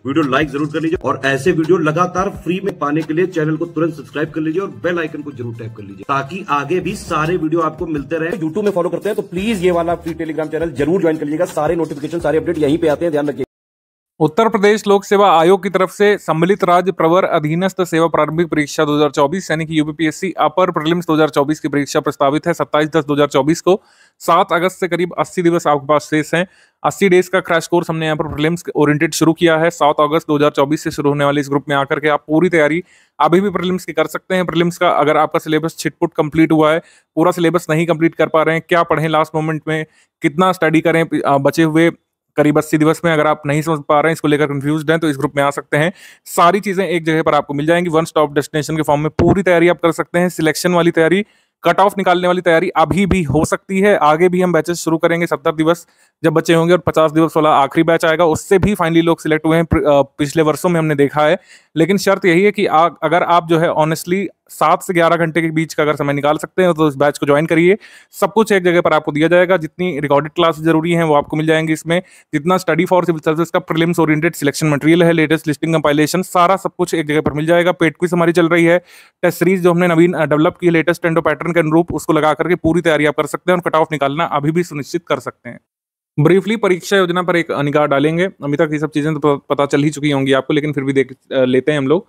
Video like जरूर कर लीजिए और ऐसे वीडियो लगातार फ्री में पाने के लिए चैनल को तुरंत सब्सक्राइब कर लीजिए और बेल आइकन को जरूर टैप कर लीजिए ताकि आगे भी सारे वीडियो आपको मिलते रहे। यूट्यूब में फॉलो करते हैं तो प्लीज ये वाला फ्री टेलीग्राम चैनल जरूर ज्वाइन कर लीजिएगा। सारे नोटिफिकेशन सारे अपडेट यहीं पे आते हैं, ध्यान रखिए। उत्तर प्रदेश लोक सेवा आयोग की तरफ से सम्मिलित राज्य प्रवर अधीनस्थ सेवा प्रारंभिक परीक्षा 2024 यानी कि यूपीपीएससी अपर प्रीलिम्स 2024 की परीक्षा प्रस्तावित है 27/10/2024 को। 7 अगस्त से करीब 80 दिवस आपके पास शेष हैं। 80 डेज का क्रैश कोर्स हमने यहाँ पर प्रीलिम्स ओरिएंटेड शुरू किया है। 7 अगस्त 2024 से शुरू होने वाले इस ग्रुप में आकर के आप पूरी तैयारी अभी भी प्रीलिम्स की कर सकते हैं। प्रीलिम्स का अगर आपका सिलेबस छिटपुट कंप्लीट हुआ है, पूरा सिलेबस नहीं कंप्लीट कर पा रहे हैं, क्या पढ़ें लास्ट मोमेंट में, कितना स्टडी करें बचे हुए करीब 80 दिवस में, अगर आप नहीं समझ पा रहे हैं, इसको लेकर कंफ्यूज्ड हैं, तो इस ग्रुप में आ सकते हैं। सारी चीजें एक जगह पर आपको मिल जाएंगी। वन स्टॉप डेस्टिनेशन के फॉर्म में पूरी तैयारी आप कर सकते हैं। सिलेक्शन वाली तैयारी, कट ऑफ निकालने वाली तैयारी अभी भी हो सकती है। आगे भी हम बैचेस शुरू करेंगे। 70 दिवस जब बचे होंगे और 50 दिवस वाला आखिरी बैच आएगा, उससे भी फाइनली लोग सिलेक्ट हुए हैं। पिछले वर्षों में हमने देखा है। लेकिन शर्त यही है कि अगर आप जो है ऑनेस्टली 7 से 11 घंटे के बीच का अगर समय निकाल सकते हैं तो इस बैच को ज्वाइन करिए। सब कुछ एक जगह पर आपको दिया जाएगा। जितनी रिकॉर्डेड क्लास जरूरी है वो आपको मिल जाएंगी इसमें। जितना स्टडी फॉर सिविल सर्विस का प्रीलिम्स ओरिएंटेड सिलेक्शन मटेरियल है, लेटेस्ट लिस्टिंग कंपाइलेशन, सारा सब कुछ एक जगह पर मिल जाएगा। पेड क्विज हमारी चल रही है। टेस्ट सीरीज जो हमने नवीन डेवलप की है लेटेस्ट टेंडो पैटर्न के अनुरूप, उसको लगा करके पूरी तैयारी आप कर सकते हैं और कट ऑफ निकालना अभी भी सुनिश्चित कर सकते हैं। ब्रीफली परीक्षा योजना पर एक निगाह डालेंगे। अभी तक ये सब चीजें तो पता चल ही चुकी होंगी आपको, लेकिन फिर भी देख लेते हैं हम लोग।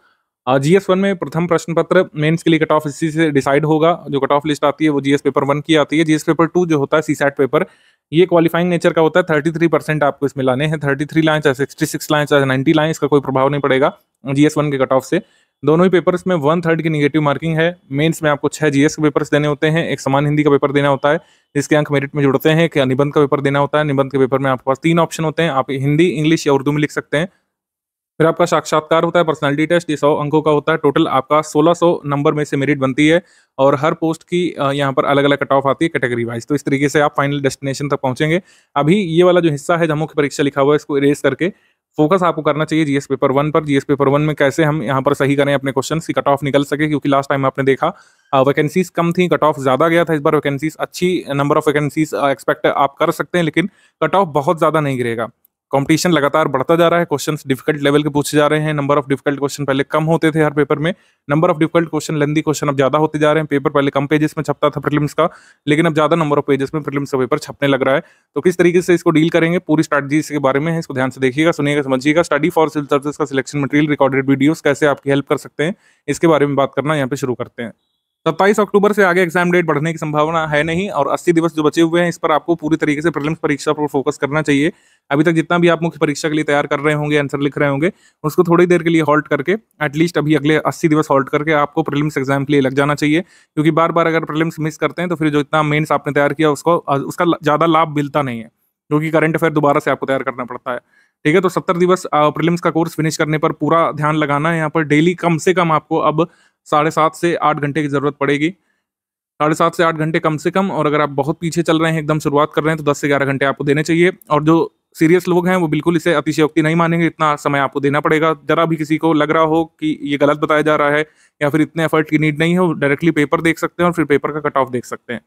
GS1 में प्रथम प्रश्न पत्र मेंस के लिए कट ऑफ इसी से डिसाइड होगा। जो कट ऑफ लिस्ट आती है वो GS पेपर 1 की आती है। GS पेपर 2 जो होता है CSAT पेपर, ये क्वालिफाइंग नेचर का होता है। 33% आपको इसमें लाने हैं। 33 लाएं चाहे 66 लाएं चाहे 90 लाएं, इसका कोई प्रभाव नहीं पड़ेगा GS1 के कट ऑफ से। दोनों ही पेपर्स में 1/3 की निगेटिव मार्किंग है। मेंस में आपको 6 GS के पेपर्स देने होते हैं। एक समान हिंदी का पेपर देना होता है जिसके अंक मेरिट में जुड़ते हैं। एक निबंध का पेपर देना होता है। निबंध के पेपर में आपके पास 3 ऑप्शन होते हैं, आप हिंदी, इंग्लिश या उर्दू में लिख सकते हैं। फिर आपका साक्षात्कार होता है, पर्सनालिटी टेस्ट, ये 100 अंकों का होता है। टोटल आपका 1600 नंबर में से मेरिट बनती है और हर पोस्ट की यहाँ पर अलग अलग कट ऑफ आती है कैटेगरी वाइज। तो इस तरीके से आप फाइनल डेस्टिनेशन तक पहुंचेंगे। अभी ये वाला जो हिस्सा है जहाँ मुख्य परीक्षा लिखा हुआ है, इसको इरेज करके फोकस आपको करना चाहिए GS पेपर 1 पर। GS पेपर 1 में कैसे हम यहाँ पर सही करें अपने क्वेश्चन की कट ऑफ निकल सके, क्योंकि लास्ट टाइम आपने देखा वैकेंसीज कम थी, कट ऑफ ज्यादा गया था। इस बार वैकेंसीज अच्छी नंबर ऑफ वैकेंसीज एक्सपेक्ट आप कर सकते हैं, लेकिन कट ऑफ बहुत ज्यादा नहीं गिरेगा। कंपटीशन लगातार बढ़ता जा रहा है। क्वेश्चंस डिफिकल्ट लेवल के पूछे जा रहे हैं। नंबर ऑफ डिफिकल्ट क्वेश्चन पहले कम होते थे हर पेपर में, number of difficult question, lengthy question अब ज्यादा होते जा रहे हैं। पेपर पहले कम पेजेस में छपता था प्रीलिम्स का, लेकिन अब ज्यादा नंबर ऑफ पेजेस में प्रीलिम्स का पेपर छपने लग रहा है। तो किस तरीके से इसको डील करेंगे, पूरी स्ट्रैटेजी इसके बारे में है, इसको ध्यान से देखिएगा, सुनिएगा, समझिएगा। स्टडी फॉर सिविल सर्विस का सिलेक्शन मटेरियल, रिकॉर्डेड वीडियोस कैसे आपकी हेल्प कर सकते हैं, इसके बारे में बात करना यहाँ पे शुरू करते हैं। 27 अक्टूबर से आगे एग्जाम डेट बढ़ने की संभावना है नहीं, और 80 दिवस जो बचे हुए हैं इस पर आपको पूरी तरीके से प्रीलिम्स परीक्षा पर फोकस करना चाहिए। अभी तक जितना भी आप मुख्य परीक्षा के लिए तैयार कर रहे होंगे, आंसर लिख रहे होंगे, उसको थोड़ी देर के लिए हॉल्ट करके, एटलीस्ट अभी अगले 80 दिवस हॉल्ट करके आपको प्रीलिम्स एग्जाम के लिए लग जाना चाहिए। क्योंकि बार बार अगर प्रीलिम्स मिस करते हैं तो फिर जो इतना मेंस आपने तैयार किया उसका ज्यादा लाभ मिलता नहीं है, क्योंकि करंट अफेयर दोबारा से आपको तैयार करना पड़ता है। ठीक है, तो 70 दिवस प्रीलिम्स का कोर्स फिनिश करने पर पूरा ध्यान लगाना है। यहाँ पर डेली कम से कम आपको अब 7.5 से 8 घंटे की जरूरत पड़ेगी। 7.5 से 8 घंटे कम से कम, और अगर आप बहुत पीछे चल रहे हैं, एकदम शुरुआत कर रहे हैं, तो 10 से 11 घंटे आपको देने चाहिए। और जो सीरियस लोग हैं वो बिल्कुल इसे अतिशयोक्ति नहीं मानेंगे, इतना समय आपको देना पड़ेगा। जरा भी किसी को लग रहा हो कि ये गलत बताया जा रहा है या फिर इतने एफर्ट की नीड नहीं है, डायरेक्टली पेपर देख सकते हैं और फिर पेपर का कट ऑफ देख सकते हैं।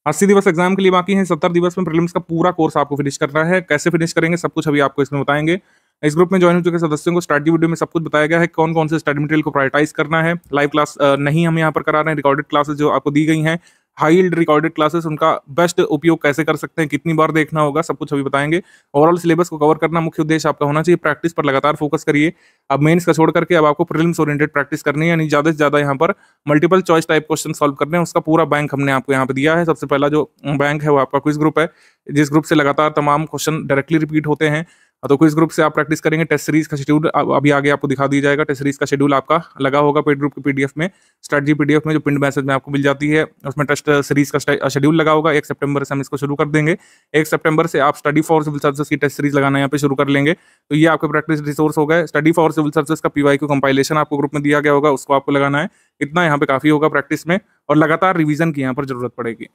80 दिवस एग्जाम के लिए बाकी हैं। 70 दिवस में प्रीलिम्स का पूरा कोर्स आपको फिनिश करना है। कैसे फिनिश करेंगे सब कुछ अभी आपको इसमें बताएंगे। इस ग्रुप में ज्वाइन हो चुके सदस्यों को स्ट्रैटेजी वीडियो में सब कुछ बताया गया है, कौन कौन से स्टडी मटेरियल को प्रायोरिटाइज करना है। लाइव क्लास नहीं हम यहाँ पर करा रहे हैं, रिकॉर्डेड क्लासेस जो आपको दी गई हैं, हाई यील्ड रिकॉर्डेड क्लासेस, उनका बेस्ट उपयोग कैसे कर सकते हैं, कितनी बार देखना होगा, सब कुछ अभी बताएंगे। ओवरऑल सिलेबस को कवर करना मुख्य उद्देश्य आपका होना चाहिए। प्रैक्टिस पर लगातार फोकस करिए। अब मेंस का छोड़ करके अब आपको प्रीलिम्स ओरिएंटेड प्रैक्टिस करनी है, यानी ज्यादा से ज्यादा यहाँ पर multiple choice type question solve करने हैं। उसका पूरा बैंक हमने आपको यहाँ पे दिया है। सबसे पहला जो बैंक है वो आपका क्विज ग्रुप है, जिस ग्रुप से लगातार तमाम क्वेश्चन डायरेक्टली रिपीट होते हैं। तो क्विज ग्रुप से आप प्रैक्टिस करेंगे। टेस्ट सीरीज का शेड्यूल अभी आगे आपको दिखा दिया जाएगा। टेस्ट सीरीज का शेड्यूल आपका लगा होगा पेड ग्रुप के PDF में, स्ट्रैटेजी PDF में जो पिंड मैसेज में आपको मिल जाती है, उसमें टेस्ट सीरीज का शेड्यूल लगा होगा। 1 सितंबर से हम इसको शुरू कर देंगे। 1 सितंबर से आप स्टडी फॉर सिविल सर्विसेज की टेस्ट सीरीज लगाना यहाँ पे शुरू कर लेंगे। तो ये आपके प्रैक्टिस रिसोर्स हो गए। स्टडी फॉर सिविल सर्विसेज का PYQ कंपाइलेशन आपको ग्रुप में दिया गया होगा, उसको आपको लगाना है। इतना यहाँ पे काफी होगा प्रैक्टिस में, और लगातार रिवीजन की यहाँ पर जरूरत पड़ेगी।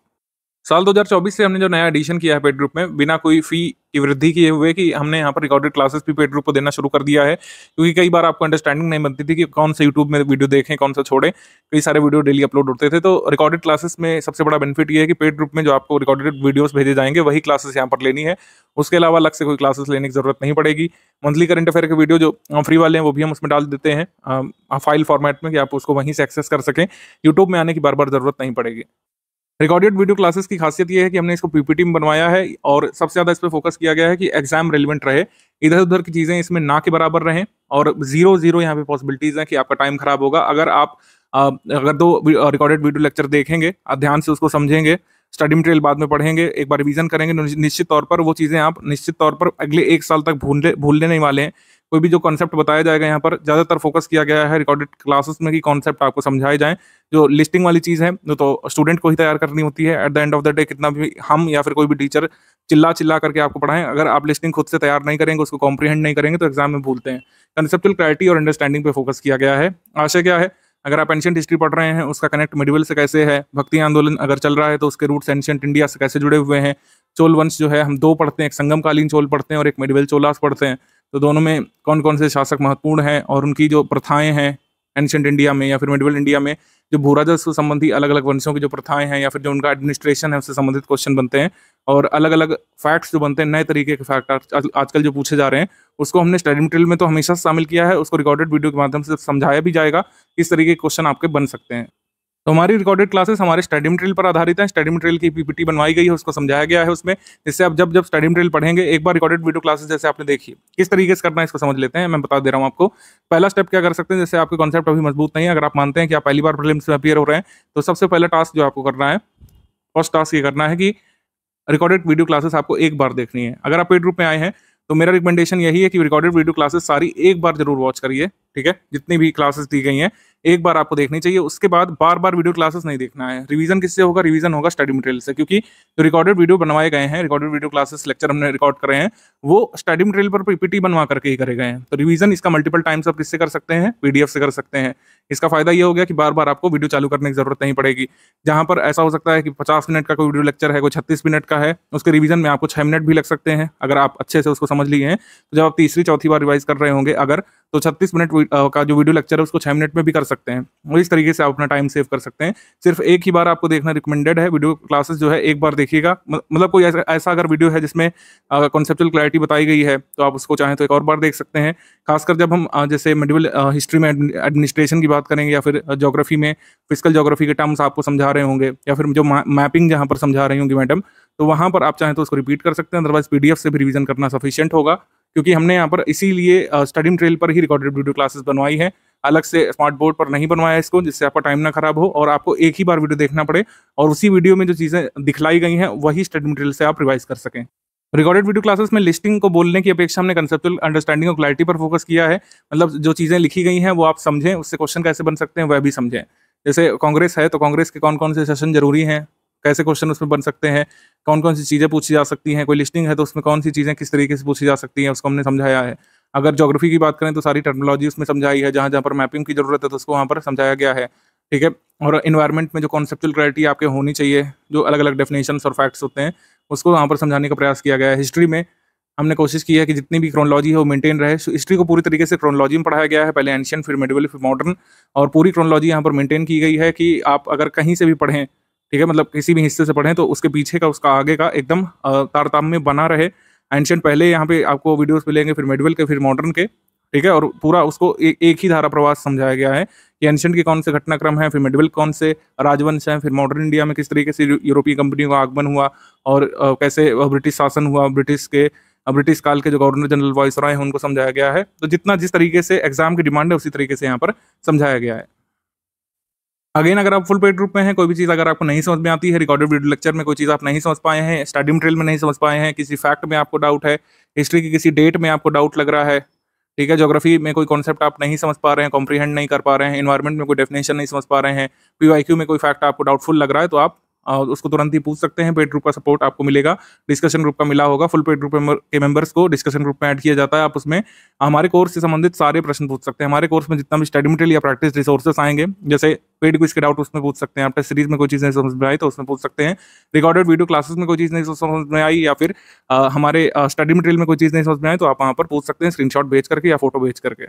साल 2024 से हमने जो नया एडिशन किया है पेड ग्रुप में, बिना कोई फी की वृद्धि किए हुए, कि हमने यहाँ पर रिकॉर्डेड क्लासेस भी पेड ग्रुप को देना शुरू कर दिया है। क्योंकि कई बार आपको अंडरस्टैंडिंग नहीं बनती थी कि कौन सा यूट्यूब में वीडियो देखें, कौन सा छोड़ें। कई सारे वीडियो डेली अपलोड होते थे, तो रिकॉर्डेड क्लासेस में सबसे बड़ा बेनिफिट ये है कि पेड ग्रुप में जो आपको रिकॉर्डेड वीडियोस भेजे जाएंगे वही क्लासेस यहाँ पर लेनी है। उसके अलावा अलग से कोई क्लासेस लेने की जरूरत नहीं पड़ेगी। मंथली करंट अफेयर के वीडियो जो फ्री वाले हैं वो भी हम उसमें डाल देते हैं फाइल फॉर्मेट में, कि आप उसको वहीं से एक्सेस कर सकें। यूट्यूब में आने की बार बार जरूरत नहीं पड़ेगी। रिकॉर्डेड वीडियो क्लासेस की खासियत ये है कि हमने इसको पीपीटी में बनवाया है और सबसे ज्यादा इस पे फोकस किया गया है कि एग्जाम रेलिवेंट रहे, इधर उधर की चीजें इसमें ना के बराबर रहें, और जीरो जीरो यहाँ पे पॉसिबिलिटीज हैं कि आपका टाइम खराब होगा। अगर आप अगर दो रिकॉर्डेड वीडियो लेक्चर देखेंगे, आप ध्यान से उसको समझेंगे, स्टडी मटेरियल बाद में पढ़ेंगे, एक बार रिवीजन करेंगे, निश्चित तौर पर वो चीजें आप निश्चित तौर पर अगले 1 साल तक भूलने नहीं वाले हैं। कोई भी जो कॉन्सेप्ट बताया जाएगा यहाँ पर ज्यादातर फोकस किया गया है रिकॉर्डेड क्लासेस में कि कॉन्सेप्ट आपको समझाए जाएं। जो लिस्टिंग वाली चीज है तो स्टूडेंट को ही तैयार करनी होती है। At the end of the day कितना भी हम या फिर कोई भी टीचर चिल्ला चिल्ला करके आपको पढ़ाएं, अगर आप लिस्टिंग खुद से तैयार नहीं करेंगे, उसको कॉम्प्रीहेंड नहीं करेंगे, तो एग्जाम में भूलते हैं। कंसेप्चुअल क्लैरिटी और अंडरस्टैंडिंग पे फोकस किया गया है। आशय क्या है, अगर आप एंशियंट हिस्ट्री पढ़ रहे हैं, उसका कनेक्ट मिडिवल से कैसे है, भक्ति आंदोलन अगर चल रहा है तो उसके रूट्स एंशियंट इंडिया से कैसे जुड़े हुए हैं, चोल वंश जो है हम 2 पढ़ते हैं, एक संगमकालीन चोल पढ़ते हैं और एक मिडिवल चोलास पढ़ते हैं, तो दोनों में कौन कौन से शासक महत्वपूर्ण हैं और उनकी जो प्रथाएं हैं एंशियंट इंडिया में या फिर मिडिवल इंडिया में, जो भूराजस्व संबंधी अलग अलग वंशों की जो प्रथाएं हैं या फिर जो उनका एडमिनिस्ट्रेशन है उससे संबंधित क्वेश्चन बनते हैं। और अलग अलग फैक्ट्स जो बनते हैं, नए तरीके के फैक्ट आजकल जो पूछे जा रहे हैं, उसको हमने स्टडी मटेरियल में तो हमेशा शामिल किया है, उसको रिकॉर्डेड वीडियो के माध्यम से समझाया भी जाएगा किस तरीके के क्वेश्चन आपके बन सकते हैं। तो हमारी रिकॉर्डेड क्लासेस हमारे स्टडी मटेरियल पर आधारित है। स्टडी मटेरियल की पीपीटी बनवाई गई है, उसको समझाया गया है उसमें, जिससे आप जब जब स्टडी मटेरियल पढ़ेंगे, एक बार रिकॉर्डेड वीडियो क्लासेस जैसे आपने देखी, किस तरीके से करना है इसको समझ लेते हैं। मैं बता दे रहा हूँ आपको। पहला स्टेप क्या कर सकते हैं, जैसे आपके कॉन्सेप्ट अभी मजबूत नहीं है, अगर आप मानते हैं कि आप पहली बार प्रीलिम्स में अपीयर हो रहे हैं, तो सबसे पहला टास्क जो आपको करना है, फर्स्ट टास्क ये करना है कि रिकॉर्डेड वीडियो क्लासेस आपको एक बार देखनी है। अगर आप पेड ग्रुप में आए हैं तो मेरा रिकमेंडेशन यही है कि रिकॉर्डेड वीडियो क्लासेस सारी एक बार जरूर वॉच करिए, ठीक है। जितनी भी क्लासेस दी गई हैं एक बार आपको देखनी चाहिए, उसके बाद बार बार वीडियो क्लासेस नहीं देखना है। रिवीजन किससे होगा, रिवीजन होगा स्टडी मटेरियल से, क्योंकि जो रिकॉर्डेड वीडियो बनवाए गए हैं, रिकॉर्डेड वीडियो क्लासेस लेक्चर हमने रिकॉर्ड करे हैं, वो स्टडी मटेरियल पर पीपीटी बनवा करके ही करे गए हैं। तो रिवीजन इसका मल्टीपल टाइम्स आप किससे कर सकते हैं, पीडीएफ से कर सकते हैं। इसका फायदा ये हो गया कि बार बार आपको वीडियो चालू करने की जरूरत नहीं पड़ेगी। जहां पर ऐसा हो सकता है कि 50 मिनट का कोई वीडियो लेक्चर है, कोई 36 मिनट का है, उसके रिवीजन में आपको 6 मिनट भी लग सकते हैं। अगर आप अच्छे से उसको समझ लिए हैं, तो जब आप तीसरी चौथी बार रिवाइज कर रहे होंगे अगर, तो 36 मिनट का जो वीडियो लेक्चर है उसको 6 मिनट में भी कर सकते हैं। और इस तरीके से आप अपना टाइम सेव कर सकते हैं। सिर्फ एक ही बार आपको देखना रिकमेंडेड है। वीडियो क्लासेस जो है एक बार देखिएगा। मतलब कोई ऐसा अगर वीडियो है जिसमें कॉन्सेप्चुअल क्लैरिटी बताई गई है, तो आप उसको चाहें तो एक और बार देख सकते हैं। खासकर जब हम जैसे मिडिवल हिस्ट्री में एडमिनिस्ट्रेशन की बात करेंगे, या फिर ज्योग्राफी में फिजिकल ज्योग्राफी के टर्म्स आपको समझा रहे होंगे, या फिर जो मैपिंग जहाँ पर समझा रही होंगी मैडम, तो वहाँ पर आप चाहें तो उसको रिपीट कर सकते हैं। अदरवाइज पीडीएफ से भी रिवीजन करना सफिशिएंट होगा, क्योंकि हमने यहाँ पर इसीलिए स्टडी मटेरियल पर ही रिकॉर्डेड वीडियो क्लासेस बनवाई है। अलग से स्मार्ट बोर्ड पर नहीं बनवाया इसको, जिससे आपका टाइम ना खराब हो और आपको एक ही बार वीडियो देखना पड़े और उसी वीडियो में जो चीज़ें दिखलाई गई हैं वही स्टडी मटेरियल से आप रिवाइज कर सकें। रिकॉर्डेड वीडियो क्लासेस में लिस्टिंग को बोलने की अपेक्षा हमने कंसेप्चुअल अंडरस्टैंडिंग और क्लैरिटी पर फोकस किया है। मतलब जो चीज़ें लिखी गई हैं वो आप समझें, उससे क्वेश्चन कैसे बन सकते हैं वह भी समझें। जैसे कांग्रेस है तो कांग्रेस के कौन कौन से सेशन जरूरी हैं, कैसे क्वेश्चन उसमें बन सकते हैं, कौन कौन सी चीज़ें पूछी जा सकती हैं। कोई लिस्टिंग है तो उसमें कौन सी चीज़ें किस तरीके से पूछी जा सकती हैं, उसको हमने समझाया है। अगर ज्योग्राफी की बात करें तो सारी टर्मिनोलॉजी उसमें समझाई है, जहाँ जहाँ पर मैपिंग की जरूरत है तो उसको वहाँ पर समझाया गया है, ठीक है। और इन्वायरमेंट में जो कॉन्सेप्चुअल क्लैरिटी आपके होनी चाहिए, जो अलग अलग डेफिनेशंस और फैक्ट्स होते हैं, उसको वहाँ पर समझाने का प्रयास किया गया है। हिस्ट्री में हमने कोशिश की है कि जितनी भी क्रोनोलॉजी है वो मेंटेन रहे। हिस्ट्री को पूरी तरीके से क्रोनोलॉजी में पढ़ाया गया है, पहले एंशियंट, फिर मिडिवल, फिर मॉडर्न, और पूरी क्रोनोलॉजी यहाँ पर मेंटेन की गई है कि आप अगर कहीं से भी पढ़ें, ठीक है, मतलब किसी भी हिस्से से पढ़ें, तो उसके पीछे का उसका आगे का एकदम तारतम्य बना रहे। एंशियंट पहले यहाँ पे आपको वीडियोस मिलेंगे, फिर मिडिवल के, फिर मॉडर्न के, ठीक है। और पूरा उसको एक ही धारा प्रवास समझाया गया है कि एंशियंट के कौन से घटनाक्रम है, फिर मिडिवल कौन से राजवंश हैं, फिर मॉडर्न इंडिया में किस तरीके से यूरोपीय कंपनियों का आगमन हुआ और कैसे ब्रिटिश शासन हुआ, ब्रिटिश काल के जो गवर्नर जनरल वाइसरॉय हैं उनको समझाया गया है। तो जितना जिस तरीके से एग्जाम की डिमांड है उसी तरीके से यहाँ पर समझाया गया है। अगेन, अगर आप फुल पेड ग्रुप में हैं, कोई भी चीज़ अगर आपको नहीं समझ में आती है, रिकॉर्डेड वीडियो लेक्चर में कोई चीज़ आप नहीं समझ पाए हैं, स्टडी मटेरियल में नहीं समझ पाए हैं, किसी फैक्ट में आपको डाउट है, हिस्ट्री की किसी डेट में आपको डाउट लग रहा है, ठीक है, ज्योग्राफी में कोई कॉन्सेप्ट आप नहीं समझ पा रहे हैं, कॉम्प्रीहेंड नहीं कर पा रहे हैं, इन्वायरमेंट में कोई डेफिनेशन नहीं समझ पा रहे हैं, पीवाईक्यू में कोई फैक्ट आपको डाउटफुल लग रहा है, तो आप उसको तुरंत ही पूछ सकते हैं। पेड ग्रुप का सपोर्ट आपको मिलेगा, डिस्कशन ग्रुप का मिला होगा। फुल पेड ग्रुप के मेंबर्स को डिस्कशन ग्रुप में ऐड किया जाता है। आप उसमें हमारे कोर्स से संबंधित सारे प्रश्न पूछ सकते हैं। हमारे कोर्स में जितना भी स्टडी मटेरियल या प्रैक्टिस रिसोर्सेस आएंगे, जैसे पेड क्विज के डाउट उसमें पूछ सकते हैं, आप टेस्ट सीरीज में कोई चीज़ नहीं समझ में आई तो उसमें पूछ सकते हैं, रिकॉर्डेड वीडियो क्लासेस में कोई चीज़ नहीं समझ में आई या फिर हमारे स्टडी मटेरियल में कोई चीज़ नहीं समझ में आई तो आप वहाँ पर पूछ सकते हैं स्क्रीनशॉट भेज करके या फोटो भेज करके।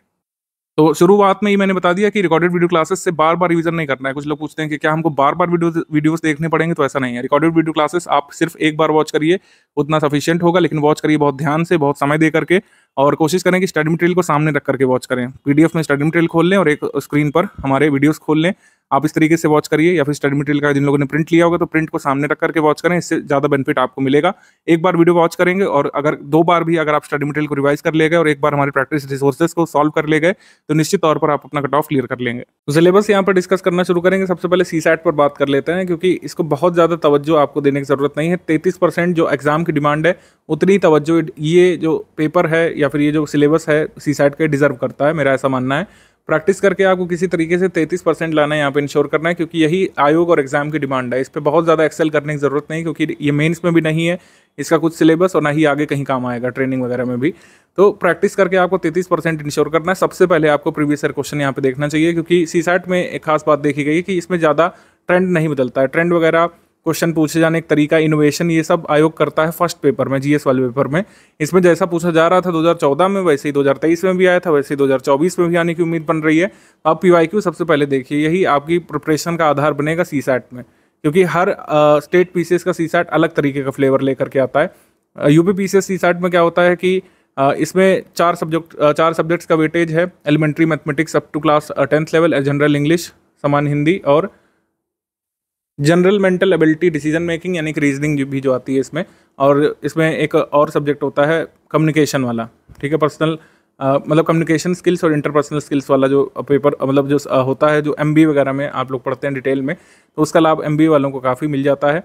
तो शुरुआत में ही मैंने बता दिया कि रिकॉर्डेड वीडियो क्लासेस से बार बार रिवीजन नहीं करना है। कुछ लोग पूछते हैं कि क्या हमको बार बार वीडियोस देखने पड़ेंगे, तो ऐसा नहीं है। रिकॉर्डेड वीडियो क्लासेस आप सिर्फ एक बार वॉच करिए, उतना सफिशिएंट होगा, लेकिन वॉच करिए बहुत ध्यान से, बहुत समय दे करके, और कोशिश करें कि स्टडी मटेरियल को सामने रख करके वॉच करें। पीडीएफ में स्टडी मटेरियल खोल लें और एक स्क्रीन पर हमारे वीडियोस खोल लें। आप इस तरीके से वॉच करिए, या फिर स्टडी मटेरियल का जिन लोगों ने प्रिंट लिया होगा तो प्रिंट को सामने रख करके वॉच करें, इससे ज़्यादा बेनिफिट आपको मिलेगा। एक बार वीडियो वॉच करेंगे और अगर 2 बार भी अगर आप स्टडी मटेरियल को रिवाइज कर ले गए और एक बार हमारे प्रैक्टिस रिसोर्सेज को सॉल्व कर ले गए तो निश्चित तौर पर आप अपना कट ऑफ क्लियर कर लेंगे। तो सिलेबस यहाँ पर डिस्कस करना शुरू करेंगे। सबसे पहले सीसैट पर बात कर लेते हैं, क्योंकि इसको बहुत ज़्यादा तवज्जो आपको देने की जरूरत नहीं है। 33% जो एग्जाम की डिमांड है उतनी तवज्जो ये जो पेपर है या फिर ये जो सिलेबस है सीसैट के डिजर्व करता है, मेरा ऐसा मानना है। प्रैक्टिस करके आपको किसी तरीके से 33% लाना है, यहाँ पे इंश्योर करना है, क्योंकि यही आयोग और एग्जाम की डिमांड है। इस पे बहुत ज़्यादा एक्सेल करने की जरूरत नहीं, क्योंकि ये मेंस में भी नहीं है इसका कुछ सिलेबस और ना ही आगे कहीं काम आएगा ट्रेनिंग वगैरह में भी। तो प्रैक्टिस करके आपको 33% इंश्योर करना है। सबसे पहले आपको प्रीवियस ईयर क्वेश्चन यहाँ पे देखना चाहिए, क्योंकि सीसैट में एक खास बात देखी गई कि इसमें ज़्यादा ट्रेंड नहीं बदलता है। ट्रेंड वगैरह, क्वेश्चन पूछे जाने का तरीका, इनोवेशन, ये सब आयोग करता है फर्स्ट पेपर में, जीएस वाले पेपर में। इसमें जैसा पूछा जा रहा था 2014 में, वैसे ही 2023 में भी आया था, वैसे ही 2024 में भी आने की उम्मीद बन रही है। आप पीवाईक्यू सबसे पहले देखिए, यही आपकी प्रिपरेशन का आधार बनेगा सीसैट में, क्योंकि हर स्टेट पीसीएस का सीसैट अलग तरीके का फ्लेवर लेकर के आता है। यूपी पीसीएस सीसैट में क्या होता है कि इसमें 4 सब्जेक्ट्स का वेटेज है। Elementary mathematics up to class 10th level, general English, सामान्य हिंदी और general mental ability, decision making यानी कि रीजनिंग भी जो आती है इसमें। और इसमें एक और सब्जेक्ट होता है कम्युनिकेशन वाला, ठीक है, पर्सनल मतलब कम्युनिकेशन स्किल्स और इंटरपर्सनल स्किल्स वाला जो पेपर मतलब जो होता है, जो एमबीए वगैरह में आप लोग पढ़ते हैं डिटेल में, तो उसका लाभ एमबीए वालों को काफ़ी मिल जाता है।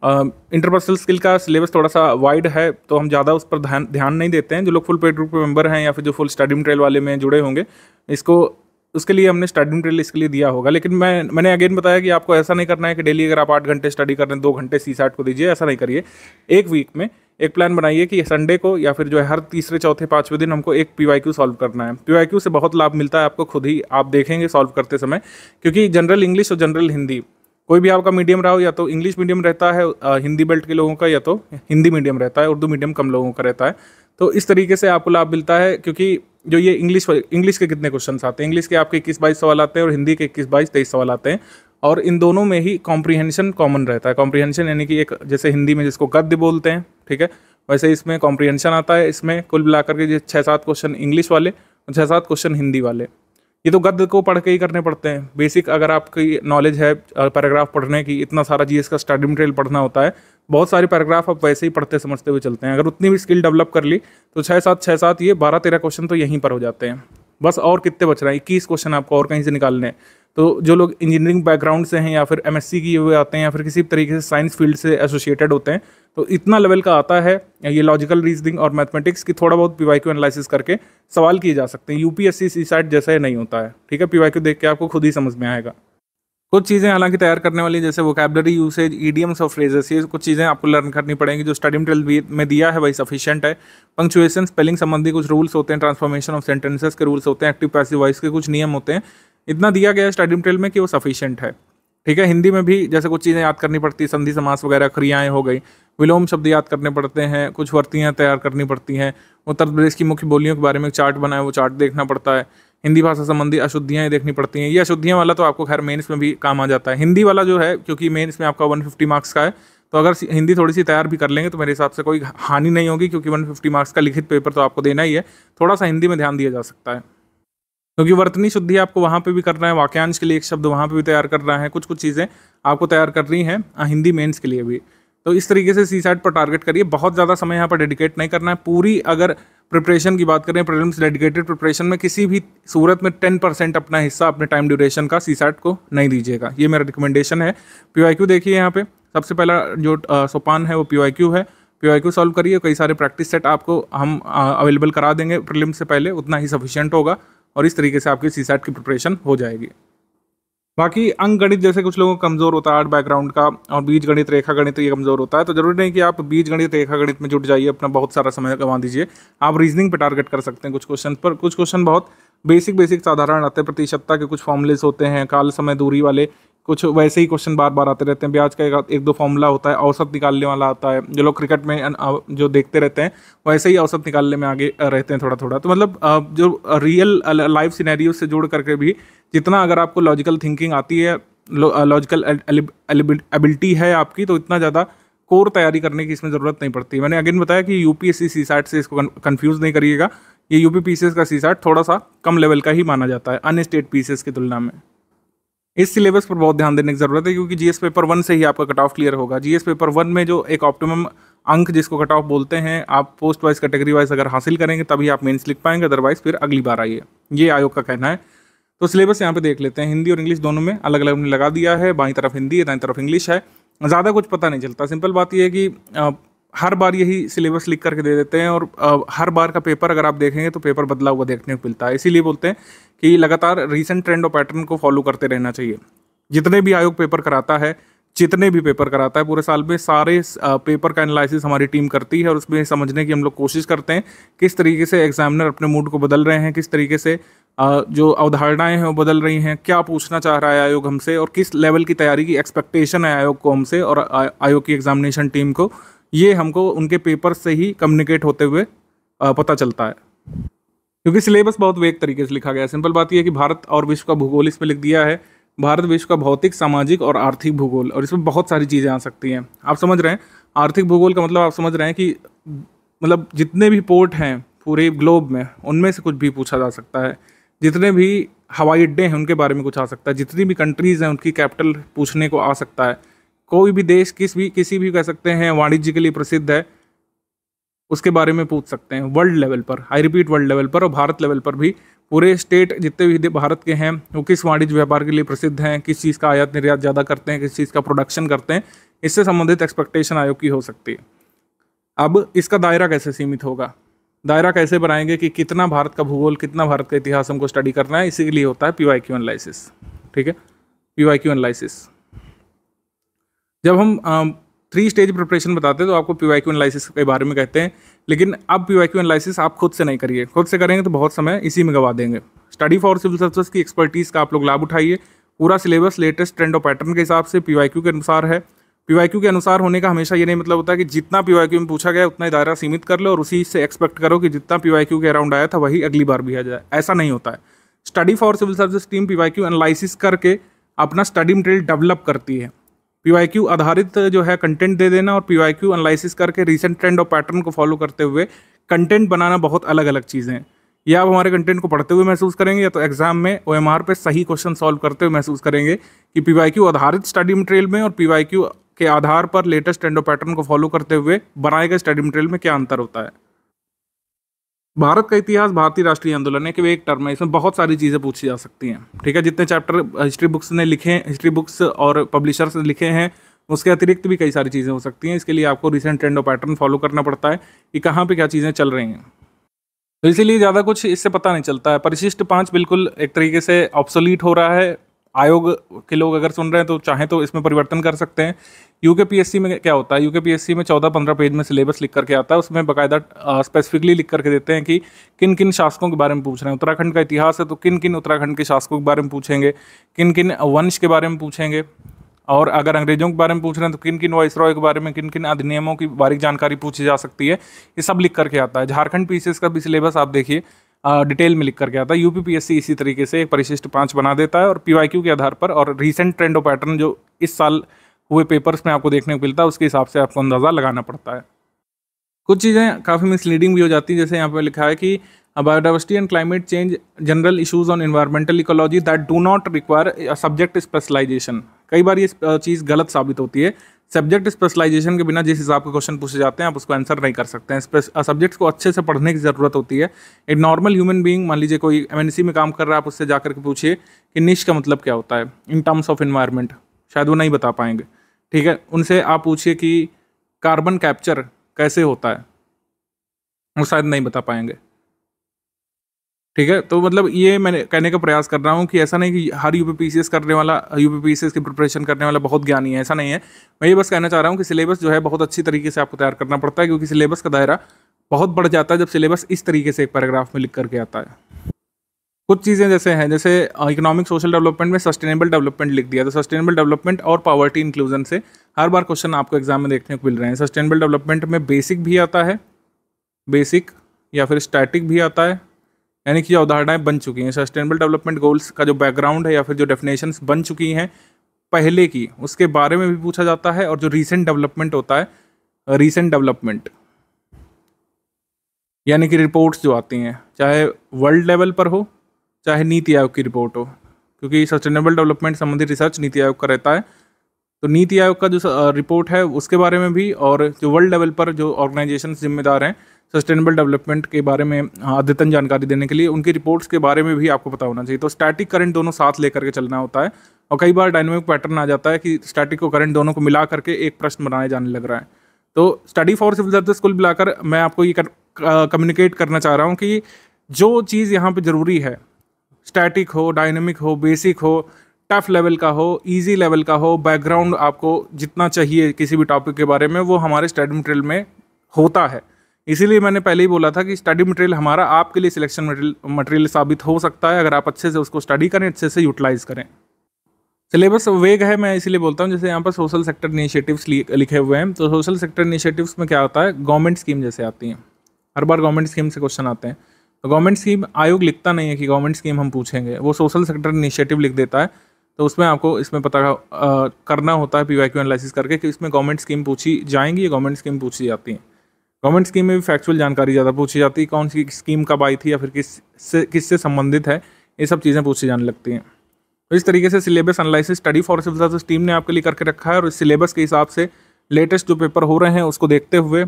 इंटरपर्सनल स्किल का सिलेबस थोड़ा सा वाइड है, तो हम ज़्यादा उस पर ध्यान नहीं देते हैं। जो लोग फुल पेड ग्रुप मेंबर हैं या फिर जो फुल स्टडी मटेरियल वाले में जुड़े होंगे, इसको उसके लिए हमने स्टडी मटेरियल इसके लिए दिया होगा। लेकिन मैंने अगेन बताया कि आपको ऐसा नहीं करना है कि डेली अगर आप 8 घंटे स्टडी कर रहे हैं 2 घंटे सीसैट को दीजिए, ऐसा नहीं करिए। एक वीक में एक प्लान बनाइए कि संडे को या फिर जो है हर तीसरे चौथे पाँचवें दिन हमको एक पीवाईक्यू सॉल्व करना है। पीवाईक्यू से बहुत लाभ मिलता है आपको, खुद ही आप देखेंगे सॉल्व करते समय, क्योंकि जनरल इंग्लिश और जनरल हिंदी, कोई भी आपका मीडियम रहा हो, या तो इंग्लिश मीडियम रहता है हिंदी बेल्ट के लोगों का, या तो हिंदी मीडियम रहता है, उर्दू मीडियम कम लोगों का रहता है। तो इस तरीके से आपको लाभ मिलता है, क्योंकि जो ये इंग्लिश के कितने क्वेश्चन आते हैं, इंग्लिश के आपके 21-22 सवाल आते हैं और हिंदी के 21-22-23 सवाल आते हैं, और इन दोनों में ही कॉम्प्रीहेंशन कॉमन रहता है। कॉम्प्रीहेंशन यानी कि एक, जैसे हिंदी में जिसको गद्य बोलते हैं, ठीक है, वैसे इसमें कॉम्प्रीहेंशन आता है। इसमें कुल मिलाकर के 6-7 क्वेश्चन इंग्लिश वाले और 6-7 क्वेश्चन हिंदी वाले। ये तो गद्य को पढ़ के ही करने पड़ते हैं। बेसिक अगर आपकी नॉलेज है पैराग्राफ पढ़ने की, इतना सारा जीएस का स्टडी मटेरियल पढ़ना होता है, बहुत सारे पैराग्राफ आप वैसे ही पढ़ते समझते हुए चलते हैं। अगर उतनी भी स्किल डेवलप कर ली तो 6-7 ये 12-13 क्वेश्चन तो यहीं पर हो जाते हैं बस। और कितने बच रहे हैं? 21 क्वेश्चन आपको और कहीं से निकालने हैं। तो जो लोग इंजीनियरिंग बैकग्राउंड से हैं या फिर एमएससी किए हुए आते हैं या फिर किसी तरीके से साइंस फील्ड से एसोसिएटेड होते हैं, तो इतना लेवल का आता है ये लॉजिकल रीजनिंग और मैथमेटिक्स की, थोड़ा बहुत पीवाईक्यू एनालिसिस करके सवाल किए जा सकते हैं। यूपीएससी सीसैट जैसा नहीं होता है, ठीक है। पीवाईक्यू देख के आपको खुद ही समझ में आएगा। कुछ चीज़ें हालांकि तैयार करने वाली, जैसे वोकैबुलरी यूसेज, ईडियम्स और फ्रेजेस, ये कुछ चीज़ें आपको लर्न करनी पड़ेंगी। जो स्टडी मटेरियल में दिया है वही सफिशिएंट है। पंक्चुएशन, स्पेलिंग संबंधी कुछ रूल्स होते हैं, ट्रांसफॉर्मेशन ऑफ सेंटेंसेस के रूल्स होते हैं, एक्टिव पैसिव वॉइस के कुछ नियम होते हैं। इतना दिया गया है स्टडी मटेरियल में कि वो सफिशिएंट है, ठीक है। हिंदी में भी जैसे कुछ चीज़ें याद करनी पड़ती है, संधि समास वगैरह, क्रियाएं हो गई, विलोम शब्द याद करने पड़ते हैं, कुछ वर्तियाँ तैयार करनी पड़ती हैं। उत्तर प्रदेश की मुख्य बोलियों के बारे में एक चार्ट बना है, वो चार्ट देखना पड़ता है। हिंदी भाषा संबंधी अशुद्धियाँ देखनी पड़ती हैं। ये अशुद्धियाँ वाला तो आपको खैर मेंस में भी काम आ जाता है। हिंदी वाला जो है, क्योंकि मेंस में आपका 150 मार्क्स का है, तो अगर हिंदी थोड़ी सी तैयार भी कर लेंगे तो मेरे हिसाब से कोई हानि नहीं होगी, क्योंकि 150 मार्क्स का लिखित पेपर तो आपको देना ही है। थोड़ा सा हिंदी में ध्यान दिया जा सकता है, क्योंकि वर्तनी शुद्धि आपको वहाँ पे भी करना है, वाक्यांश के लिए एक शब्द वहाँ पे भी तैयार करना है, कुछ चीज़ें आपको तैयार करनी है हिंदी मेंस के लिए भी। तो इस तरीके से सीसैट पर टारगेट करिए। बहुत ज़्यादा समय यहाँ पर डेडिकेट नहीं करना है। पूरी अगर प्रिपरेशन की बात करें, प्रीलिम्स डेडिकेटेड प्रिपरेशन में किसी भी सूरत में 10% अपना हिस्सा अपने टाइम ड्यूरेशन का सीसैट को नहीं दीजिएगा, ये मेरा रिकमेंडेशन है। पीवाईक्यू देखिए, यहाँ पे सबसे पहला जो सोपान है वो पीवाईक्यू है। पीवाईक्यू सॉल्व करिए। कई सारे प्रैक्टिस सेट आपको हम अवेलेबल करा देंगे प्रीलिम्स से पहले, उतना ही सफिशिएंट होगा और इस तरीके से आपकी सीसैट की प्रिपरेशन हो जाएगी। बाकी अंक गणित जैसे कुछ लोगों को कमजोर होता है आर्ट बैकग्राउंड का, और बीज गणित, रेखा गणित ये कमजोर होता है, तो जरूरी नहीं कि आप बीज गणित, रेखा गणित में जुट जाइए, अपना बहुत सारा समय गंवा दीजिए। आप रीजनिंग पे टारगेट कर सकते हैं कुछ क्वेश्चन पर। कुछ क्वेश्चन बहुत बेसिक साधारण आते हैं, प्रतिशतता के कुछ फॉर्मूलेस होते हैं, काल समय दूरी वाले कुछ वैसे ही क्वेश्चन बार बार आते रहते हैं। ब्याज का एक दो फॉर्मूला होता है, औसत निकालने वाला आता है, जो लोग क्रिकेट में जो देखते रहते हैं वैसे ही औसत निकालने में आगे रहते हैं थोड़ा थोड़ा। तो मतलब जो रियल लाइफ सिनेरियो से जोड़ करके भी जितना अगर आपको लॉजिकल थिंकिंग आती है, लॉजिकल एबिलिटी है आपकी, तो इतना ज़्यादा कोर तैयारी करने की इसमें ज़रूरत नहीं पड़ती। मैंने अगेन बताया कि यूपीएससी सीसैट से इसको कंफ्यूज नहीं करिएगा। ये यूपी पीसीएस का सीसैट थोड़ा सा कम लेवल का ही माना जाता है अन्य स्टेट पीसीएस की तुलना में। इस सिलेबस पर बहुत ध्यान देने की जरूरत है, क्योंकि जीएस पेपर 1 से ही आपका कट ऑफ क्लियर होगा। जीएस पेपर 1 में जो एक ऑप्टिमम अंक जिसको कट ऑफ बोलते हैं, आप पोस्ट वाइज कैटेगरी वाइज अगर हासिल करेंगे तभी आप मेंस लिख पाएंगे, अदरवाइज फिर अगली बार आइए, ये आयोग का कहना है। तो सिलेबस यहाँ पे देख लेते हैं। हिंदी और इंग्लिश दोनों में अलग अलग लगा दिया है, बाईं तरफ हिंदी है, दाईं तरफ इंग्लिश है। ज़्यादा कुछ पता नहीं चलता। सिंपल बात यह है कि हर बार यही सिलेबस लिख करके दे देते हैं, और हर बार का पेपर अगर आप देखेंगे तो पेपर बदला हुआ देखने को मिलता है। इसीलिए बोलते हैं कि लगातार रीसेंट ट्रेंड और पैटर्न को फॉलो करते रहना चाहिए। जितने भी आयोग पेपर कराता है, जितने भी पेपर कराता है पूरे साल में, सारे पेपर का एनालिसिस हमारी टीम करती है, और उसमें समझने की हम लोग कोशिश करते हैं किस तरीके से एग्जामिनर अपने मूड को बदल रहे हैं, किस तरीके से जो अवधारणाएं हैं वो बदल रही हैं, क्या पूछना चाह रहा है आयोग हमसे, और किस लेवल की तैयारी की एक्सपेक्टेशन है आयोग को हमसे और आयोग की एग्जामिनेशन टीम को। ये हमको उनके पेपर से ही कम्युनिकेट होते हुए पता चलता है, क्योंकि सिलेबस बहुत वेग तरीके से लिखा गया है। सिंपल बात यह है कि भारत और विश्व का भूगोल इसमें लिख दिया है, भारत विश्व का भौतिक, सामाजिक और आर्थिक भूगोल, और इसमें बहुत सारी चीज़ें आ सकती हैं। आप समझ रहे हैं आर्थिक भूगोल का मतलब, आप समझ रहे हैं कि मतलब जितने भी पोर्ट हैं पूरे ग्लोब में उनमें से कुछ भी पूछा जा सकता है, जितने भी हवाई अड्डे हैं उनके बारे में कुछ आ सकता है, जितनी भी कंट्रीज़ हैं उनकी कैपिटल पूछने को आ सकता है। कोई भी देश किसी भी कह सकते हैं वाणिज्य के लिए प्रसिद्ध है, उसके बारे में पूछ सकते हैं वर्ल्ड लेवल पर। आई रिपीट, वर्ल्ड लेवल पर और भारत लेवल पर भी। पूरे स्टेट जितने भी भारत के हैं वो किस वाणिज्य व्यापार के लिए प्रसिद्ध हैं, किस चीज़ का आयात निर्यात ज़्यादा करते हैं, किस चीज़ का प्रोडक्शन करते हैं, इससे संबंधित एक्सपेक्टेशन आयोग की हो सकती है। अब इसका दायरा कैसे सीमित होगा, दायरा कैसे बनाएंगे कि कितना भारत का भूगोल, कितना भारत का इतिहास हमको स्टडी करना है, इसी के लिए होता है पीवाईक्यू एनालिसिस। ठीक है, पीवाईक्यू एनालिसिस। जब हम 3 स्टेज प्रिपरेशन बताते हैं तो आपको पीवाईक्यू एनालिसिस के बारे में कहते हैं, लेकिन अब पीवाईक्यू एनालिसिस आप खुद से नहीं करिए। खुद से करेंगे तो बहुत समय इसी में गवा देंगे। स्टडी फॉर सिविल सर्विसेज की एक्सपर्टीज़ का आप लोग लाभ उठाइए। पूरा सिलेबस लेटेस्ट ट्रेंड और पैटर्न के हिसाब से पीवाईक्यू के अनुसार है। पीवाईक्यू के अनुसार होने का हमेशा ये नहीं मतलब होता है कि जितना पीवाईक्यू में पूछा गया उतना ही दायरा सीमित कर लो और उसी से एक्सपेक्ट करो कि जितना पीवाईक्यू के अराउंड आया था वही अगली बार भी आ जाए, ऐसा नहीं होता है। Study for civil services team PYQ analysis करके अपना स्टडी मटेरियल डेवलप करती है। पीवाईक्यू आधारित जो है कंटेंट दे देना और पीवाईक्यू एनालिसिस करके रीसेंट ट्रेंड और पैटर्न को फॉलो करते हुए कंटेंट बनाना बहुत अलग अलग चीज़ें हैं। या आप हमारे कंटेंट को पढ़ते हुए महसूस करेंगे, या तो एग्जाम में ओएमआर पे सही क्वेश्चन सॉल्व करते हुए महसूस करेंगे कि पीवाईक्यू आधारित स्टडी मटेरियल में और पीवाईक्यू के आधार पर लेटेस्ट ट्रेंड और पैटर्न को फॉलो करते हुए बनाए गए स्टडी मटेरियल में क्या अंतर होता है। भारत का इतिहास भारतीय राष्ट्रीय आंदोलन है कि एक टर्म है, इसमें बहुत सारी चीज़ें पूछी जा सकती हैं। ठीक है, जितने चैप्टर हिस्ट्री बुक्स ने लिखे, हिस्ट्री बुक्स और पब्लिशर्स ने लिखे हैं, उसके अतिरिक्त भी कई सारी चीज़ें हो सकती हैं। इसके लिए आपको रिसेंट ट्रेंड और पैटर्न फॉलो करना पड़ता है कि कहाँ पे क्या चीज़ें चल रही हैं। तो इसीलिए ज़्यादा कुछ इससे पता नहीं चलता है। परिशिष्ट 5 बिल्कुल एक तरीके से ऑब्सोलीट हो रहा है। आयोग के लोग अगर सुन रहे हैं तो चाहें तो इसमें परिवर्तन कर सकते हैं। यूकेपीएससी में क्या होता है, यूकेपीएससी में 14-15 पेज में सिलेबस लिख करके आता है, उसमें बाकायदा स्पेसिफिकली लिख करके देते हैं कि किन किन शासकों के बारे में पूछ रहे हैं। उत्तराखंड का इतिहास है तो किन किन उत्तराखंड के शासकों के बारे में पूछेंगे, किन किन वंश के बारे में पूछेंगे, और अगर अंग्रेजों के बारे में पूछ रहे हैं तो किन किन वाइसरॉय के बारे में, किन किन अधिनियमों की बारीक जानकारी पूछी जा सकती है, ये सब लिख करके आता है। झारखंड पीसीएस का भी सिलेबस आप देखिए डिटेल में लिख करके आता है। यूपीपीएससी इसी तरीके से एक परिशिष्ट 5 बना देता है और पीवाईक्यू के आधार पर और रीसेंट ट्रेंड और पैटर्न जो इस साल हुए पेपर्स में आपको देखने को मिलता है उसके हिसाब से आपको अंदाज़ा लगाना पड़ता है। कुछ चीज़ें काफ़ी मिसलीडिंग भी हो जाती है, जैसे यहाँ पे लिखा है कि biodiversity and climate change general issues on environmental ecology that do not require subject specialisation. कई बार ये चीज़ गलत साबित होती है। सब्जेक्ट स्पेशलाइजेशन के बिना जिस हिसाब के क्वेश्चन पूछे जाते हैं आप उसको आंसर नहीं कर सकते हैं। सब्जेक्ट्स को अच्छे से पढ़ने की ज़रूरत होती है। एक नॉर्मल ह्यूमन बीइंग, मान लीजिए कोई एमएनसी में काम कर रहा है, आप उससे जाकर के पूछिए कि निश का मतलब क्या होता है इन टर्म्स ऑफ एनवायरनमेंट, शायद वो नहीं बता पाएंगे। ठीक है, उनसे आप पूछिए कि कार्बन कैप्चर कैसे होता है, वो शायद नहीं बता पाएंगे। ठीक है। तो मतलब ये मैंने कहने का प्रयास कर रहा हूँ कि ऐसा नहीं कि हर यूपीपीसीएस करने वाला, यूपीपीसीएस की प्रिपरेशन करने वाला बहुत ज्ञानी है, ऐसा नहीं है। मैं ये बस कहना चाह रहा हूँ कि सिलेबस जो है बहुत अच्छी तरीके से आपको तैयार करना पड़ता है, क्योंकि सिलेबस का दायरा बहुत बढ़ जाता है जब सिलेबस इस तरीके से एक पैराग्राफ में लिख करके आता है। कुछ चीज़ें जैसे हैं, जैसे इकोनॉमिक सोशल डेवलपमेंट में सस्टेनेबल डेवलपमेंट लिख दिया, तो सस्टेनेबल डेवलपमेंट और पॉवर्टी इंक्लूजन से हर बार क्वेश्चन आपको एग्जाम में देखने को मिल रहे हैं। सस्टेनेबल डेवलपमेंट में बेसिक भी आता है, बेसिक या फिर स्टैटिक भी आता है, यानी कि अवधारणाएं बन चुकी हैं। सस्टेनेबल डेवलपमेंट गोल्स का जो बैकग्राउंड है या फिर जो डेफिनेशंस बन चुकी हैं पहले की, उसके बारे में भी पूछा जाता है। और जो रीसेंट डेवलपमेंट होता है, रीसेंट डेवलपमेंट यानी कि रिपोर्ट्स जो आती हैं, चाहे वर्ल्ड लेवल पर हो चाहे नीति आयोग की रिपोर्ट हो, क्योंकि सस्टेनेबल डेवलपमेंट संबंधित रिसर्च नीति आयोग का रहता है। तो नीति आयोग का जो रिपोर्ट है उसके बारे में भी, और जो वर्ल्ड लेवल पर जो ऑर्गेनाइजेशंस जिम्मेदार हैं सस्टेनेबल डेवलपमेंट के बारे में अद्यतन जानकारी देने के लिए, उनकी रिपोर्ट्स के बारे में भी आपको पता होना चाहिए। तो स्टैटिक करंट दोनों साथ लेकर के चलना होता है, और कई बार डायनामिक पैटर्न आ जाता है कि स्टैटिक और करंट दोनों को मिला करके एक प्रश्न बनाए जाने लग रहा है। तो स्टडी फॉर सिविल सर्विसेज कुल मिलाकर मैं आपको ये कम्युनिकेट करना चाह रहा हूँ कि जो चीज़ यहाँ पर ज़रूरी है, स्टैटिक हो, डायनेमिक हो, बेसिक हो, टफ लेवल का हो, इजी लेवल का हो, बैकग्राउंड आपको जितना चाहिए किसी भी टॉपिक के बारे में, वो हमारे स्टडी मटेरियल में होता है। इसीलिए मैंने पहले ही बोला था कि स्टडी मटेरियल हमारा आपके लिए सिलेक्शन मटेरियल साबित हो सकता है, अगर आप अच्छे से उसको स्टडी करें, अच्छे से यूटिलाइज करें। सिलेबस वेग है, मैं इसीलिए बोलता हूँ। जैसे यहाँ पर सोशल सेक्टर इनिशिएटिव्स लिखे हुए हैं, तो सोशल सेक्टर इनिशिएटिव्स में क्या होता है, गवर्नमेंट स्कीम जैसे आती हैं, हर बार गवर्नमेंट स्कीम से क्वेश्चन आते हैं। तो गवर्नमेंट स्कीम आयोग लिखता नहीं है कि गवर्नमेंट स्कीम हम पूछेंगे, वो सोशल सेक्टर इनिशिएटिव लिख देता है। तो उसमें आपको इसमें पता करना होता है PYQ एनालिसिस करके कि इसमें गवर्नमेंट स्कीम पूछी जाएंगी या गवर्नमेंट स्कीम पूछी जाती है। गवर्नमेंट स्कीम में भी फैक्चुअल जानकारी ज़्यादा पूछी जाती है, कौन सी स्कीम कब आई थी या फिर किससे संबंधित है, ये सब चीज़ें पूछी जाने लगती हैं। तो इस तरीके से syllabus analysis study for civil services team ने आपके लिए करके रखा है, और इस सिलेबस के हिसाब से लेटेस्ट जो पेपर हो रहे हैं उसको देखते हुए,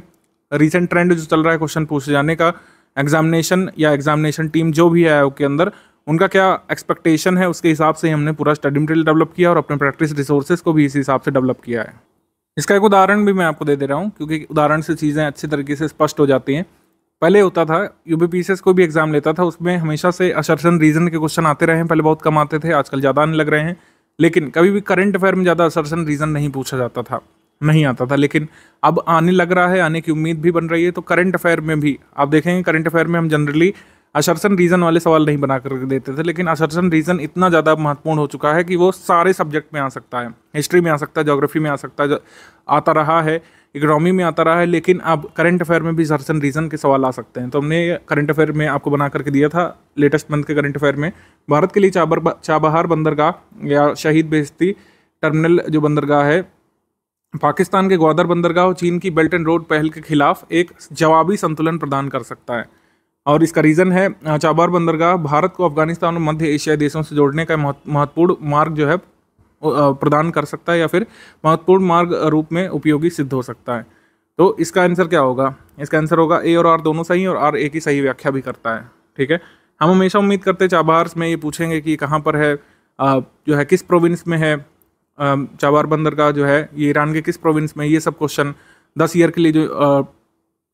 रिसेंट ट्रेंड जो चल रहा है क्वेश्चन पूछे जाने का, एग्जामिनेशन या एग्जामिनेशन टीम जो भी है आयोग के अंदर, उनका क्या एक्सपेक्टेशन है, उसके हिसाब से हमने पूरा स्टडी मटेरियल डेवलप किया और अपने प्रैक्टिस रिसोर्सेज को भी इस हिसाब से डेवलप किया है। इसका एक उदाहरण भी मैं आपको दे रहा हूँ, क्योंकि उदाहरण से चीज़ें अच्छी तरीके से स्पष्ट हो जाती हैं। पहले होता था, यूपीपीसीएस कोई भी एग्जाम लेता था उसमें हमेशा से असर्शन रीजन के क्वेश्चन आते रहे हैं, पहले बहुत कम आते थे, आजकल ज़्यादा आने लग रहे हैं। लेकिन कभी भी करंट अफेयर में ज़्यादा असर्शन रीजन नहीं पूछा जाता था, नहीं आता था, लेकिन अब आने लग रहा है, आने की उम्मीद भी बन रही है। तो करंट अफेयर में भी आप देखेंगे, करंट अफेयर में हम जनरली असर्शन रीजन वाले सवाल नहीं बना कर देते थे, लेकिन असर्शन रीजन इतना ज़्यादा महत्वपूर्ण हो चुका है कि वो सारे सब्जेक्ट में आ सकता है, हिस्ट्री में आ सकता है, ज्योग्राफी में आ सकता है, आता रहा है, इकोनॉमी में आता रहा है, लेकिन अब करंट अफेयर में भी असर्शन रीजन के सवाल आ सकते हैं। तो हमने करंट अफेयर में आपको बना करके दिया था, लेटेस्ट मंथ के करंट अफेयर में भारत के लिए चाबहार बंदरगाह या शहीद बेइज्जती टर्मिनल जो बंदरगाह है, पाकिस्तान के ग्वादर बंदरगाह और चीन की बेल्ट एंड रोड पहल के खिलाफ एक जवाबी संतुलन प्रदान कर सकता है। और इसका रीज़न है, चाबहार बंदरगाह भारत को अफगानिस्तान और मध्य एशियाई देशों से जोड़ने का महत्वपूर्ण मार्ग जो है प्रदान कर सकता है, या फिर महत्वपूर्ण मार्ग रूप में उपयोगी सिद्ध हो सकता है। तो इसका आंसर क्या होगा? इसका आंसर होगा ए और आर दोनों सही, और आर ए की सही व्याख्या भी करता है। ठीक है, हम हमेशा उम्मीद करते हैं चाबहार में ये पूछेंगे कि कहाँ पर है, जो है किस प्रोविंस में है चाबहार बंदरगाह जो है, ये ईरान के किस प्रोविंस में, ये सब क्वेश्चन 10 ईयर के लिए जो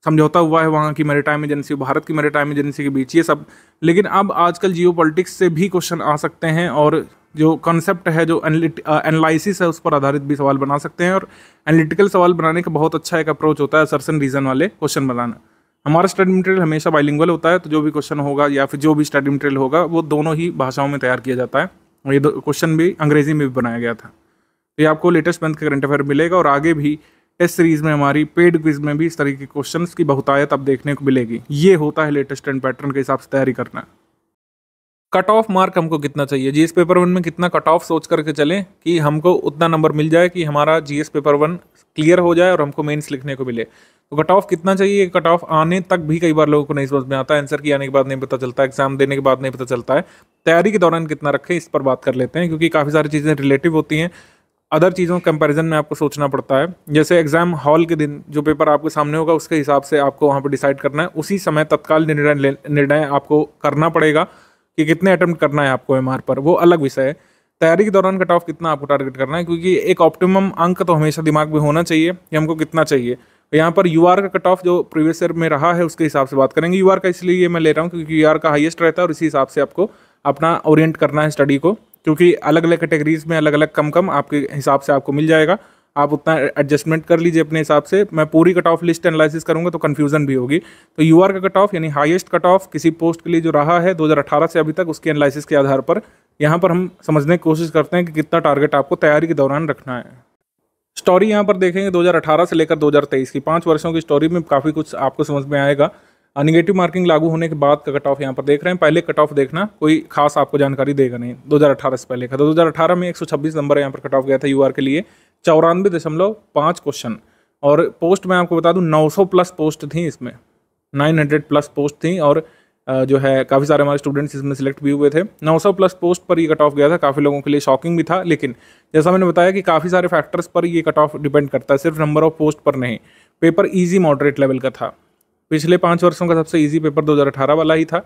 समझौता हुआ है वहाँ की मैरीटाइम एजेंसी, भारत की मैरीटाइम एजेंसी के बीच, ये सब। लेकिन अब आजकल जियोपॉलिटिक्स से भी क्वेश्चन आ सकते हैं, और जो कॉन्सेप्ट है, जो एनालिसिस है, उस पर आधारित भी सवाल बना सकते हैं। और एनालिटिकल सवाल बनाने का बहुत अच्छा एक अप्रोच होता है असर्शन रीजन वाले क्वेश्चन बनाना। हमारा स्टडी मटेरियल हमेशा बाइलिंगुअल होता है, तो जो भी क्वेश्चन होगा या फिर जो भी स्टडी मटेरियल होगा वो दोनों ही भाषाओं में तैयार किया जाता है, और ये क्वेश्चन भी अंग्रेजी में भी बनाया गया था। तो ये आपको लेटेस्ट मंथ का करंट अफेयर मिलेगा, और आगे भी टेस्ट सीरीज में हमारी पेड क्विज में भी इस तरह के क्वेश्चंस की बहुतायत अब देखने को मिलेगी। ये होता है लेटेस्ट ट्रेंड पैटर्न के हिसाब से तैयारी करना। कट ऑफ मार्क हमको कितना चाहिए, जीएस पेपर 1 में कितना कट ऑफ सोच करके चलें कि हमको उतना नंबर मिल जाए कि हमारा जीएस पेपर 1 क्लियर हो जाए और हमको मेंस लिखने को मिले। तो कट ऑफ कितना चाहिए? कट ऑफ आने तक भी कई बार लोगों को नहीं समझ में आता है, आंसर की आने के बाद नहीं पता चलता है, एग्जाम देने के बाद नहीं पता चलता है। तैयारी के दौरान कितना रखें, इस पर बात कर लेते हैं, क्योंकि काफ़ी सारी चीज़ें रिलेटिव होती हैं, अदर चीज़ों कंपैरिजन में आपको सोचना पड़ता है। जैसे एग्जाम हॉल के दिन जो पेपर आपके सामने होगा उसके हिसाब से आपको वहाँ पर डिसाइड करना है, उसी समय तत्काल निर्णय आपको करना पड़ेगा कि कितने अटेम्प्ट करना है आपको एमआर पर, वो अलग विषय है। तैयारी के दौरान कट ऑफ कितना आपको टारगेट करना है, क्योंकि एक ऑप्टिमम अंक तो हमेशा दिमाग में होना चाहिए कि हमको कितना चाहिए। तो यहाँ पर यूआर का कट ऑफ जो प्रीवियस ईयर में रहा है उसके हिसाब से बात करेंगे। यूआर का इसलिए ये मैं ले रहा हूँ क्योंकि यूआर का हाईएस्ट रहता है और इसी हिसाब से आपको अपना ओरिएंट करना है स्टडी को, क्योंकि अलग अलग कैटेगरीज में अलग अलग कम कम आपके हिसाब से आपको मिल जाएगा। आप उतना एडजस्टमेंट कर लीजिए अपने हिसाब से। मैं पूरी कट ऑफ लिस्ट एनालिसिस करूंगा तो कन्फ्यूजन भी होगी। तो यूआर का कट ऑफ यानी हाईएस्ट कट ऑफ किसी पोस्ट के लिए जो रहा है 2018 से अभी तक, उसके एनालिसिस के आधार पर यहाँ पर हम समझने की कोशिश करते हैं कि कितना टारगेट आपको तैयारी के दौरान रखना है। स्टोरी यहाँ पर देखेंगे 2018 से लेकर 2023 की 5 वर्षों की स्टोरी में काफ़ी कुछ आपको समझ में आएगा। निगेटिव मार्किंग लागू होने के बाद का कट ऑफ यहाँ पर देख रहे हैं। पहले कट ऑफ देखना कोई खास आपको जानकारी देगा नहीं। 2018 से पहले का 2018 में 126 नंबर यहाँ पर कट ऑफ गया था यूआर के लिए, 94.5 क्वेश्चन। और पोस्ट में आपको बता दूं 900 प्लस पोस्ट थी इसमें, 900 प्लस पोस्ट थी। और जो है काफ़ी सारे हमारे स्टूडेंट्स इसमें सिलेक्ट भी हुए थे। 900 प्लस पोस्ट पर ये कट ऑफ गया था। काफ़ी लोगों के लिए शॉकिंग भी था, लेकिन जैसा मैंने बताया कि काफ़ी सारे फैक्टर्स पर ये कट ऑफ डिपेंड करता है, सिर्फ नंबर ऑफ पोस्ट पर नहीं। पेपर ईजी मॉडरेट लेवल का था। पिछले 5 वर्षों का सबसे ईजी पेपर 2018 वाला ही था।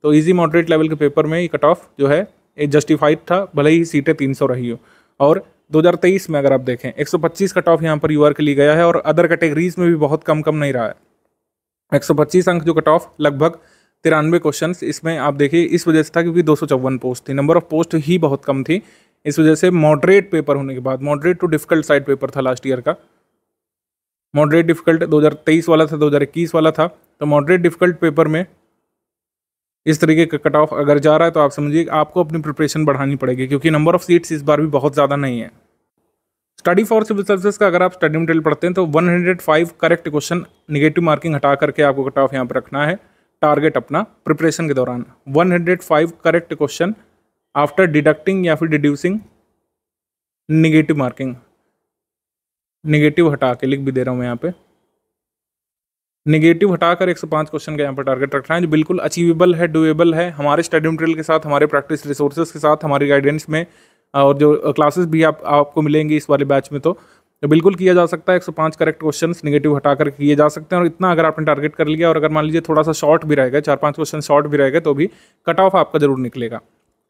तो ईजी मॉडरेट लेवल के पेपर में ये कट ऑफ जो है ये जस्टिफाइड था, भले ही सीटें 300 रही हो। और 2023 में अगर आप देखें 125 कट ऑफ यहाँ पर यूआर के लिए गया है और अदर कैटेगरीज में भी बहुत कम नहीं रहा है। 125 अंक जो कट ऑफ लगभग 93 क्वेश्चन इसमें आप देखिए इस वजह से था क्योंकि 254 पोस्ट थी, नंबर ऑफ पोस्ट ही बहुत कम थी। इस वजह से मॉडरेट पेपर होने के बाद, moderate to difficult side paper था लास्ट ईयर का। मॉडरेट डिफिकल्ट 2023 वाला था, 2021 वाला था। तो मॉडरेट डिफिकल्ट पेपर में इस तरीके का कट ऑफ अगर जा रहा है तो आप समझिए आपको अपनी प्रिपरेशन बढ़ानी पड़ेगी, क्योंकि नंबर ऑफ सीट्स इस बार भी बहुत ज़्यादा नहीं है। स्टडी फॉर सिविल सर्विसेज का अगर आप स्टडी मटेरियल पढ़ते हैं तो 105 करेक्ट क्वेश्चन निगेटिव मार्किंग हटा करके आपको कट ऑफ यहाँ पर रखना है। टारगेट अपना प्रिपरेशन के दौरान 105 करेक्ट क्वेश्चन आफ्टर डिडक्टिंग या फिर डिड्यूसिंग निगेटिव मार्किंग। निगेटिव हटा के लिख भी दे रहा हूँ मैं यहाँ पे, निगेटिव हटाकर 105 क्वेश्चन का यहाँ पर टारगेट रखना है, जो बिल्कुल अचीवेबल है, डुएबल है। हमारे स्टडी मटेरियल के साथ, हमारे प्रैक्टिस रिसोर्सेज के साथ, हमारी गाइडेंस में और जो क्लासेस भी आपको मिलेंगी इस वाले बैच में, तो बिल्कुल किया जा सकता है। 105 करेक्ट क्वेश्चंस निगेटिव हटाकर किए जा सकते हैं। और इतना अगर आपने टारगेट कर लिया और अगर मान लीजिए थोड़ा सा शॉर्ट भी रहेगा, 4-5 क्वेश्चन शॉर्ट भी रहेगा, तो भी कट ऑफ आपका जरूर निकलेगा।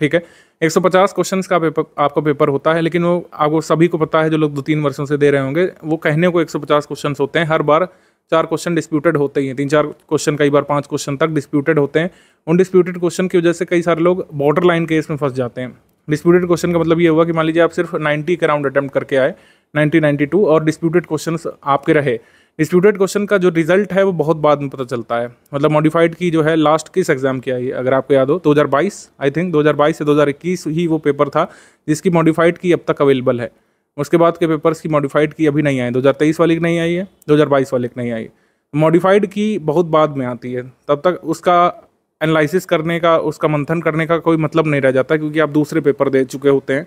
ठीक है, 150 क्वेश्चन का पेपर आपका पेपर होता है, लेकिन वो आपको सभी को पता है जो लोग 2-3 वर्षों से दे रहे होंगे, वो कहने को 150 क्वेश्चन होते हैं। हर बार 4 क्वेश्चन डिस्प्यूटेड होते ही हैं, 3-4 क्वेश्चन, कई बार 5 क्वेश्चन तक डिस्प्यूटेड होते हैं। उन डिस्प्यूटेड क्वेश्चन की वजह से कई सारे लोग बॉर्डर लाइन केस में फंस जाते हैं। डिस्प्यूटेड क्वेश्चन का मतलब ये हुआ कि मान लीजिए आप सिर्फ 90 के राउंड अटेम्प्ट करके आए, 90-92, और डिस्प्यूटेड क्वेश्चंस आपके रहे। डिस्प्यूटेड क्वेश्चन का जो रिजल्ट है वो बहुत बाद में पता चलता है। मतलब मॉडिफाइड की जो है लास्ट किस एग्जाम की आई, अगर आपको याद हो 2022, आई थिंक 2022 से 2021 ही वो पेपर था जिसकी मॉडिफाइड की अब तक अवेलेबल है। उसके बाद के पेपर्स की मॉडिफाइड की अभी नहीं आई, 2023 वाली की नहीं आई है, 2022 वाली की नहीं आई। मॉडिफाइड की बहुत बाद में आती है, तब तक उसका एनालिसिस करने का, उसका मंथन करने का कोई मतलब नहीं रह जाता, क्योंकि आप दूसरे पेपर दे चुके होते हैं।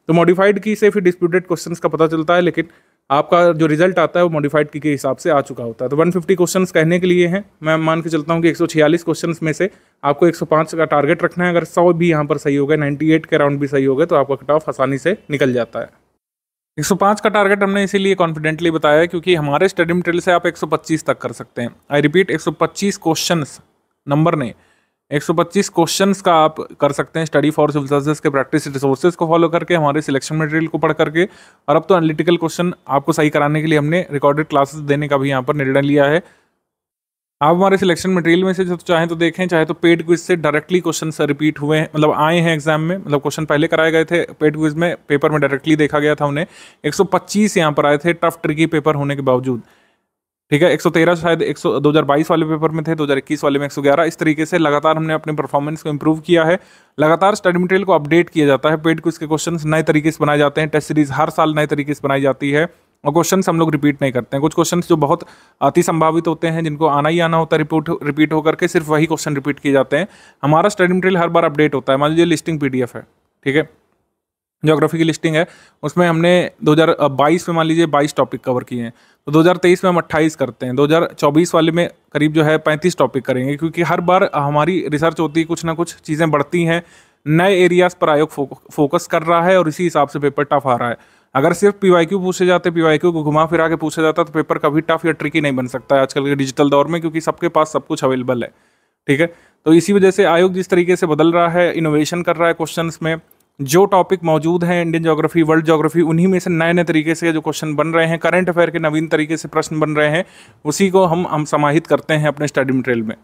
तो मॉडिफाइड की से फिर डिस्प्यूटेड क्वेश्चंस का पता चलता है, लेकिन आपका जो रिजल्ट आता है वो मॉडिफाइड की के हिसाब से आ चुका होता है। तो 150 क्वेश्चंस कहने के लिए हैं। मैं मान के चलता हूँ कि 146 क्वेश्चंस में से आपको 105 का टारगेट रखना है। अगर 100 भी यहाँ पर सही हो गए, 98 के राउंड भी सही हो गए, तो आपका कट ऑफ आसानी से निकल जाता है। 105 का टारगेट हमने इसीलिए कॉन्फिडेंटली बताया है क्योंकि हमारे स्टडी मटेरियल से आप 125 तक कर सकते हैं। आई रिपीट, 125 क्वेश्चंस, नंबर नहीं, 125 क्वेश्चंस का आप कर सकते हैं स्टडी फॉर सिविल सर्विसेज के प्रैक्टिस रिसोर्सेज को फॉलो करके, हमारे सिलेक्शन मटेरियल को पढ़ करके। और अब तो एनालिटिकल क्वेश्चन आपको सही कराने के लिए हमने रिकॉर्डेड क्लासेस देने का भी यहाँ पर निर्णय लिया है। आप हमारे सिलेक्शन मटेरियल में से जो चाहें तो देखें, चाहे तो पेड क्विज से डायरेक्टली क्वेश्चन रिपीट हुए हैं, मतलब आए हैं एग्जाम में, मतलब क्वेश्चन पहले कराए गए थे पेड क्विज में, पेपर में डायरेक्टली देखा गया था उन्हें। 125 यहाँ पर आए थे टफ ट्रिकी पेपर होने के बावजूद। ठीक है, 113 शायद 2022 वाले पेपर में थे, 2021 वाले में 111। इस तरीके से लगातार हमने अपने परफॉर्मेंस को इंप्रूव किया है। लगातार स्टडी मटेरियल को अपडेट किया जाता है। पेड क्विज के क्वेश्चंस नए तरीके से बनाए जाते हैं, टेस्ट सीरीज हर साल नए तरीके से बनाई जाती है, और क्वेश्चंस हम लोग रिपीट नहीं करते हैं। कुछ क्वेश्चंस जो बहुत अति संभावित होते हैं, जिनको आना ही आना होता है, रिपीट होकर के सिर्फ वही क्वेश्चन रिपीट किए जाते हैं। हमारा स्टडी मटेरियल हर बार अपडेट होता है। मान लीजिए लिस्टिंग PDF है, ठीक है, ज्योग्राफी की लिस्टिंग है, उसमें हमने 2022 में मान लीजिए 22 टॉपिक कवर किए हैं, तो 2023 में हम 28 करते हैं, 2024 वाले में करीब जो है 35 टॉपिक करेंगे, क्योंकि हर बार हमारी रिसर्च होती है, कुछ ना कुछ चीज़ें बढ़ती हैं, नए एरियाज़ पर आयोग फोकस कर रहा है और इसी हिसाब से पेपर टफ आ रहा है। अगर सिर्फ PYQ पूछे जाते, PYQ को घुमा फिरा के पूछा जाता, तो पेपर कभी टफ या ट्रिकी नहीं बन सकता है आजकल के डिजिटल दौर में, क्योंकि सबके पास सब कुछ अवेलेबल है। ठीक है, तो इसी वजह से आयोग जिस तरीके से बदल रहा है, इनोवेशन कर रहा है क्वेश्चंस में, जो टॉपिक मौजूद हैं इंडियन ज्योग्राफी, वर्ल्ड ज्योग्राफी, उन्हीं में से नए नए तरीके से जो क्वेश्चन बन रहे हैं, करंट अफेयर के नवीन तरीके से प्रश्न बन रहे हैं, उसी को हम समाहित करते हैं अपने स्टडी मटेरियल में।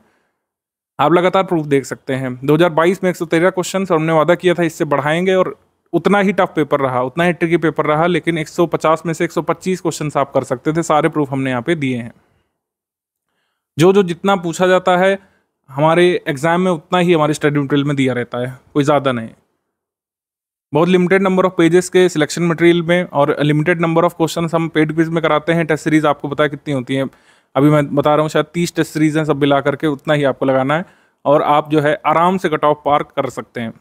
आप लगातार प्रूफ देख सकते हैं। 2022 में 113 क्वेश्चन और हमने वादा किया था इससे बढ़ाएंगे, और उतना ही टफ पेपर रहा, उतना ही ट्रिकी पेपर रहा, लेकिन 150 में से 125 क्वेश्चन आप कर सकते थे। सारे प्रूफ हमने यहाँ पे दिए हैं। जो जितना पूछा जाता है हमारे एग्जाम में, उतना ही हमारे स्टडी मटेरियल में दिया रहता है, कोई ज़्यादा नहीं। बहुत लिमिटेड नंबर ऑफ पेजेस के सिलेक्शन मटेरियल में और लिमिटेड नंबर ऑफ क्वेश्चन हम पेड क्विज में कराते हैं। टेस्ट सीरीज आपको पता है कितनी होती है, अभी मैं बता रहा हूँ शायद 30 टेस्ट सीरीज हैं, सब मिला करके उतना ही आपको लगाना है, और आप जो है आराम से कट ऑफ पार कर सकते हैं।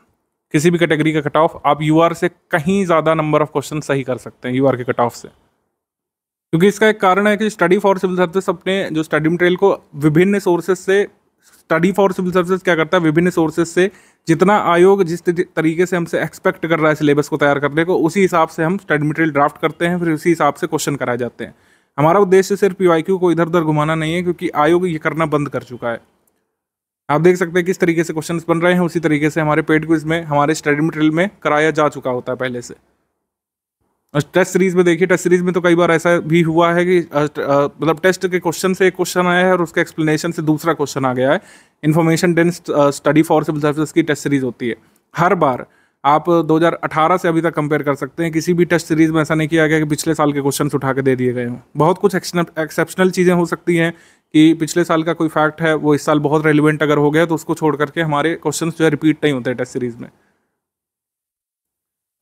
किसी भी कैटेगरी का कट ऑफ आप यूआर से कहीं ज़्यादा नंबर ऑफ क्वेश्चन सही कर सकते हैं यूआर के कट ऑफ से, क्योंकि इसका एक कारण है कि स्टडी फॉर सिविल सर्विसेज अपने जो स्टडी मटेरियल को विभिन्न सोर्सेज से, स्टडी फॉर सिविल सर्विसेज क्या करता है, विभिन्न सोर्सेज से जितना आयोग जिस तरीके से हमसे एक्सपेक्ट कर रहा है सिलेबस को तैयार करने को, उसी हिसाब से हम स्टडी मटेरियल ड्राफ्ट करते हैं, फिर उसी हिसाब से क्वेश्चन कराए जाते हैं। हमारा उद्देश्य सिर्फ पीवाईक्यू को इधर उधर घुमाना नहीं है, क्योंकि आयोग ये करना बंद कर चुका है। आप देख सकते हैं किस तरीके से क्वेश्चंस बन रहे हैं, उसी तरीके से हमारे पेड क्विज में, हमारे स्टडी मटेरियल में कराया जा चुका होता है पहले से। और टेस्ट सीरीज में देखिए, टेस्ट सीरीज में तो कई बार ऐसा भी हुआ है कि मतलब टेस्ट के क्वेश्चन से एक क्वेश्चन आया है और उसके एक्सप्लेनेशन से दूसरा क्वेश्चन आ गया है। Information dense study for civil services की टेस्ट सीरीज होती है। हर बार आप 2018 से अभी तक कंपेयर कर सकते हैं, किसी भी टेस्ट सीरीज में ऐसा नहीं किया गया कि पिछले साल के क्वेश्चन उठा के दे दिए गए हों। बहुत कुछ एक्सेप्शनल चीज़ें हो सकती हैं कि पिछले साल का कोई फैक्ट है वो इस साल बहुत रेलिवेंट अगर हो गया तो उसको छोड़ करके हमारे क्वेश्चन जो है रिपीट नहीं होते टेस्ट सीरीज में।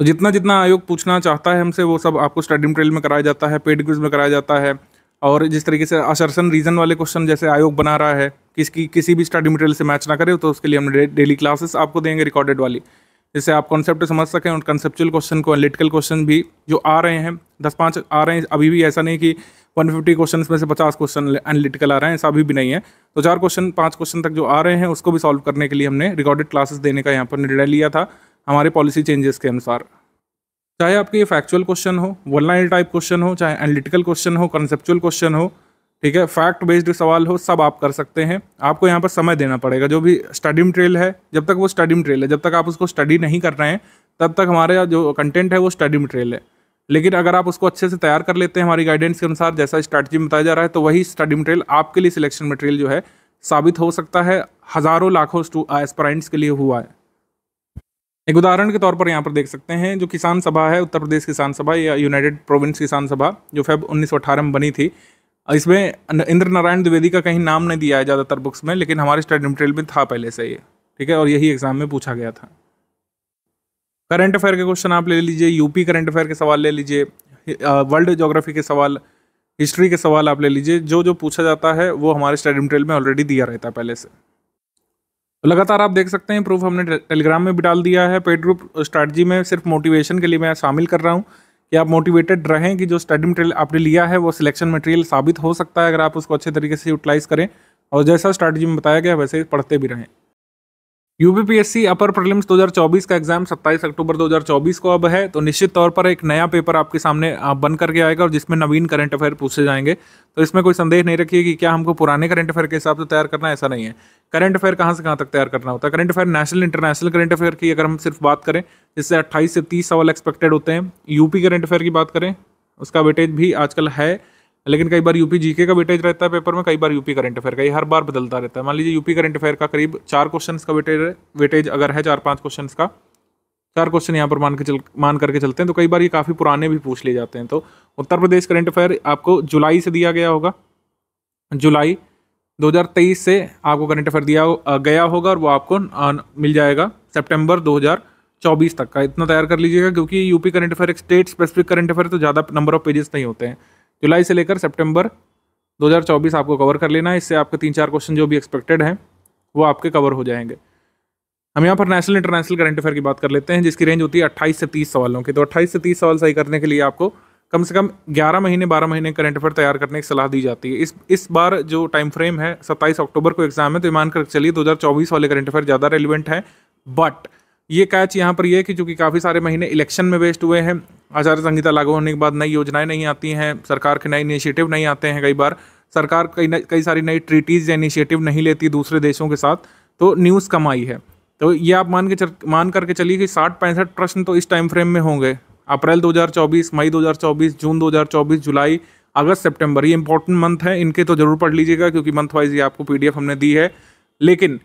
तो जितना जितना आयोग पूछना चाहता है हमसे वो सब आपको स्टडी मटेरियल में कराया जाता है, पेड क्विज में कराया जाता है। और जिस तरीके से असर्शन रीजन वाले क्वेश्चन जैसे आयोग बना रहा है किसी भी स्टडी मटेरियल से मैच ना करे, तो उसके लिए हम डेली क्लासेस आपको देंगे रिकॉर्डेड वाली, जिससे आप कॉन्सेप्ट समझ सकें और कंसेप्चुअल क्वेश्चन को, एनालिटिकल क्वेश्चन भी जो आ रहे हैं 10-5 आ रहे हैं अभी भी, ऐसा नहीं कि 150 क्वेश्चन में से 50 क्वेश्चन एनालिटिकल आ रहे हैं, ऐसा अभी भी नहीं है। तो 4 क्वेश्चन 5 क्वेश्चन तक जो आ रहे हैं उसको भी सॉल्व करने के लिए हमने रिकॉर्डेड क्लासेस देने का यहाँ पर निर्णय लिया था हमारे पॉलिसी चेंजेस के अनुसार। चाहे आपके ये फैक्चुअल क्वेश्चन हो, वन लाइन टाइप क्वेश्चन हो, चाहे एनालिटिकल क्वेश्चन हो, कंसेप्चुअल क्वेश्चन हो, ठीक है, फैक्ट बेस्ड सवाल हो, सब आप कर सकते हैं। आपको यहाँ पर समय देना पड़ेगा। जो भी स्टडी मटेरियल है, जब तक वो स्टडी मटेरियल है, जब तक आप उसको स्टडी नहीं कर रहे हैं तब तक हमारे जो कंटेंट है वो स्टडी मटेरियल है। लेकिन अगर आप उसको अच्छे से तैयार कर लेते हैं हमारी गाइडेंस के अनुसार, जैसा स्ट्रैटेजी में बताया जा रहा है, तो वही स्टडी मटेरियल आपके लिए सिलेक्शन मटेरियल जो है साबित हो सकता है। हज़ारों लाखों एस्पिरेंट्स के लिए हुआ है। एक उदाहरण के तौर पर यहाँ पर देख सकते हैं, जो किसान सभा है, उत्तर प्रदेश किसान सभा या यूनाइटेड प्रोविंस किसान सभा, जो फेब 1918 में बनी थी, इसमें इंद्र नारायण द्विवेदी का कहीं नाम नहीं दिया है ज़्यादातर बुक्स में, लेकिन हमारे स्टडी मटेरियल में था पहले से ये, ठीक है, और यही एग्जाम में पूछा गया था। करंट अफेयर के क्वेश्चन आप ले लीजिए, यूपी करंट अफेयर के सवाल ले लीजिए, वर्ल्ड ज्योग्राफी के सवाल, हिस्ट्री के सवाल आप ले लीजिए। जो पूछा जाता है वो हमारे स्टडी मटेरियल में ऑलरेडी दिया रहता है पहले से। तो लगातार आप देख सकते हैं प्रूफ हमने टेलीग्राम में भी डाल दिया है। पेड ग्रुप स्ट्रैटेजी में सिर्फ मोटिवेशन के लिए मैं शामिल कर रहा हूँ कि आप मोटिवेटेड रहें कि जो स्टडी मटेरियल आपने लिया है वो सिलेक्शन मटेरियल साबित हो सकता है अगर आप उसको अच्छे तरीके से यूटिलाइज करें, और जैसा स्ट्रैटेजी में बताया गया वैसे पढ़ते भी रहें। यूपीपीएससी अपर प्रीलिम्स 2024 का एग्जाम 27 अक्टूबर 2024 को अब है, तो निश्चित तौर पर एक नया पेपर आपके सामने बन करके आएगा और जिसमें नवीन करंट अफेयर पूछे जाएंगे। तो इसमें कोई संदेह नहीं रखिए कि क्या हमको पुराने करंट अफेयर के हिसाब से तैयार करना है, ऐसा नहीं है। करंट अफेयर कहाँ से कहाँ तक तैयार करना होता है। Current affair national international current affair की अगर हम सिर्फ बात करें, जिससे 28 से 30 सवाल एक्सपेक्टेड होते हैं। यूपी करंट अफेयर की बात करें, उसका वेटेज भी आजकल है, लेकिन कई बार यूपी जीके का वेटेज रहता है पेपर में, कई बार यूपी करंट अफेयर का, ये हर बार बदलता रहता है। मान लीजिए यूपी करंट अफेयर का करीब 4 क्वेश्चन का वेटेज अगर है, 4-5 क्वेश्चन का, 4 क्वेश्चन यहाँ पर मान करके चलते हैं, तो कई बार ये काफ़ी पुराने भी पूछ लिए जाते हैं। तो उत्तर प्रदेश करंट अफेयर आपको जुलाई से दिया गया होगा, जुलाई 2023 से आपको करंट अफेयर दिया गया होगा और वो आपको मिल जाएगा सितंबर 2024 तक का। इतना तैयार कर लीजिएगा, क्योंकि यूपी करंट अफेयर एक स्टेट स्पेसिफिक करंट अफेयर, तो ज़्यादा नंबर ऑफ पेजेस नहीं होते हैं। जुलाई से लेकर सितंबर 2024 आपको कवर कर लेना है। इससे आपके 3-4 क्वेश्चन जो भी एक्सपेक्टेड हैं वो आपके कवर हो जाएंगे। हम यहाँ पर नेशनल इंटरनेशनल करंट अफेयर की बात कर लेते हैं, जिसकी रेंज होती है 28 से 30 सवालों की। तो 28 से 30 सवाल सही करने के लिए आपको कम से कम 11 महीने 12 महीने करंट अफेयर तैयार करने की सलाह दी जाती है। इस बार जो टाइम फ्रेम है 27 अक्टूबर को एग्जाम है, तो मान कर चलिए 2024 वाले करंट अफेयर ज़्यादा रेलिवेंट है। बट ये कैच यहाँ पर ये है कि चूंकि काफ़ी सारे महीने इलेक्शन में वेस्ट हुए हैं, आचार संहिता लागू होने के बाद नई योजनाएं नहीं आती हैं, सरकार के नए इनिशिएटिव नहीं आते हैं, कई बार सरकार कई सारी नई ट्रीटीज़ या इनिशिएटिव नहीं लेती दूसरे देशों के साथ, तो न्यूज़ कम आई है। तो ये आप मान करके चलिए कि 60-65 प्रश्न तो इस टाइम फ्रेम में होंगे। अप्रैल 2024, मई 2024, जून 2024, जुलाई, अगस्त, सितंबर, ये इंपॉर्टेंट मंथ है, इनके तो जरूर पढ़ लीजिएगा क्योंकि मंथ वाइज ये आपको पीडीएफ हमने दी है। लेकिन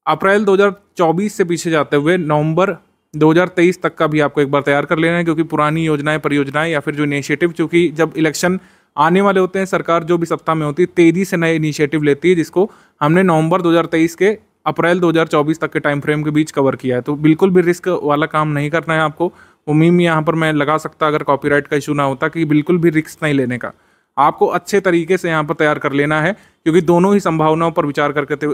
अप्रैल 2024 से पीछे जाते हुए नवंबर 2023 तक का भी आपको एक बार तैयार कर लेना है, क्योंकि पुरानी योजनाएं, परियोजनाएं या फिर जो इनिशिएटिव, चूंकि जब इलेक्शन आने वाले होते हैं, सरकार जो भी सत्ता में होती है तेजी से नए इनिशिएटिव लेती है, जिसको हमने नवंबर 2023 के अप्रैल 2024 तक के टाइम फ्रेम के बीच कवर किया है। तो बिल्कुल भी रिस्क वाला काम नहीं करना है आपको। वो मीम यहाँ पर मैं लगा सकता अगर कॉपीराइट का इशू ना होता, कि बिल्कुल भी रिस्क नहीं लेने का, आपको अच्छे तरीके से यहाँ पर तैयार कर लेना है, क्योंकि दोनों ही संभावनाओं पर विचार करते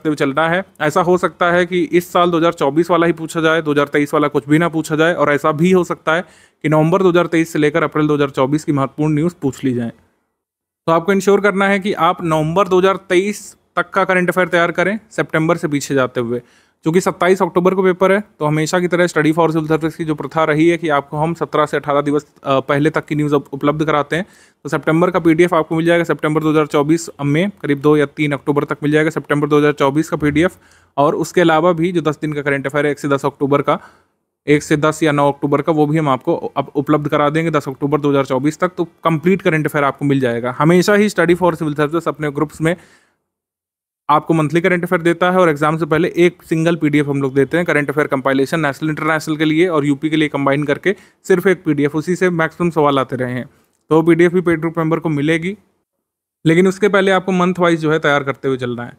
हुए चलना है। ऐसा हो सकता है कि इस साल 2024 वाला ही पूछा जाए, 2023 वाला कुछ भी ना पूछा जाए, और ऐसा भी हो सकता है कि नवंबर 2023 से लेकर अप्रैल 2024 की महत्वपूर्ण न्यूज़ पूछ ली जाए। तो आपको इंश्योर करना है कि आप नवंबर 2023 तक का करंट अफेयर तैयार करें, सितंबर से पीछे जाते हुए। क्योंकि 27 अक्टूबर को पेपर है, तो हमेशा की तरह स्टडी फॉर सिविल सर्विस की जो प्रथा रही है कि आपको हम 17 से 18 दिवस पहले तक की न्यूज़ उपलब्ध कराते हैं। तो सितंबर का पीडीएफ आपको मिल जाएगा सितंबर 2024 में, करीब 2 या 3 अक्टूबर तक मिल जाएगा सितंबर 2024 का पीडीएफ। और उसके अलावा भी जो 10 दिन का करंट अफेयर है, 1 से 10 अक्टूबर का, 1 से 10 या 9 अक्टूबर का, वो भी हम आपको अब उपलब्ध करा देंगे 10 अक्टूबर 2024 तक। तो कंप्लीट करंट अफेयर आपको मिल जाएगा। हमेशा ही स्टडी फॉर सिविल सर्विस अपने ग्रुप्स में आपको मंथली करंट अफेयर देता है, और एग्जाम से पहले एक सिंगल पीडीएफ हम लोग देते हैं current affair compilation, national international के लिए और यूपी के लिए कंबाइन करके, सिर्फ एक पीडीएफ, उसी से मैक्सिमम सवाल आते रहे हैं। तो पीडीएफ भी पेड ग्रुप मेंबर को मिलेगी, लेकिन उसके पहले आपको मंथ वाइज जो है तैयार करते हुए चलना है।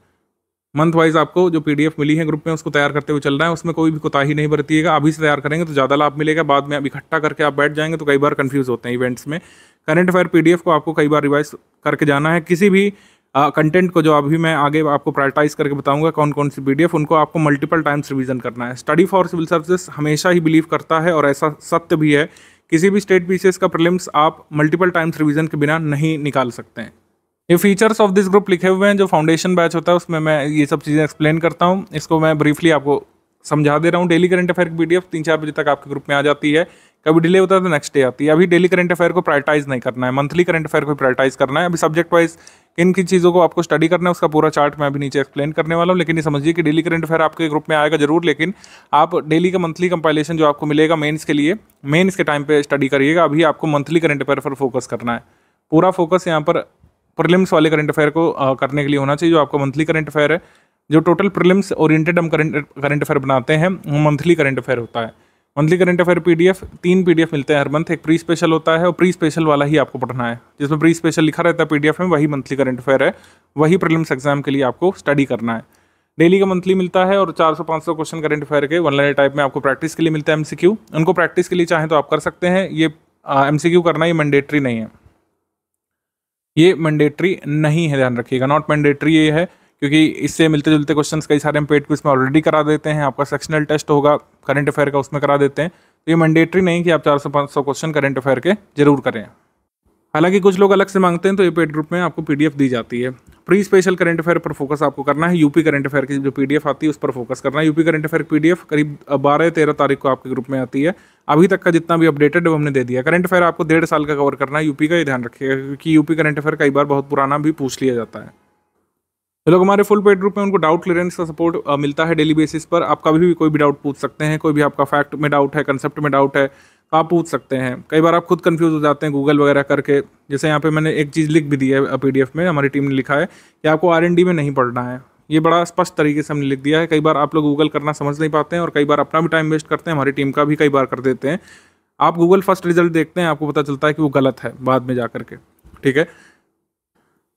मंथ वाइज आपको जो पीडीएफ मिली है ग्रुप में, उसको तैयार करते हुए चलना है। उसमें कोई भी कोताही नहीं बरतिएगा। अभी से तैयार करेंगे तो ज़्यादा लाभ मिलेगा, बाद में अब इकट्ठा करके आप बैठ जाएंगे तो कई बार कंफ्यूज होते हैं इवेंट्स में। करंट अफेयर पीडीएफ को आपको कई बार रिवाइज करके जाना है। किसी भी कंटेंट को जो अभी मैं आगे आपको प्रायोरिटाइज करके बताऊंगा कौन कौन सी पीडीएफ, उनको आपको मल्टीपल टाइम्स रिवीजन करना है। स्टडी फॉर सिविल सर्विसेज हमेशा ही बिलीव करता है, और ऐसा सत्य भी है, किसी भी स्टेट पीसीएस का प्रीलिम्स आप मल्टीपल टाइम्स रिवीजन के बिना नहीं निकाल सकते हैं। ये फीचर्स ऑफ दिस ग्रुप लिखे हुए हैं, जो फाउंडेशन बैच होता है उसमें मैं ये सब चीज़ें एक्सप्लेन करता हूँ। इसको मैं ब्रीफली आपको समझा दे रहा हूँ। डेली करंट अफेयर की पीडीएफ 3-4 बजे तक आपके ग्रुप में आ जाती है। कभी डिले होता है तो नेक्स्ट डे आती है। अभी डेली करंट अफेयर को प्रायोरिटाइज नहीं करना है, मंथली करंट अफेयर को प्रायोरिटाइज करना है। अभी सब्जेक्ट वाइज किन किन चीज़ों को आपको स्टडी करना है उसका पूरा चार्ट मैं अभी नीचे एक्सप्लेन करने वाला हूँ। लेकिन ये समझिए कि डेली करंट अफेयर आपके ग्रुप में आएगा जरूर, लेकिन आप डेली का मंथली कंपाइलेशन जो आपको मिलेगा मेंस के लिए, मेंस के टाइम पे स्टडी करिएगा। अभी आपको मंथली करंट अफेयर पर फोकस करना है। पूरा फोकस यहाँ पर प्रीलिम्स वाले करंट अफेयर को करने के लिए होना चाहिए। जो आपका मंथली करंट अफेयर है, जो टोटल प्रीलिम्स ओरिएंटेड हम करंट अफेयर बनाते हैं, वो मंथली करंट अफेयर होता है। Monthly current affair PDF 3 PDF मिलते हैं हर मंथ। एक प्री स्पेशल होता है, और प्री स्पेशल वाला ही आपको पढ़ना है। जिसमें प्री स्पेशल लिखा रहता है पीडीएफ में, वही मंथली करंट अफेयर है, वही प्रीलिम्स एग्जाम के लिए आपको स्टडी करना है। डेली का मंथली मिलता है, और 400-500 क्वेश्चन करंट अफेयर के वन लाइनर टाइप में आपको प्रैक्टिस के लिए मिलता है एमसीक्यू। उनको प्रैक्टिस के लिए चाहें तो आप कर सकते हैं। ये एमसीक्यू करना ये मैंडेटरी नहीं है, ये मैंडेटरी नहीं है, ध्यान रखिएगा। नॉट मैंडेटरी ये है, क्योंकि इससे मिलते जुलते क्वेश्चंस कई सारे हम पेड क्विज में ऑलरेडी करा देते हैं। आपका सेक्शनल टेस्ट होगा करंट अफेयर का, उसमें करा देते हैं। तो ये मैंडेटरी नहीं कि आप 400-500 क्वेश्चन करंट अफेयर के जरूर करें। हालांकि कुछ लोग अलग से मांगते हैं, तो ये पेड ग्रुप में आपको पीडीएफ दी जाती है। प्री स्पेशल करंट अफेयर पर फोकस आपको करना है। यूपी करंट अफेयर की जो पीडीएफ आती है उस पर फोकस करना है। यूपी करंट अफेयर की पीडीएफ करीब 12-13 तारीख को आपके ग्रुप में आती है। अभी तक का जितना भी अपडेटेड है वो हमने दे दिया। करंट अफेयर आपको 1.5 साल का कवर करना है यूपी का, ये ध्यान रखिएगा, क्योंकि यूपी करंट अफेयर कई बार बहुत पुराना भी पूछ लिया जाता है। तो लोग हमारे फुल पेड ग्रुप में उनको डाउट क्लियरेंस का सपोर्ट मिलता है डेली बेसिस पर। आप कभी भी कोई भी डाउट पूछ सकते हैं। कोई भी आपका फैक्ट में डाउट है, कंसेप्ट में डाउट है, तो आप पूछ सकते हैं। कई बार आप खुद कंफ्यूज हो जाते हैं गूगल वगैरह करके। जैसे यहाँ पे मैंने एक चीज़ लिख भी दी है पीडीएफ में, हमारी टीम ने लिखा है कि आपको आरएनडी में नहीं पढ़ना है। ये बड़ा स्पष्ट तरीके से हमने लिख दिया है। कई बार आप लोग गूगल करना समझ नहीं पाते हैं, और कई बार अपना भी टाइम वेस्ट करते हैं, हमारी टीम का भी कई बार कर देते हैं। आप गूगल फर्स्ट रिजल्ट देखते हैं, आपको पता चलता है कि वो गलत है बाद में जा करके, ठीक है।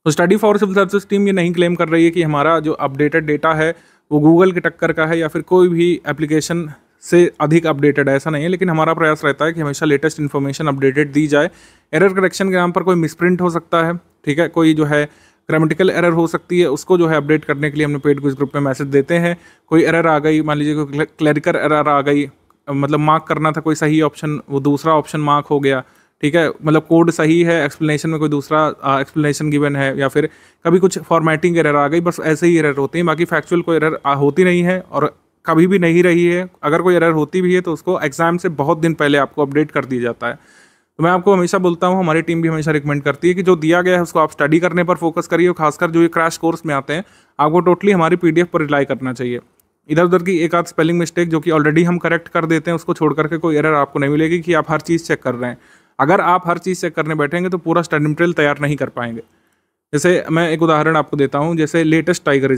तो study for civil services team ये नहीं क्लेम कर रही है कि हमारा जो अपडेटेड डेटा है वो गूगल के टक्कर का है या फिर कोई भी एप्लीकेशन से अधिक अपडेटेड है, ऐसा नहीं है। लेकिन हमारा प्रयास रहता है कि हमेशा लेटेस्ट इन्फॉर्मेशन अपडेटेड दी जाए। एरर करेक्शन के नाम पर कोई मिसप्रिंट हो सकता है, ठीक है, कोई जो है ग्रामेटिकल एरर हो सकती है, उसको जो है अपडेट करने के लिए हमने पेड क्विज ग्रुप में मैसेज देते हैं। कोई एरर आ गई, मान लीजिए कोई क्लरिकल एरर आ गई, मतलब मार्क करना था कोई सही ऑप्शन, वो दूसरा ऑप्शन मार्क हो गया, ठीक है, मतलब कोड सही है, एक्सप्लेनेशन में कोई दूसरा एक्सप्लेनेशन गिवन है, या फिर कभी कुछ फॉर्मेटिंग एरर आ गई, बस ऐसे ही एरर होती है। बाकी फैक्चुअल कोई एरर होती नहीं है और कभी भी नहीं रही है। अगर कोई एरर होती भी है तो उसको एग्जाम से बहुत दिन पहले आपको अपडेट कर दिया जाता है। तो मैं आपको हमेशा बोलता हूँ, हमारी टीम भी हमेशा रिकमेंड करती है कि जो दिया गया है उसको आप स्टडी करने पर फोकस करिए। और खासकर जो ये क्रैश कोर्स में आते हैं, आपको टोटली हमारी पीडीएफ पर रिलाई करना चाहिए। इधर उधर की एक आध स्पेलिंग मिस्टेक जो कि ऑलरेडी हम करेक्ट कर देते हैं, उसको छोड़ करके कोई एरर आपको नहीं मिलेगी कि आप हर चीज़ चेक कर रहे हैं। अगर आप हर चीज़ चेक करने बैठेंगे तो पूरा स्टडी मटेरियल तैयार नहीं कर पाएंगे। जैसे मैं एक उदाहरण आपको देता हूँ, जैसे लेटेस्ट टाइगर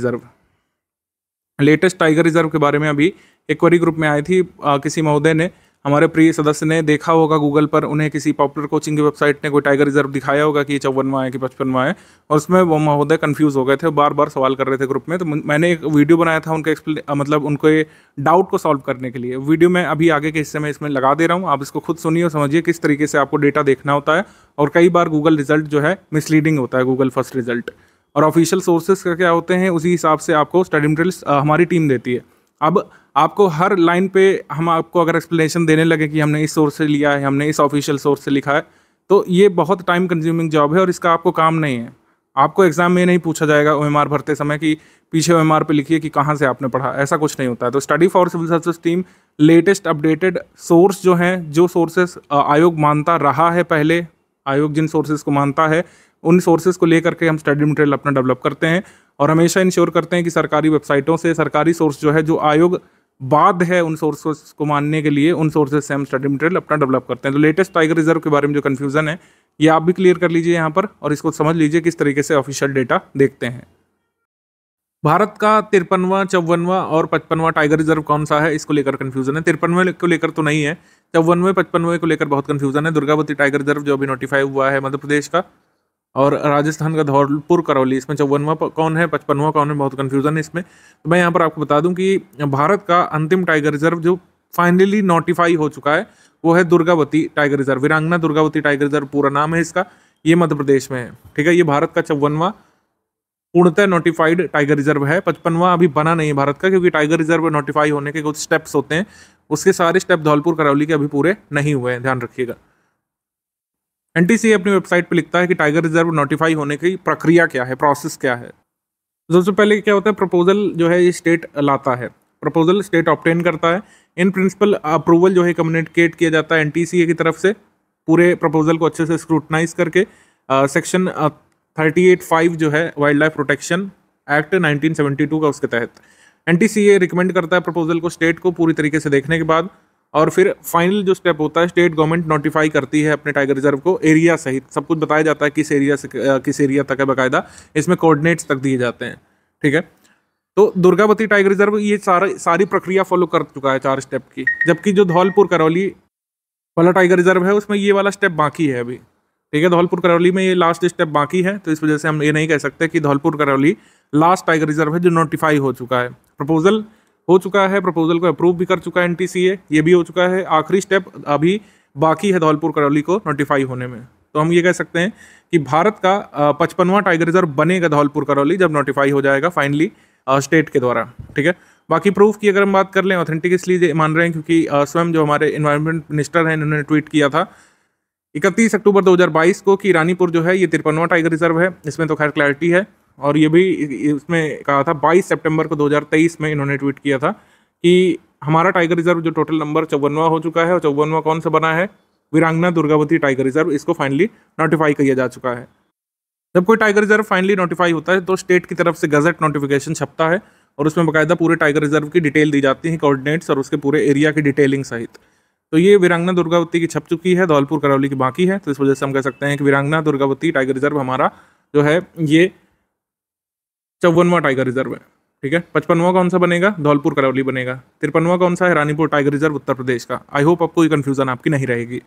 रिजर्व के बारे में अभी एक क्वेरी ग्रुप में आई थी। किसी महोदय ने, हमारे प्रिय सदस्य ने देखा होगा गूगल पर, उन्हें किसी पॉपुलर कोचिंग की वेबसाइट ने कोई टाइगर रिजर्व दिखाया होगा कि ये 54वां है कि 55वां है, और उसमें वो महोदय कंफ्यूज हो गए थे, बार बार सवाल कर रहे थे ग्रुप में। तो मैंने एक वीडियो बनाया था उनके मतलब उनके डाउट को सॉल्व करने के लिए। वीडियो मैं अभी आगे के हिस्से में इसमें लगा दे रहा हूँ, आप इसको खुद सुनिए और समझिए किस तरीके से आपको डेटा देखना होता है। और कई बार गूगल रिजल्ट जो है मिसलीडिंग होता है, गूगल फर्स्ट रिजल्ट, और ऑफिशियल सोर्सेज का क्या होते हैं, उसी हिसाब से आपको स्टडी मटेरियल्स हमारी टीम देती है। अब आपको हर लाइन पे हम आपको अगर एक्सप्लेनेशन देने लगे कि हमने इस सोर्स से लिया है, हमने इस ऑफिशियल सोर्स से लिखा है, तो ये बहुत टाइम कंज्यूमिंग जॉब है और इसका आपको काम नहीं है। आपको एग्जाम में नहीं पूछा जाएगा OMR भरते समय कि पीछे OMR पे लिखिए कि कहाँ से आपने पढ़ा, ऐसा कुछ नहीं होता है। तो study for civil services team latest updated source जो हैं, जो सोर्सेस आयोग मानता रहा है, पहले आयोग जिन सोर्सेज को मानता है, उन सोर्सेज को लेकर के हम स्टडी मटेरियल अपना डेवलप करते हैं और हमेशा इंश्योर करते हैं कि सरकारी वेबसाइटों से सरकारी सोर्स जो है, जो आयोग बाध्य है उन सोर्सेस को मानने के लिए, उन सोर्सेज से हम स्टडी मटेरियल अपना डेवलप करते हैं। तो लेटेस्ट टाइगर रिजर्व के बारे में जो कन्फ्यूजन है, ये आप भी क्लियर कर लीजिए यहाँ पर, और इसको समझ लीजिए किस तरीके से ऑफिशियल डेटा देखते हैं। भारत का 53वां, 54वां और 55वां टाइगर रिजर्व कौन सा है, इसको लेकर कन्फ्यूजन है। 53वें को लेकर तो नहीं है, 54वें, 55वें को लेकर बहुत कन्फ्यूजन है। दुर्गावती टाइगर रिजर्व जो अभी नोटिफाई हुआ है मध्य प्रदेश का, और राजस्थान का धौलपुर करौली, इसमें 54वां कौन है, 55वां कौन है, बहुत कन्फ्यूजन है इसमें। तो मैं यहाँ पर आपको बता दूं कि भारत का अंतिम टाइगर रिजर्व जो फाइनली नोटिफाई हो चुका है, वो है दुर्गावती टाइगर रिजर्व। वीरांगना दुर्गावती टाइगर रिजर्व पूरा नाम है इसका, ये मध्य प्रदेश में है। ठीक है, ये भारत का 54वां पूर्णतः नोटिफाइड टाइगर रिजर्व है। 55वां अभी बना नहीं है भारत का, क्योंकि टाइगर रिजर्व नोटिफाई होने के कुछ स्टेप्स होते हैं, उसके सारे स्टेप धौलपुर करौली के अभी पूरे नहीं हुए हैं, ध्यान रखिएगा। NTCA अपनी वेबसाइट पे लिखता है कि टाइगर रिजर्व नोटिफाई होने की प्रक्रिया क्या है, प्रोसेस क्या है। सबसे पहले क्या होता है, प्रपोजल जो है ये स्टेट लाता है, प्रपोजल स्टेट ऑब्टेन करता है। इन प्रिंसिपल अप्रूवल जो है कम्युनिकेट किया जाता है NTCA की तरफ से, पूरे प्रपोजल को अच्छे से स्क्रूटनाइज करके। सेक्शन 38(5) जो है वाइल्ड लाइफ प्रोटेक्शन एक्ट 1972 का, उसके तहत NTCA रिकमेंड करता है प्रपोजल को स्टेट को पूरी तरीके से देखने के बाद, और फिर फाइनल जो स्टेप होता है, स्टेट गवर्नमेंट नोटिफाई करती है अपने टाइगर रिजर्व को, एरिया सहित सब कुछ बताया जाता है, किस एरिया से किस एरिया तक है, बाकायदा इसमें कोऑर्डिनेट्स तक दिए जाते हैं। ठीक है, तो दुर्गावती टाइगर रिजर्व ये सारी प्रक्रिया फॉलो कर चुका है 4 स्टेप की, जबकि जो धौलपुर करौली वाला टाइगर रिजर्व है उसमें ये वाला स्टेप बाकी है अभी। ठीक है, धौलपुर करौली में ये लास्ट स्टेप बाकी है, तो इस वजह से हम ये नहीं कह सकते कि Dholpur Karauli last tiger reserve है जो नोटिफाई हो चुका है। प्रपोजल हो चुका है, प्रपोजल को अप्रूव भी कर चुका है NTCA, ये भी हो चुका है। आखिरी स्टेप अभी बाकी है धौलपुर करौली को नोटिफाई होने में। तो हम ये कह सकते हैं कि भारत का 55वां टाइगर रिजर्व बनेगा धौलपुर करौली, जब नोटिफाई हो जाएगा फाइनली स्टेट के द्वारा। ठीक है, बाकी प्रूफ की अगर हम बात कर लें, ऑथेंटिक इसलिए मान रहे हैं क्योंकि स्वयं जो हमारे इन्वायरमेंट मिनिस्टर हैं, इन्होंने ट्वीट किया था 31 अक्टूबर 2022 को कि रानीपुर जो है ये 53वां टाइगर रिजर्व है। इसमें तो खैर क्लैरिटी है, और ये भी इसमें कहा था 22 सितंबर को 2023 में इन्होंने ट्वीट किया था कि हमारा टाइगर रिजर्व जो टोटल नंबर 54वां हो चुका है, और 54वां कौन सा बना है, वीरांगना दुर्गावती टाइगर रिजर्व, इसको फाइनली नोटिफाई किया जा चुका है। जब कोई टाइगर रिजर्व फाइनली नोटिफाई होता है तो स्टेट की तरफ से गजट नोटिफिकेशन छपता है, और उसमें बाकायदा पूरे टाइगर रिजर्व की डिटेल दी जाती है, कोऑर्डिनेट्स और उसके पूरे एरिया की डिटेलिंग सहित। तो ये वीरांगना दुर्गावती की छप चुकी है, धौलपुर करौली की बाकी है। तो इस वजह से हम कह सकते हैं कि वीरांगना दुर्गावती टाइगर रिजर्व हमारा जो है ये 54वां टाइगर रिजर्व है। ठीक है, 55वां कौन सा बनेगा, धौलपुर करौली बनेगा। 53वां कौन सा है, रानीपुर टाइगर रिजर्व उत्तर प्रदेश का। आई होप आपको ये कन्फ्यूजन आपकी नहीं रहेगी।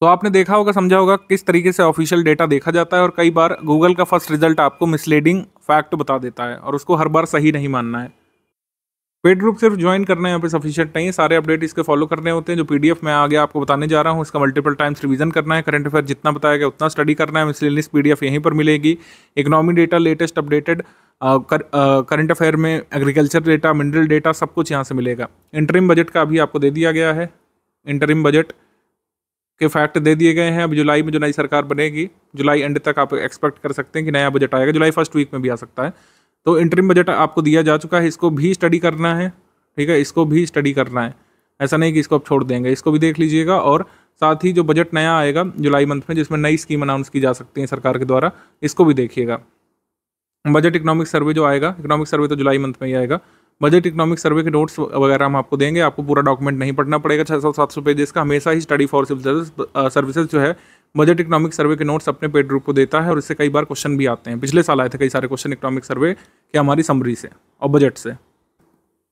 तो आपने देखा होगा, समझा होगा किस तरीके से ऑफिशियल डेटा देखा जाता है, और कई बार गूगल का फर्स्ट रिजल्ट आपको मिसलीडिंग फैक्ट बता देता है, और उसको हर बार सही नहीं मानना है। पेड ग्रुप सिर्फ ज्वाइन करना है यहाँ पे सफिशिएंट नहीं है, सारे अपडेट इसके फॉलो करने होते हैं। जो PDF मैं आगे आपको बताने जा रहा हूँ, इसका मल्टीपल टाइम्स रिवीजन करना है। करंट अफेयर जितना बताया गया उतना स्टडी करना है। मिसलेनियस PDF यहीं पर मिलेगी। Economy data latest updated, current affair में एग्रीकल्चर डेटा, मिनरल डेटा, सब कुछ यहाँ से मिलेगा। इंटरिम बजट का अभी आपको दे दिया गया है, इंटरिम बजट के फैक्ट दे दिए गए हैं। अब जुलाई में जो नई सरकार बनेगी, जुलाई एंड तक आप एक्सपेक्ट कर सकते हैं कि नया बजट आएगा, जुलाई फर्स्ट वीक में भी आ सकता है। तो इंटरिम बजट आपको दिया जा चुका है, इसको भी स्टडी करना है। ठीक है, इसको भी स्टडी करना है, ऐसा नहीं कि इसको आप छोड़ देंगे, इसको भी देख लीजिएगा। और साथ ही जो बजट नया आएगा जुलाई मंथ में, जिसमें नई स्कीम अनाउंस की जा सकती है सरकार के द्वारा, इसको भी देखिएगा। बजट इकोनॉमिक सर्वे जो आएगा, इकोनॉमिक सर्वे तो जुलाई मंथ में ही आएगा, बजट इकोनॉमिक सर्वे के नोट्स वगैरह हम आपको देंगे, आपको पूरा डॉक्यूमेंट नहीं पढ़ना पड़ेगा 600-700 पेजेस का। हमेशा ही स्टडी फॉर सिविल सर्विसेज जो है बजट इकोनॉमिक सर्वे के नोट्स अपने पेड ग्रुप को देता है और इससे कई बार क्वेश्चन भी आते हैं। पिछले साल आए थे कई सारे क्वेश्चन इकोनॉमिक सर्वे के हमारी समरी से और बजट से।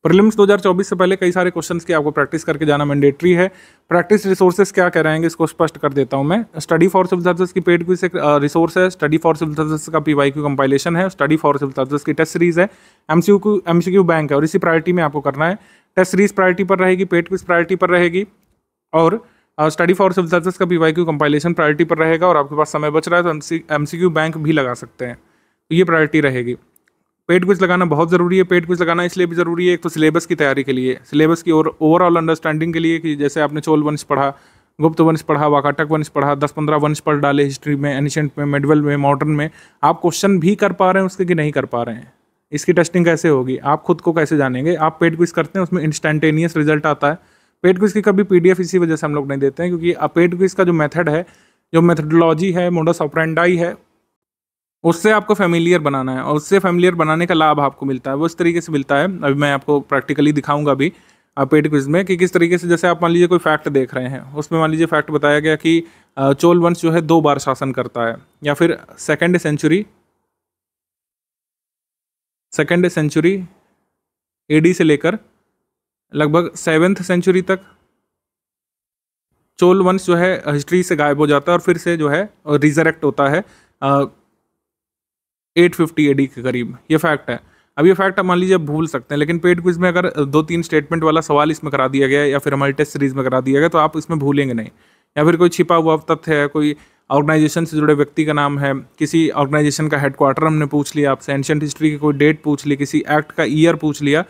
प्रीलिम्स 2024 से पहले कई सारे क्वेश्चंस की आपको प्रैक्टिस करके जाना मैंडेटरी है। प्रैक्टिस रिसोर्सेज क्या कह रहेंगे इसको स्पष्ट कर देता हूं मैं। स्टडी फॉर सिविल सर्विसेज की पेड क्विज एक रिसोर्स है, स्टडी फॉर सिविल सर्विसेज का पीवाईक्यू कंपाइलेशन है, स्टडी फॉर सिविल सर्विसेज की टेस्ट सीरीज है, एमसीक्यू बैंक है और इसी प्रायोरिटी में आपको करना है। टेस्ट सीरीज प्रायोरिटी पर रहेगी, पेड क्विज प्रायोरिटी पर रहेगी और स्टडी फॉर सिविल सर्विसेज का पीवाईक्यू कंपाइलेशन प्रायोरिटी पर रहेगा। और आपके पास समय बच रहा है तो एमसीक्यू बैंक भी लगा सकते हैं, तो ये प्रायोरिटी रहेगी। पेड क्विज लगाना बहुत ज़रूरी है। पेड क्विज लगाना इसलिए भी ज़रूरी है, एक तो सिलेबस की तैयारी के लिए, सिलेबस की ओवरऑल अंडरस्टैंडिंग के लिए कि जैसे आपने चोल वंश पढ़ा, गुप्त वंश पढ़ा, वाकाटक वंश पढ़ा, 10-15 वंश पढ़ डाले हिस्ट्री में, एनिशेंट में, मेडिवल में, मॉडर्न में, आप क्वेश्चन भी कर पा रहे हैं उसके कि नहीं कर पा रहे हैं, इसकी टेस्टिंग कैसे होगी, आप खुद को कैसे जानेंगे। आप पेड क्विज करते हैं उसमें इंस्टेंटेनियस रिजल्ट आता है। पेड क्विज की कभी पीडीएफ इसी वजह से हम लोग नहीं देते हैं क्योंकि पेड क्विज का जो मेथड है, जो मेथडोलॉजी है, मोडस ऑपरेंडाई है, उससे आपको फेमिलियर बनाना है और उससे फेमिलियर बनाने का लाभ आपको मिलता है, वो इस तरीके से मिलता है। अभी मैं आपको प्रैक्टिकली दिखाऊंगा भी पेड क्विज में कि किस तरीके से, जैसे आप मान लीजिए कोई फैक्ट देख रहे हैं, उसमें मान लीजिए फैक्ट बताया गया कि चोल वंश जो है 2 बार शासन करता है, या फिर सेकेंड सेंचुरी एडी से लेकर लगभग 7th सेंचुरी तक चोल वंश जो है हिस्ट्री से गायब हो जाता है और फिर से जो है रिजरेक्ट होता है 850 एडी के करीब। ये फैक्ट है। अब ये फैक्ट आप मान लीजिए भूल सकते हैं, लेकिन पेड क्विज में अगर 2-3 स्टेटमेंट वाला सवाल इसमें करा दिया गया या फिर हमारी टेस्ट सीरीज में करा दिया गया तो आप इसमें भूलेंगे नहीं। या फिर कोई छिपा हुआ तथ्य है, कोई ऑर्गेनाइजेशन से जुड़े व्यक्ति का नाम है, किसी ऑर्गेनाइजेशन का हेडक्वार्टर हमने पूछ लिया आपसे, एंशिएंट हिस्ट्री की कोई डेट पूछ ली, किसी एक्ट का ईयर पूछ लिया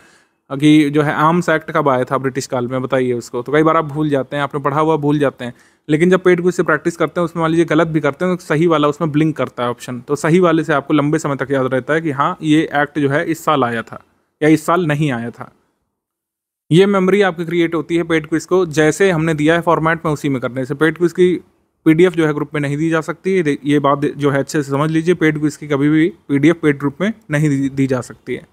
कि जो है आर्म्स एक्ट कब आया था ब्रिटिश काल में, बताइए उसको, तो कई बार आप भूल जाते हैं, आपने पढ़ा हुआ भूल जाते हैं। लेकिन जब पेड क्विज से प्रैक्टिस करते हैं उसमें मान लीजिए गलत भी करते हैं तो सही वाला उसमें ब्लिंक करता है ऑप्शन, तो सही वाले से आपको लंबे समय तक याद रहता है कि हाँ ये एक्ट जो है इस साल आया था या इस साल नहीं आया था। ये मेमोरी आपकी क्रिएट होती है पेड क्विज को जैसे हमने दिया है फॉर्मेट में उसी में करने से। पेड क्विज की पीडीएफ जो है ग्रुप में नहीं दी जा सकती, ये बात जो है अच्छे से समझ लीजिए। पेड क्विज की कभी भी पीडीएफ पेड ग्रुप में नहीं दी जा सकती है।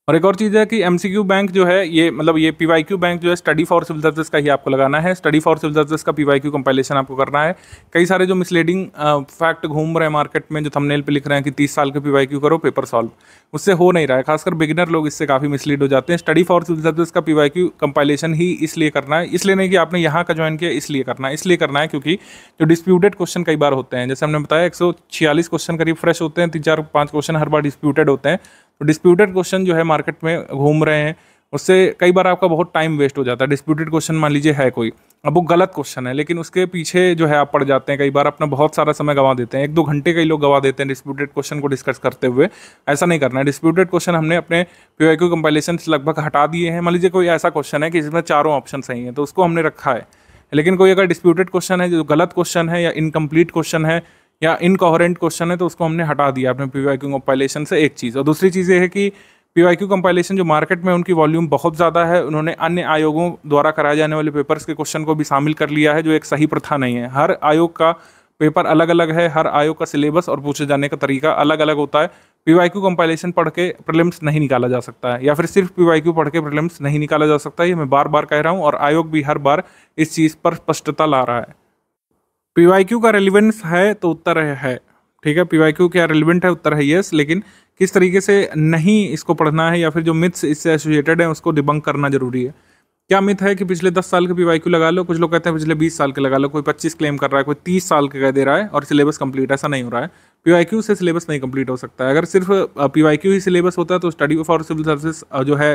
और एक और चीज़ है कि एमसीक्यू बैंक जो है ये मतलब ये पीवाईक्यू बैंक जो है स्टडी फॉर सिविल सर्विसेज का ही आपको लगाना है। स्टडी फॉर सिविल सर्विसेज का पीवाईक्यू कंपाइलेशन आपको करना है। कई सारे जो मिसलीडिंग फैक्ट घूम रहे हैं मार्केट में, जो थंबनेल पे लिख रहे हैं कि 30 साल के पीवाईक्यू करो पेपर सॉल्व, उससे हो नहीं रहा है। खासकर बिगिनर लोग इससे काफ़ी मिसलीड हो जाते हैं। स्टडी फॉर सिविल सर्विसेज का पीवाईक्यू कंपाइलेशन ही इसलिए करना है, इसलिए नहीं कि आपने यहाँ का ज्वाइन किया इसलिए करना है, इसलिए करना है क्योंकि जो डिस्प्यूटेड क्वेश्चन कई बार होते हैं, जैसे हमने बताया 146 क्वेश्चन करीब फ्रेश होते हैं, 3-4-5 क्वेश्चन हर बार डिस्प्यूटेड होते हैं। तो डिस्प्यूटेड क्वेश्चन जो है मार्केट में घूम रहे हैं, उससे कई बार आपका बहुत टाइम वेस्ट हो जाता है। डिस्प्यूटेड क्वेश्चन मान लीजिए है कोई, अब वो गलत क्वेश्चन है लेकिन उसके पीछे जो है आप पड़ जाते हैं, कई बार अपना बहुत सारा समय गंवा देते हैं, 1-2 घंटे कई लोग गंवा देते हैं डिस्प्यूटेड क्वेश्चन को डिस्कस करते हुए। ऐसा नहीं करना है। डिस्प्यूटेड क्वेश्चन हमने अपने पीवाईक्यू कंपाइलेशन से लगभग हटा दिए हैं। मान लीजिए कोई ऐसा क्वेश्चन है कि जिसमें चारों ऑप्शन सही हैं तो उसको हमने रखा है, लेकिन कोई अगर डिस्प्यूटेड क्वेश्चन है जो गलत क्वेश्चन है या इनकम्प्लीट क्वेश्चन है या इनकोहेरेंट क्वेश्चन है तो उसको हमने हटा दिया अपने पीवाईक्यू कंपाइलेशन से। एक चीज़। और दूसरी चीज़ ये है कि पीवाईक्यू कंपाइलेशन जो मार्केट में उनकी वॉल्यूम बहुत ज़्यादा है, उन्होंने अन्य आयोगों द्वारा कराए जाने वाले पेपर्स के क्वेश्चन को भी शामिल कर लिया है, जो एक सही प्रथा नहीं है। हर आयोग का पेपर अलग अलग है, हर आयोग का सिलेबस और पूछे जाने का तरीका अलग अलग होता है। पीवाईक्यू कंपाइलेशन पढ़ के प्रीलिम्स नहीं निकाला जा सकता है, या फिर सिर्फ पीवाईक्यू पढ़ के प्रीलिम्स नहीं निकाला जा सकता है। ये मैं बार बार कह रहा हूँ और आयोग भी हर बार इस चीज़ पर स्पष्टता ला रहा है। पीवाईक्यू का रेलिवेंस है तो उत्तर है, ठीक है। पीवाईक्यू क्या रेलिवेंट है, उत्तर है यस, लेकिन किस तरीके से नहीं इसको पढ़ना है या फिर जो मिथ्स इससे एसोसिएटेड है उसको डिबंक करना जरूरी है। क्या मिथ है कि पिछले 10 साल के पीवाईक्यू लगा लो, कुछ लोग कहते हैं पिछले 20 साल के लगा लो, कोई 25 क्लेम कर रहा है, कोई 30 साल के कह दे रहा है और सिलेबस कंप्लीट। ऐसा नहीं हो रहा है। पीवाईक्यू से सिलेबस नहीं कंप्लीट हो सकता है। अगर सिर्फ पीवाईक्यू ही सिलेबस होता है तो स्टडी फॉर सिविल सर्विसेज जो है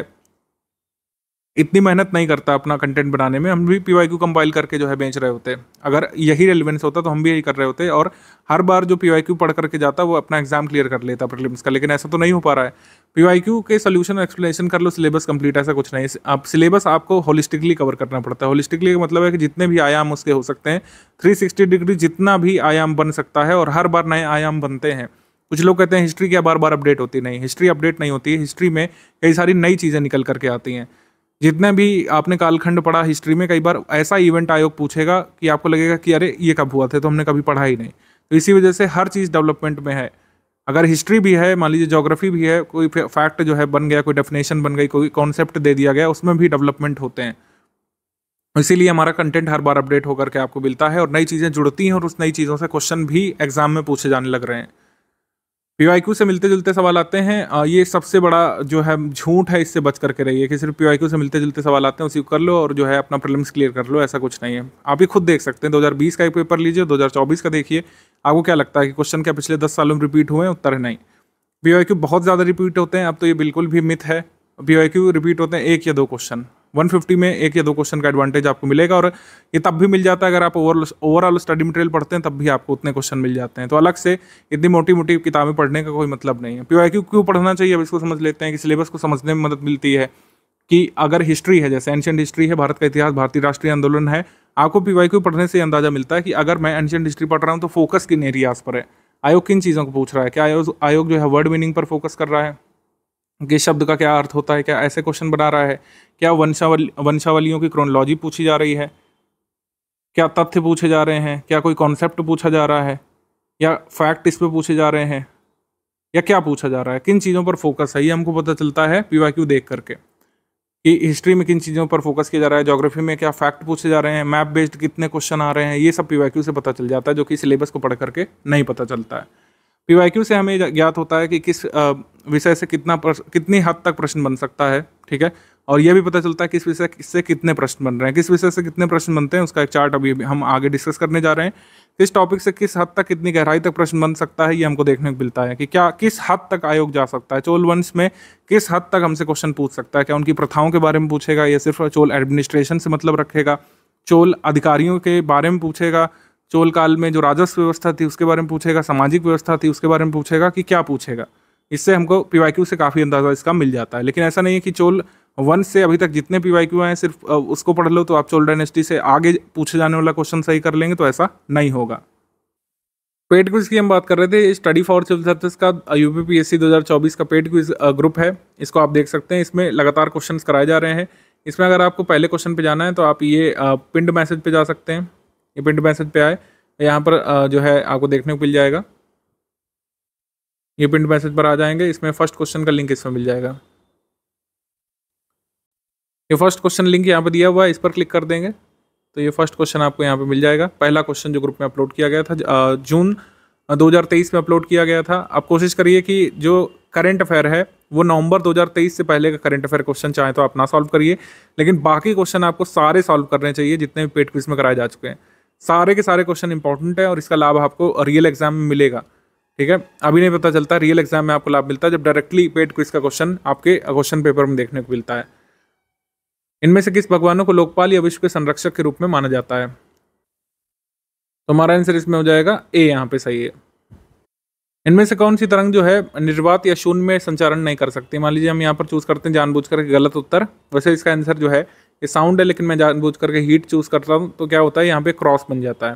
इतनी मेहनत नहीं करता अपना कंटेंट बनाने में। हम भी पीवाईक्यू कंपाइल करके जो है बेच रहे होते। अगर यही रेलिवेंस होता तो हम भी यही कर रहे होते और हर बार जो पीवाईक्यू पढ़ करके जाता वो अपना एग्जाम क्लियर कर लेता प्रीलिम्स का, लेकिन ऐसा तो नहीं हो पा रहा है। पीवाईक्यू के सोल्यूशन एक्सप्लेनेशन कर लो, सिलेबस कंप्लीट, ऐसा कुछ नहीं। आप सिलेबस आपको होलिस्टिकली कवर करना पड़ता है। होलिस्टिकली का मतलब है कि जितने भी आयाम उसके हो सकते हैं, 360 डिग्री जितना भी आयाम बन सकता है और हर बार नए आयाम बनते हैं। कुछ लोग कहते हैं हिस्ट्री क्या बार बार अपडेट होती नहीं, हिस्ट्री अपडेट नहीं होती है। हिस्ट्री में कई सारी नई चीज़ें निकल करके आती हैं। जितने भी आपने कालखंड पढ़ा हिस्ट्री में, कई बार ऐसा इवेंट आयोग पूछेगा कि आपको लगेगा कि अरे ये कब हुआ था, तो हमने कभी पढ़ा ही नहीं। तो इसी वजह से हर चीज़ डेवलपमेंट में है। अगर हिस्ट्री भी है, मान लीजिए ज्योग्राफी भी है, कोई फैक्ट जो है बन गया, कोई डेफिनेशन बन गई, कोई कॉन्सेप्ट दे दिया गया, उसमें भी डेवलपमेंट होते हैं। इसीलिए हमारा कंटेंट हर बार अपडेट होकर के आपको मिलता है और नई चीज़ें जुड़ती हैं और उस नई चीज़ों से क्वेश्चन भी एग्जाम में पूछे जाने लग रहे हैं। पीवाईक्यू से मिलते जुलते सवाल आते हैं, ये सबसे बड़ा जो है झूठ है, इससे बच करके रहिए कि सिर्फ पीवाईक्यू से मिलते जुलते सवाल आते हैं उसी को कर लो और जो है अपना प्रीलिम्स क्लियर कर लो, ऐसा कुछ नहीं है। आप ही खुद देख सकते हैं, 2020 का एक पेपर लीजिए, 2024 का देखिए, आपको क्या लगता है कि क्वेश्चन क्या पिछले 10 सालों में रिपीट हुए हैं? उत्तर है नहीं। पीवाईक्यू बहुत ज़्यादा रिपीट होते हैं, अब तो ये बिल्कुल भी मिथ है। पीवाईक्यू रिपीट होते हैं 1 या 2 क्वेश्चन, 150 में 1 या 2 क्वेश्चन का एडवांटेज आपको मिलेगा और ये तब भी मिल जाता है अगर आप ओवरऑल स्टडी मटेरियल पढ़ते हैं, तब भी आपको उतने क्वेश्चन मिल जाते हैं। तो अलग से इतनी मोटी मोटी किताबें पढ़ने का कोई मतलब नहीं है। पीवाईक्यू क्यों पढ़ना चाहिए, अब इसको समझ लेते हैं कि सिलेबस को समझने में मदद मिलती है। कि अगर हिस्ट्री है, जैसे एंशिएंट हिस्ट्री है, भारत का इतिहास, भारतीय राष्ट्रीय आंदोलन है, आपको पीवाईक्यू पढ़ने से अंदाजा मिलता है कि अगर मैं एंशिएंट हिस्ट्री पढ़ रहा हूँ तो फोकस किन एरियाज पर है, आयोग किन चीज़ों को पूछ रहा है, क्या आयोग जो है वर्ड मीनिंग पर फोकस कर रहा है कि शब्द का क्या अर्थ होता है, क्या ऐसे क्वेश्चन बना रहा है, क्या वंशावलियों की क्रोनोलॉजी पूछी जा रही है, क्या तथ्य पूछे जा रहे हैं, क्या कोई कॉन्सेप्ट पूछा जा रहा है, या फैक्ट इस पे पूछे जा रहे हैं, या क्या पूछा जा रहा है, किन चीज़ों पर फोकस है, ये हमको पता चलता है पीवाईक्यू देख करके कि हिस्ट्री में किन चीज़ों पर फोकस किया जा रहा है, ज्योग्राफी में क्या फैक्ट पूछे जा रहे हैं, मैप बेस्ड कितने क्वेश्चन आ रहे हैं, ये सब पीवाईक्यू से पता चल जाता है, जो कि सिलेबस को पढ़ करके नहीं पता चलता है। पीवाईक्यू से हमें ज्ञात होता है कि किस विषय से कितनी हद तक प्रश्न बन सकता है, ठीक है, और यह भी पता चलता है किस विषय से कितने प्रश्न बन रहे हैं, किस विषय से कितने प्रश्न बनते हैं, उसका एक चार्ट अभी हम आगे डिस्कस करने जा रहे हैं। किस टॉपिक से किस हद तक कितनी गहराई तक प्रश्न बन सकता है, ये हमको देखने को मिलता है कि क्या किस हद तक आयोग जा सकता है, चोल वंश में किस हद तक हमसे क्वेश्चन पूछ सकता है, क्या उनकी प्रथाओं के बारे में पूछेगा या सिर्फ चोल एडमिनिस्ट्रेशन से मतलब रखेगा, चोल अधिकारियों के बारे में पूछेगा, चोल काल में जो राजस्व व्यवस्था थी उसके बारे में पूछेगा, सामाजिक व्यवस्था थी उसके बारे में पूछेगा, कि क्या पूछेगा। इससे हमको पीवाईक्यू से काफ़ी अंदाजा इसका मिल जाता है। लेकिन ऐसा नहीं है कि चोल वंश से अभी तक जितने पीवाईक्यू आए सिर्फ उसको पढ़ लो तो आप चोल डायनेस्टी से आगे पूछे जाने वाला क्वेश्चन सही कर लेंगे, तो ऐसा नहीं होगा। पेड क्विज की हम बात कर रहे थे, स्टडी फॉर सिविल सर्विसेज का यूपीपीएससी 2024 का पेड क्विज ग्रुप है, इसको आप देख सकते हैं। इसमें लगातार क्वेश्चंस कराए जा रहे हैं। इसमें अगर आपको पहले क्वेश्चन पे जाना है तो आप ये पिंड मैसेज पे जा सकते हैं। ये पिंड मैसेज पे आए, यहाँ पर जो है आपको देखने को मिल जाएगा, ये पिंड मैसेज पर आ जाएंगे। इसमें फर्स्ट क्वेश्चन का लिंक इसमें मिल जाएगा। ये फर्स्ट क्वेश्चन लिंक यहाँ पे दिया हुआ है, इस पर क्लिक कर देंगे तो ये फर्स्ट क्वेश्चन आपको यहाँ पे मिल जाएगा। पहला क्वेश्चन जो ग्रुप में अपलोड किया गया था जून 2023 में अपलोड किया गया था। आप कोशिश करिए कि जो करंट अफेयर है वो नवंबर 2023 से पहले का करंट अफेयर क्वेश्चन चाहे तो आप ना सॉल्व करिए, लेकिन बाकी क्वेश्चन आपको सारे सॉल्व करने चाहिए जितने भी पेड क्विज में कराए जा चुके हैं। सारे के सारे क्वेश्चन इंपॉर्टेंट है और इसका लाभ आपको रियल एग्जाम में मिलेगा, ठीक है। अभी नहीं पता चलता, रियल एग्जाम में आपको लाभ मिलता है जब डायरेक्टली पेड क्विज का क्वेश्चन आपके क्वेश्चन पेपर में देखने को मिलता है। इनमें से किस भगवानों को लोकपाल या विश्व के संरक्षक के रूप में माना जाता है? तो हमारा आंसर इसमें हो जाएगा ए, यहाँ पे सही है। इनमें से कौन सी तरंग जो है निर्वात या शून्य में संचारण नहीं कर सकती? मान लीजिए हम यहाँ पर चूज करते हैं जानबूझ करके गलत उत्तर, वैसे इसका आंसर जो है ये साउंड है, लेकिन मैं जानबूझ करके हीट चूज करता हूँ तो क्या होता है, यहाँ पे क्रॉस बन जाता है।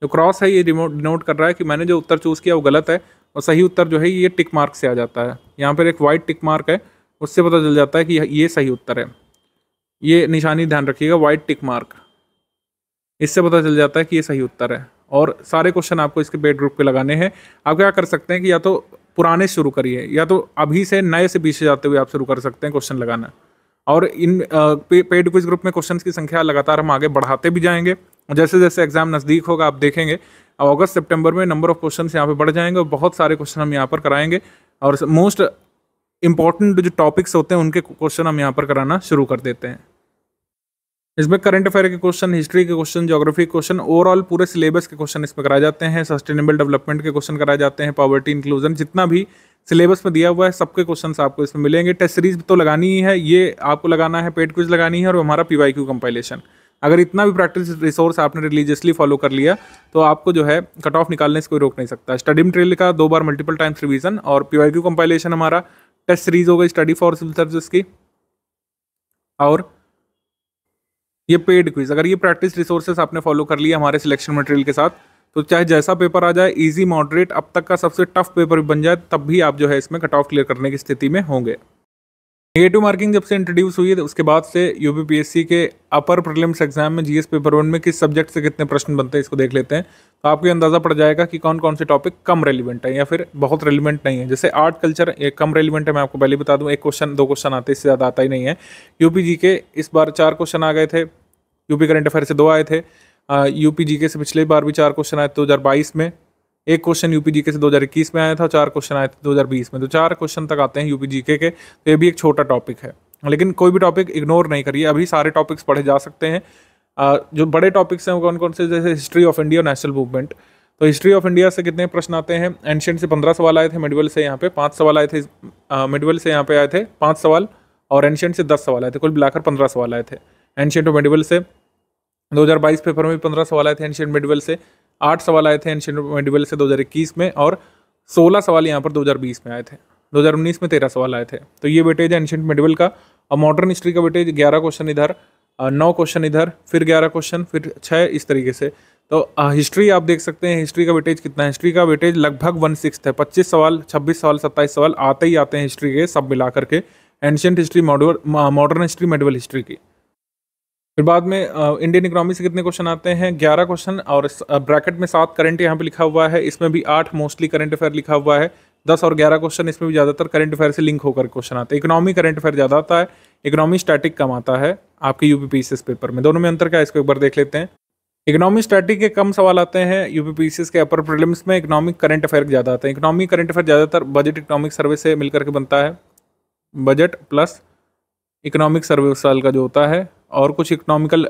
जो क्रॉस है ये डिनोट कर रहा है कि मैंने जो उत्तर चूज किया वो गलत है, और सही उत्तर जो है ये टिक मार्क से आ जाता है। यहाँ पर एक वाइट टिक मार्क है, उससे पता चल जाता है कि ये सही उत्तर है। ये निशानी ध्यान रखिएगा, वाइट टिक मार्क, इससे पता चल जाता है कि ये सही उत्तर है। और सारे क्वेश्चन आपको इसके पेड ग्रुप पे लगाने हैं। आप क्या कर सकते हैं कि या तो पुराने शुरू करिए या तो अभी से नए से पीछे जाते हुए आप शुरू कर सकते हैं क्वेश्चन लगाना। और इन पेड क्विज ग्रुप में क्वेश्चन की संख्या लगातार हम आगे बढ़ाते भी जाएंगे। जैसे जैसे एग्जाम नज़दीक होगा आप देखेंगे अगस्त सितंबर में नंबर ऑफ क्वेश्चन यहाँ पे बढ़ जाएंगे और बहुत सारे क्वेश्चन हम यहाँ पर कराएंगे। और मोस्ट इंपॉर्टेंट जो टॉपिक्स होते हैं उनके क्वेश्चन हम यहाँ पर कराना शुरू कर देते हैं। इसमें करंट अफेयर के क्वेश्चन, हिस्ट्री के क्वेश्चन, ज्योग्राफी के क्वेश्चन, ओवरऑल पूरे सिलेबस के क्वेश्चन इसमें कराए जाते हैं। सस्टेनेबल डेवलपमेंट के क्वेश्चन कराए जाते हैं, पॉवर्टी इंक्लूजन, जितना भी सिलेबस में दिया हुआ है सबके क्वेश्चन आपको इसमें मिलेंगे। टेस्ट सीरीज तो लगानी ही है, ये आपको लगाना है, पेड क्विज लगानी है और हमारा पीवाईक्यू कंपाइलेशन। अगर इतना भी प्रैक्टिस रिसोर्स आपने रिलीजियसली फॉलो कर लिया तो आपको जो है कट ऑफ निकालने से कोई रोक नहीं सकता। स्टडी मटेरियल का 2 बार मल्टीपल टाइम्स रिवीजन और पीवाईक्यू कंपाइलेशन हमारा टेस्ट सीरीज हो गई स्टडी फॉर सिविल सर्विसेज की, और ये पेड क्विज। अगर ये प्रैक्टिस रिसोर्सेस आपने फॉलो कर लिया हमारे सिलेक्शन मटेरियल के साथ तो चाहे जैसा पेपर आ जाए, इजी मॉडरेट, अब तक का सबसे टफ पेपर भी बन जाए, तब भी आप जो है इसमें कट ऑफ क्लियर करने की स्थिति में होंगे। नेगेटिव मार्किंग जब से इंट्रोड्यूस हुई है तो उसके बाद से यूपीपीएससी के अपर प्रीलिम्स एग्जाम में जीएस पेपर 1 में किस सब्जेक्ट से कितने प्रश्न बनते हैं इसको देख लेते हैं। तो आपको अंदाजा पड़ जाएगा कि कौन कौन से टॉपिक कम रेलिवेंट है या फिर बहुत रेलिवेंट नहीं है। जैसे आर्ट कल्चर एक कम रेलिवेंट है, मैं आपको पहले बता दूं, 1 क्वेश्चन 2 क्वेश्चन आते हैं, इससे ज़्यादा आता ही नहीं है। यूपी जीके इस बार 4 क्वेश्चन आ गए थे, यूपी करंट अफेयर से 2 आए थे। यूपी जीके से पिछले बार भी 4 क्वेश्चन आए थे 2022 में, 1 क्वेश्चन यूपी जीके से 2021 में आया था, 4 क्वेश्चन आए थे 2020 में। तो 4 क्वेश्चन तक आते हैं यूपी जीके के। तो ये भी एक छोटा टॉपिक है, लेकिन कोई भी टॉपिक इग्नोर नहीं करिए, अभी सारे टॉपिक्स पढ़े जा सकते हैं। जो बड़े टॉपिक्स हैं वो कौन कौन से, जैसे हिस्ट्री ऑफ इंडिया और नेशनल मूवमेंट। तो हिस्ट्री ऑफ इंडिया से कितने प्रश्न आते हैं? एंशिएंट से 15 सवाल आए थे, मिडिवल से यहाँ पे 5 सवाल आए थे, मिडिवल से यहाँ पे आए थे 5 सवाल, और एंशिएंट से 10 सवाल आए थे, कुल मिलाकर 15 सवाल आए थे। एंशिएंट और मिडिवल से 2022 पेपर में 15 सवाल आए थे एंशिएंट मिडिवल से, 8 सवाल आए थे एंशिएंट मिडिवल से 2021 में, और 16 सवाल यहाँ पर 2020 में आए थे। 2019 में 13 सवाल आए थे। तो ये वेटेज है एंशिएंट मिडिवल का। और मॉडर्न हिस्ट्री का वेटेज 11 क्वेश्चन इधर, 9 क्वेश्चन इधर, फिर 11 क्वेश्चन, फिर 6, इस तरीके से। तो हिस्ट्री आप देख सकते हैं, हिस्ट्री का वेटेज कितना है? हिस्ट्री का वेटेज लगभग 1/6 है। 25 सवाल, 26 सवाल, 27 सवाल आते ही आते हैं हिस्ट्री के, सब मिला करके। Ancient history, modern history, medieval history की। फिर बाद में इंडियन इकोनॉमी से कितने क्वेश्चन आते हैं? 11 क्वेश्चन, और ब्रैकेट में 7 करंट यहाँ पे लिखा हुआ है, इसमें भी 8 मोस्टली करंट अफेयर लिखा हुआ है। 10 और 11 क्वेश्चन, इसमें भी ज़्यादातर करंट अफेयर से लिंक होकर क्वेश्चन आते हैं। इकोनॉमी करंट अफेयर ज़्यादा आता है, इकोनॉमी स्टैटिक कम आता है आपके यूपीपीसीएस पेपर में। दोनों में अंतर क्या है इसको एक बार देख लेते हैं। इकोनॉमी स्टैटिक के कम सवाल आते हैं यूपीपीसीएस के अपर प्रीलिम्स में, इकोनॉमिक करंट अफेयर ज़्यादा आते हैं। इकोनॉमिक करंट अफेयर ज़्यादातर बजट इकोनॉमिक सर्वे से मिलकर के बनता है, बजट प्लस इकोनॉमिक सर्वे उस साल का जो होता है, और कुछ इकोनॉमिकल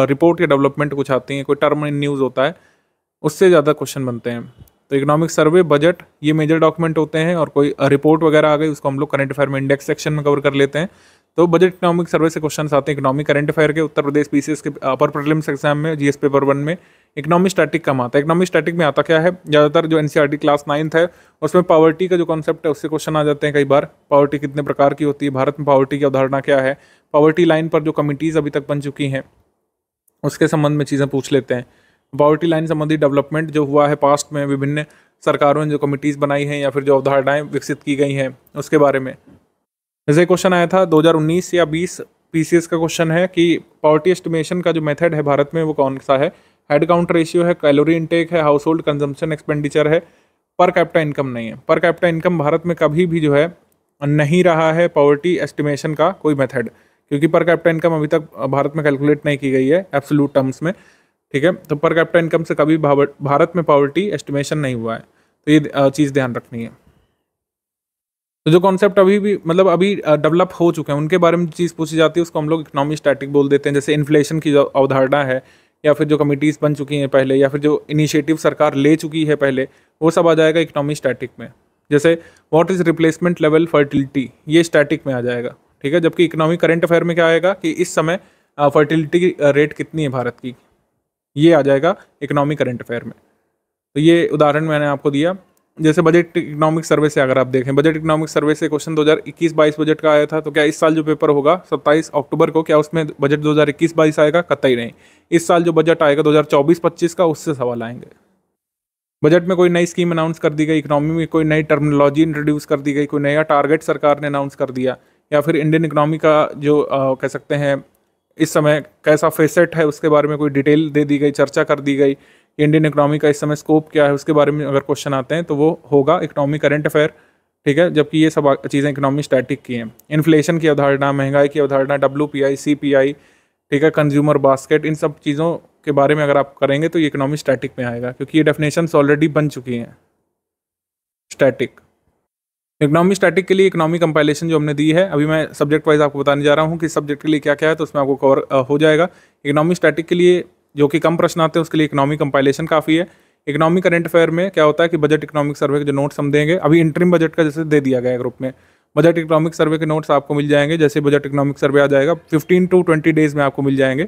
रिपोर्ट या डेवलपमेंट कुछ आती हैं, कोई टर्म इन न्यूज़ होता है, उससे ज़्यादा क्वेश्चन बनते हैं। तो इकोनॉमिक सर्वे, बजट, ये मेजर डॉक्यूमेंट होते हैं, और कोई रिपोर्ट वगैरह आ गई उसको हम लोग करंट अफेयर में इंडेक्स सेक्शन में कवर कर लेते हैं। तो बजट इकोनॉमिक सर्वे से क्वेश्चन आते हैं इकोनॉमिक करंट अफेयर के। उत्तर प्रदेश पीसीएस के अपर प्रीलिम्स एग्जाम में जीएस पेपर 1 में इकोनॉमिक स्टैटिक कम आता है। इकोनॉमिक स्टैटिक में आता क्या है? ज़्यादातर जो एनसीईआरटी क्लास 9th है उसमें पॉवर्टी का जो कॉन्सेप्ट है उससे क्वेश्चन आ जाते हैं कई बार। पॉवर्टी कितने प्रकार की होती है, भारत में पॉवर्टी की अवधारणा क्या है, पॉवर्टी लाइन पर जो कमिटीज़ अभी तक बन चुकी हैं उसके संबंध में चीज़ें पूछ लेते हैं। पॉवर्टी लाइन संबंधी डेवलपमेंट जो हुआ है पास्ट में, विभिन्न सरकारों ने जो कमिटीज़ बनाई हैं या फिर जो अवधारणाएं विकसित की गई हैं उसके बारे में। जैसे क्वेश्चन आया था 2019 या 20 पीसीएस का क्वेश्चन है कि पॉवर्टी एस्टिमेशन का जो मेथड है भारत में वो कौन सा है? हेड काउंट रेशियो है, कैलोरी इनटेक है, हाउस होल्ड कंजम्पशन एक्सपेंडिचर है, पर कैपिटा इनकम नहीं है। पर कैपिटा इनकम भारत में कभी भी जो है नहीं रहा है पॉवर्टी एस्टिमेशन का कोई मेथड, क्योंकि पर कैपिटा इनकम अभी तक भारत में कैलकुलेट नहीं की गई है एब्सोल्यूट टर्म्स में, ठीक है। तो पर कैपिटा इनकम से कभी भारत में पॉवर्टी एस्टिमेशन नहीं हुआ है, तो ये चीज़ ध्यान रखनी है। तो जो कॉन्सेप्ट अभी भी मतलब अभी डेवलप हो चुके हैं उनके बारे में चीज़ पूछी जाती है उसको हम लोग इकोनॉमी स्टैटिक बोल देते हैं। जैसे इन्फ्लेशन की जो अवधारणा है, या फिर जो कमिटीज़ बन चुकी हैं पहले, या फिर जो इनिशिएटिव सरकार ले चुकी है पहले, वो सब आ जाएगा इकोनॉमी स्टैटिक में। जैसे what is replacement level fertility, ये स्टैटिक में आ जाएगा, ठीक है। जबकि इकोनॉमी करंट अफेयर में क्या आएगा कि इस समय फर्टिलिटी रेट कितनी है भारत की, ये आ जाएगा इकोनॉमी करंट अफेयर में। तो ये उदाहरण मैंने आपको दिया। जैसे बजट इकोनॉमिक सर्वे से अगर आप देखें, बजट इकोनॉमिक सर्वे से क्वेश्चन 2021-22 बजट का आया था, तो क्या इस साल जो पेपर होगा 27 अक्टूबर को, क्या उसमें बजट 2021-22 आएगा? कतई नहीं। इस साल जो बजट आएगा 2024-25 का, उससे सवाल आएंगे। बजट में कोई नई स्कीम अनाउंस कर दी गई, इकोनॉमी में कोई नई टर्मिनोलॉजी इंट्रोड्यूस कर दी गई, कोई नया टारगेट सरकार ने अनाउंस कर दिया, या फिर इंडियन इकोनॉमी का जो कह सकते हैं इस समय कैसा फेसेट है उसके बारे में कोई डिटेल दे दी गई, चर्चा कर दी गई। इंडियन इकोनॉमी का इस समय स्कोप क्या है उसके बारे में अगर क्वेश्चन आते हैं तो वो होगा इकोनॉमी करंट अफेयर, ठीक है। जबकि ये सब चीज़ें इकोनॉमी स्टैटिक की हैं। इन्फ्लेशन की अवधारणा, महंगाई की अवधारणा, WPI, CPI, ठीक है, कंज्यूमर बास्केट, इन सब चीज़ों के बारे में अगर आप करेंगे तो ये इकोनॉमी स्टैटिक में आएगा, क्योंकि ये डेफिनेशंस ऑलरेडी बन चुकी हैं स्टैटिक। इकोनॉमी स्टैटिक के लिए इकोनॉमी कंपाइलेशन जो हमने दी है, अभी मैं सब्जेक्ट वाइज आपको बताने जा रहा हूँ कि सब्जेक्ट के लिए क्या क्या है, तो उसमें आपको कवर हो जाएगा। इकोनॉमी स्टैटिक के लिए जो कि कम प्रश्न आते हैं उसके लिए इकोनॉमी कंपाइलेशन काफ़ी है। इकोनॉमी करंट अफेयर में क्या होता है कि बजट इकोनॉमिक सर्वे के जो नोट्स हम देंगे, अभी इंटरिम बजट का जैसे दे दिया गया है ग्रुप में, बजट इकोनॉमिक सर्वे के नोट्स आपको मिल जाएंगे। जैसे बजट इकोनॉमिक सर्वे आ जाएगा 15 to 20 डेज में आपको मिल जाएंगे,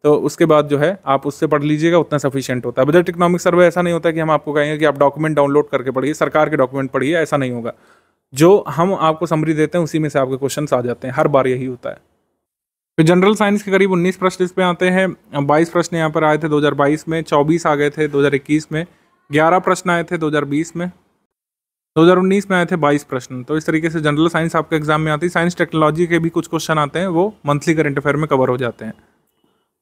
तो उसके बाद जो है आप उससे पढ़ लीजिएगा, उतना सफिशिएंट होता है। बजट इकोनॉमिक सर्वे ऐसा नहीं होता कि हम आपको कहेंगे कि आप डॉक्यूमेंट डाउनलोड करके पढ़िए, सरकार के डॉक्यूमेंट पढ़िए, ऐसा नहीं होगा। जो हम आपको समरी देते हैं उसी में से आपके क्वेश्चन आ जाते हैं, हर बार यही होता है। फिर जनरल साइंस के करीब 19 प्रश्न इस पे आते हैं। 22 प्रश्न यहाँ पर आए थे 2022 में, 24 आ गए थे 2021 में, 11 प्रश्न आए थे 2020 में, 2019 में आए थे 22 प्रश्न। तो इस तरीके से जनरल साइंस आपके एग्जाम में आती है। साइंस टेक्नोलॉजी के भी कुछ क्वेश्चन आते हैं, वो मंथली करंट अफेयर में कवर हो जाते हैं।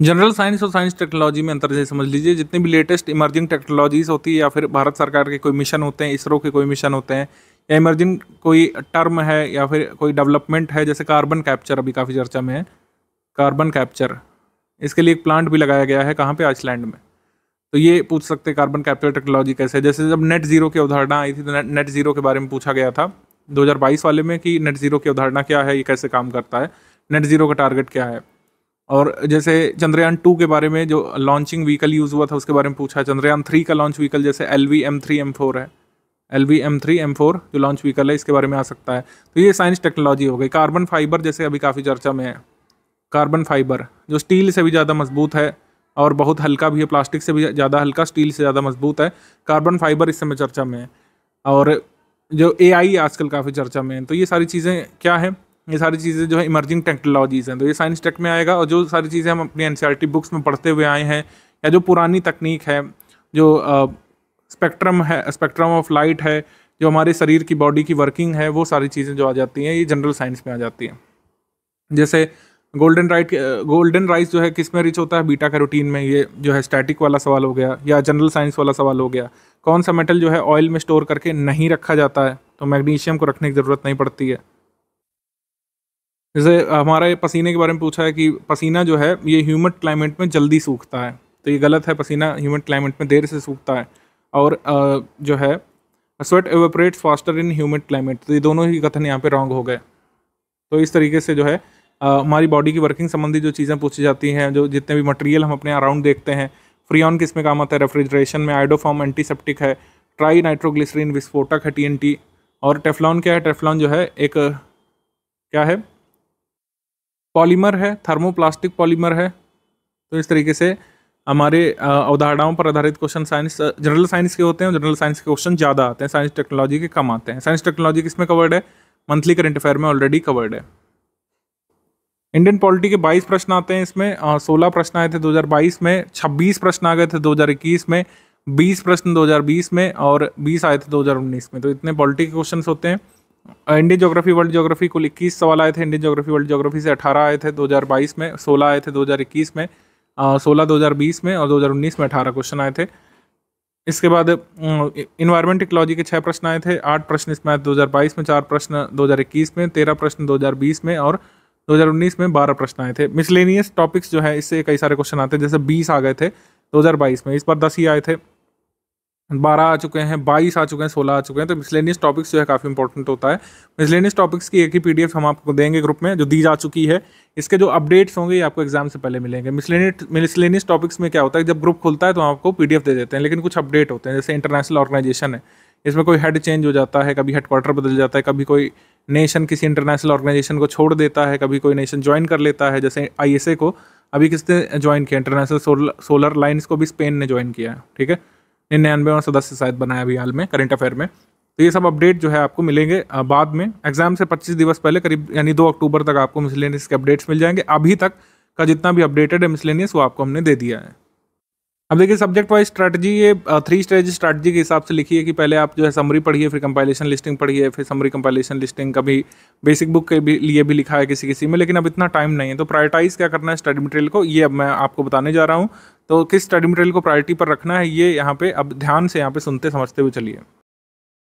जनरल साइंस और साइंस टेक्नोलॉजी में अंतर जैसे समझ लीजिए, जितनी भी लेटेस्ट इमर्जिंग टेक्नोलॉजीज होती है या फिर भारत सरकार के कोई मिशन होते हैं, इसरो के कोई मिशन होते हैं, या इमर्जिंग कोई टर्म है या फिर कोई डेवलपमेंट है, जैसे कार्बन कैप्चर अभी काफ़ी चर्चा में है। कार्बन कैप्चर, इसके लिए एक प्लांट भी लगाया गया है, कहाँ पे? आइसलैंड में। तो ये पूछ सकते हैं कार्बन कैप्चर टेक्नोलॉजी कैसे है। जैसे जब नेट जीरो की अवधारणा आई थी तो नेट जीरो के बारे में पूछा गया था 2022 वाले में कि नेट जीरो की अवधारणा क्या है, ये कैसे काम करता है, नेट जीरो का टारगेट क्या है। और जैसे चंद्रयान 2 के बारे में जो लॉन्चिंग व्हीकल यूज़ हुआ था उसके बारे में पूछा। चंद्रयान 3 का लॉन्च व्हीकल जैसे LV-M3-M4 है, LV-M3-M4 जो लॉन्च व्हीकल है, इसके बारे में आ सकता है। तो ये साइंस टेक्नोलॉजी हो गई। कार्बन फाइबर जैसे अभी काफ़ी चर्चा में है, कार्बन फाइबर जो स्टील से भी ज़्यादा मजबूत है और बहुत हल्का भी है, प्लास्टिक से भी ज़्यादा हल्का, स्टील से ज़्यादा मजबूत है। कार्बन फाइबर इस समय चर्चा में है। और जो AI आजकल काफ़ी चर्चा में है। तो ये सारी चीज़ें क्या है, ये सारी चीज़ें जो है इमर्जिंग टेक्नोलॉजीज़ हैं। तो ये साइंस टेक में आएगा। और जो सारी चीज़ें हम अपनी NCERT बुक्स में पढ़ते हुए आए हैं, या जो पुरानी तकनीक है, जो स्पेक्ट्रम है, स्पेक्ट्रम ऑफ लाइट है, जो हमारे शरीर की बॉडी की वर्किंग है, वो सारी चीज़ें जो आ जाती हैं ये जनरल साइंस में आ जाती हैं। जैसे गोल्डन राइस जो है किस में रिच होता है? बीटा कैरोटीन में। ये जो है स्टैटिक वाला सवाल हो गया, या जनरल साइंस वाला सवाल हो गया। कौन सा मेटल जो है ऑयल में स्टोर करके नहीं रखा जाता है? तो मैग्नीशियम को रखने की ज़रूरत नहीं पड़ती है। जैसे हमारे पसीने के बारे में पूछा है कि पसीना जो है ये ह्यूमिड क्लाइमेट में जल्दी सूखता है, तो ये गलत है। पसीना ह्यूमिड क्लाइमेट में देर से सूखता है। और जो है sweat evaporates faster in humid climate, तो ये दोनों ही कथन यहाँ पे रॉन्ग हो गए। तो इस तरीके से जो है हमारी बॉडी की वर्किंग संबंधी जो चीज़ें पूछी जाती हैं, जो जितने भी मटेरियल हम अपने अराउंड देखते हैं। फ्रीऑन किस में काम आता है? रेफ्रिजरेशन में। आइडोफॉर्म एंटीसेप्टिक है। ट्राई नाइट्रोग्लिसरीन विस्फोटक है, TNT। और टेफ्लॉन क्या है? टेफ्लॉन जो है एक क्या है? पॉलीमर है, थर्मोप्लास्टिक पॉलीमर है। तो इस तरीके से हमारे अवधारणाओं पर आधारित क्वेश्चन साइंस जनरल साइंस के होते हैं। जनरल साइंस के क्वेश्चन ज़्यादा आते हैं, साइंस टेक्नोलॉजी के कम आते हैं। साइंस टेक्नोलॉजी किस में कवर्ड है? मंथली करंट अफेयर में ऑलरेडी कवर्ड है। इंडियन पॉलिटी के 22 प्रश्न आते हैं इसमें। 16 प्रश्न आए थे 2022 में, 26 प्रश्न आ गए थे 2021 में, 20 प्रश्न 2020 में और 20 आए थे 2019 में। तो इतने पॉलिटी के क्वेश्चन होते हैं। इंडियन ज्योग्राफी वर्ल्ड ज्योग्राफी कुल 21 सवाल आए थे। इंडियन ज्योग्राफी वर्ल्ड ज्योग्राफी से 18 आए थे 2022 में, 16 आए थे 2021 में, 16 2020 में और 2019 में 18 क्वेश्चन आए थे। इसके बाद इन्वायरमेंट इकोलॉजी के 6 प्रश्न आए थे। 8 प्रश्न इसमें आए 2022 में, 4 प्रश्न 2021 में, 13 प्रश्न 2020 में और 2019 में 12 प्रश्न आए थे। मिसलेनियस टॉपिक्स जो है इससे कई सारे क्वेश्चन आते हैं, जैसे 20 आ गए थे 2022 में, इस बार 10 ही आए थे। 12 आ चुके हैं, 22 आ चुके हैं, 16 आ चुके हैं। तो मिसलेनियस टॉपिक्स जो है काफ़ी इंपॉर्टेंट होता है। मिसलेनियस टॉपिक्स की एक ही PDF हम आपको देंगे ग्रुप में, जो दी जा चुकी है। इसके जो अपडेट्स होंगे ये आपको एग्जाम से पहले मिलेंगे। मिसलेनियस टॉपिक्स में क्या होता है, जब ग्रुप खुलता है तो आपको PDF दे देते हैं, लेकिन कुछ अपडेट होते हैं। जैसे इंटरनेशनल ऑर्गेनाइजेशन है, इसमें कोई हेड चेंज हो जाता है, कभी हेडक्वार्टर बदल जाता है, कभी कोई नेशन किसी इंटरनेशनल ऑर्गेनाइजेशन को छोड़ देता है, कभी कोई नेशन ज्वाइन कर लेता है। जैसे ISA को अभी किसने ज्वाइन किया? इंटरनेशनल सोलर लाइन्स को भी स्पेन ने ज्वाइन किया है। ठीक है, 99वां सदस्य शायद बनाया अभी हाल में करंट अफेयर में। तो ये सब अपडेट जो है आपको मिलेंगे बाद में। एग्जाम से 25 दिवस पहले करीब यानी 2 अक्टूबर तक आपको मिसलेनियस के अपडेट्स मिल जाएंगे। अभी तक का जितना भी अपडेटेड है मिसलेनियस वो आपको हमने दे दिया है। अब देखिए सब्जेक्ट वाइज स्ट्रैटेजी, ये 3 स्टेज स्ट्रैटेजी के हिसाब से लिखी है कि पहले आप जो है समरी पढ़िए, फिर कंपाइलेशन लिस्टिंग पढ़िए, फिर समरी कंपाइलेशन लिस्टिंग। कभी बेसिक बुक के भी लिए भी लिखा है किसी में, लेकिन अब इतना टाइम नहीं है। तो प्रायोरिटाइज क्या करना है स्टडी मटेरियल को, ये अब मैं आपको बताने जा रहा हूँ। तो किस स्टडी मटेरियल को प्रायोरिटी पर रखना है, ये यहाँ पे अब ध्यान से यहाँ पे सुनते समझते हुए चलिए।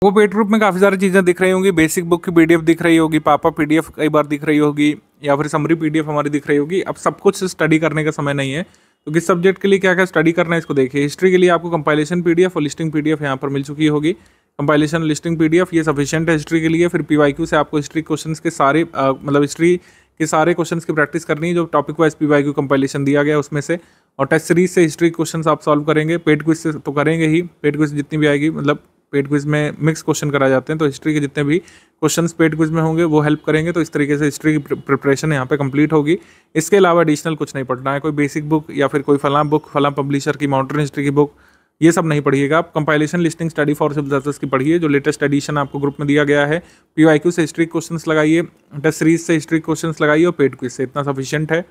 वो पेड ग्रुप में काफ़ी सारी चीज़ें दिख रही होंगी। बेसिक बुक की PDF दिख रही होगी, पापा PDF कई बार दिख रही होगी, या फिर समरी PDF हमारी दिख रही होगी। अब सब कुछ स्टडी करने का समय नहीं है, तो किस सब्जेक्ट के लिए क्या क्या स्टडी करना है इसको देखिए। हिस्ट्री के लिए आपको कंपाइलेशन PDF और लिस्टिंग PDF यहाँ पर मिल चुकी होगी। कंपाइलेशन लिस्टिंग PDF ये सफिशिएंट है हिस्ट्री के लिए। फिर PYQ से आपको हिस्ट्री क्वेश्चंस के सारे मतलब हिस्ट्री के सारे क्वेश्चंस की प्रैक्टिस करनी है, जो टॉपिक वाइज PYQ कंपाइलेशन दिया गया है उसमें से। और टेस्ट सीरीज से हिस्ट्री क्वेश्चंस आप सॉल्व करेंगे। पेड क्विज से तो करेंगे ही, पेड क्विज जितनी भी आएगी, मतलब पेड क्विज में मिक्स क्वेश्चन कराए जाते हैं, तो हिस्ट्री के जितने भी क्वेश्चंस पेड क्विज में होंगे वो हेल्प करेंगे। तो इस तरीके से हिस्ट्री की प्रिपरेशन यहाँ पे कंप्लीट होगी। इसके अलावा एडिशनल कुछ नहीं पढ़ना है, कोई बेसिक बुक या फिर कोई फलां बुक, फलां पब्लिशर की माउंटेन हिस्ट्री की बुक, ये सब नहीं पढ़िएगा आप। Compilation listing study for civil services की पढ़िए, जो लेटेस्ट एडिशन आपको ग्रुप में दिया गया है। PYQ से हिस्ट्री क्वेश्चंस लगाइए, टेस्ट सीरीज से हिस्ट्री क्वेश्चंस लगाइए और पेड क्विज से, इतना सफिशिएंट है।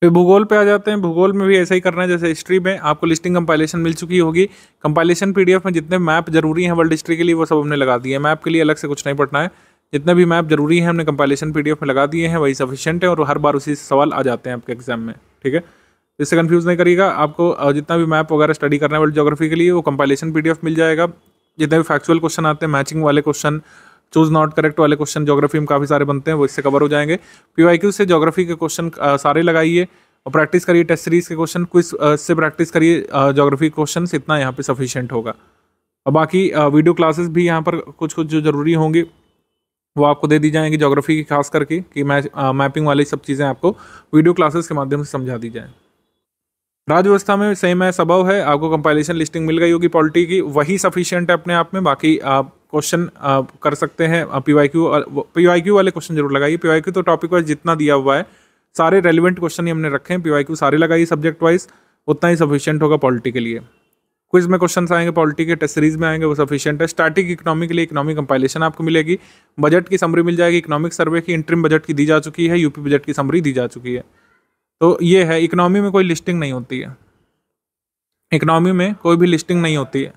फिर भूगोल पे आ जाते हैं। भूगोल में भी ऐसा ही करना है जैसे हिस्ट्री में आपको लिस्टिंग कंपाइलेशन मिल चुकी होगी। कंपाइलेशन पीडीएफ में जितने मैप जरूरी हैं वर्ल्ड हिस्ट्री के लिए वो सब हमने लगा दिए हैं। मैप के लिए अलग से कुछ नहीं पढ़ना है, जितने भी मैप जरूरी हैं हमने कंपाइलेशन पीडीएफ में लगा दिए हैं, वही सफिशिएंट है और हर बार उसी से सवाल आ जाते हैं आपके एग्जाम में। ठीक है, इससे कंफ्यूज नहीं करिएगा। आपको जितना भी मैप वगैरह स्टडी करना है वर्ल्ड ज्योग्राफी के लिए वो कंपाइलेशन पीडीएफ मिल जाएगा। जितने भी फैक्चुअल क्वेश्चन आते हैं, मैचिंग वाले क्वेश्चन, चूज नॉट करेक्ट वाले क्वेश्चन ज्योग्राफी में काफ़ी सारे बनते हैं, वो इससे कवर हो जाएंगे। पीवाईक्यू से ज्योग्राफी के क्वेश्चन सारे लगाइए और प्रैक्टिस करिए टेस्ट सीरीज के क्वेश्चन, क्विज से प्रैक्टिस करिए ज्योग्राफी क्वेश्चन, इतना यहाँ पे सफिशिएंट होगा। और बाकी वीडियो क्लासेस भी यहाँ पर कुछ कुछ जो ज़रूरी होंगी वो आपको दे दी जाएंगी ज्योग्राफी की, खास करके कि मैपिंग वाली सब चीज़ें आपको वीडियो क्लासेस के माध्यम से समझा दी जाए। राज्य व्यवस्था में सेम है, सबव है, आपको कंपाइलेशन लिस्टिंग मिल गई होगी पॉलिटी की, वही सफिशिएंट है अपने आप में। बाकी आप क्वेश्चन कर सकते हैं पीवाईक्यू वाले क्वेश्चन जरूर लगाइए। पीवाईक्यू तो टॉपिक वाइज जितना दिया हुआ है सारे रेलिवेंट क्वेश्चन ही हमने रखे हैं, पीवाईक्यू सारे लगाइए सब्जेक्ट वाइज, उतना ही सफिशिएंट होगा पॉलिटी के लिए। क्विज में क्वेश्चन आएंगे पॉलिटी के, टेस्ट सीरीज में आएंगे, वो सफिशिएंट है। स्टैटिक इकोनॉमी के लिए इकोनॉमिक कंपाइलेशन आपको मिलेगी, बजट की समरी मिल जाएगी, इकोनॉमिक सर्वे की इंटरिम बजट की दी जा चुकी है, यूपी बजट की समरी दी जा चुकी है। तो ये है, इकोनॉमी में कोई लिस्टिंग नहीं होती है, इकोनॉमी में कोई भी लिस्टिंग नहीं होती है।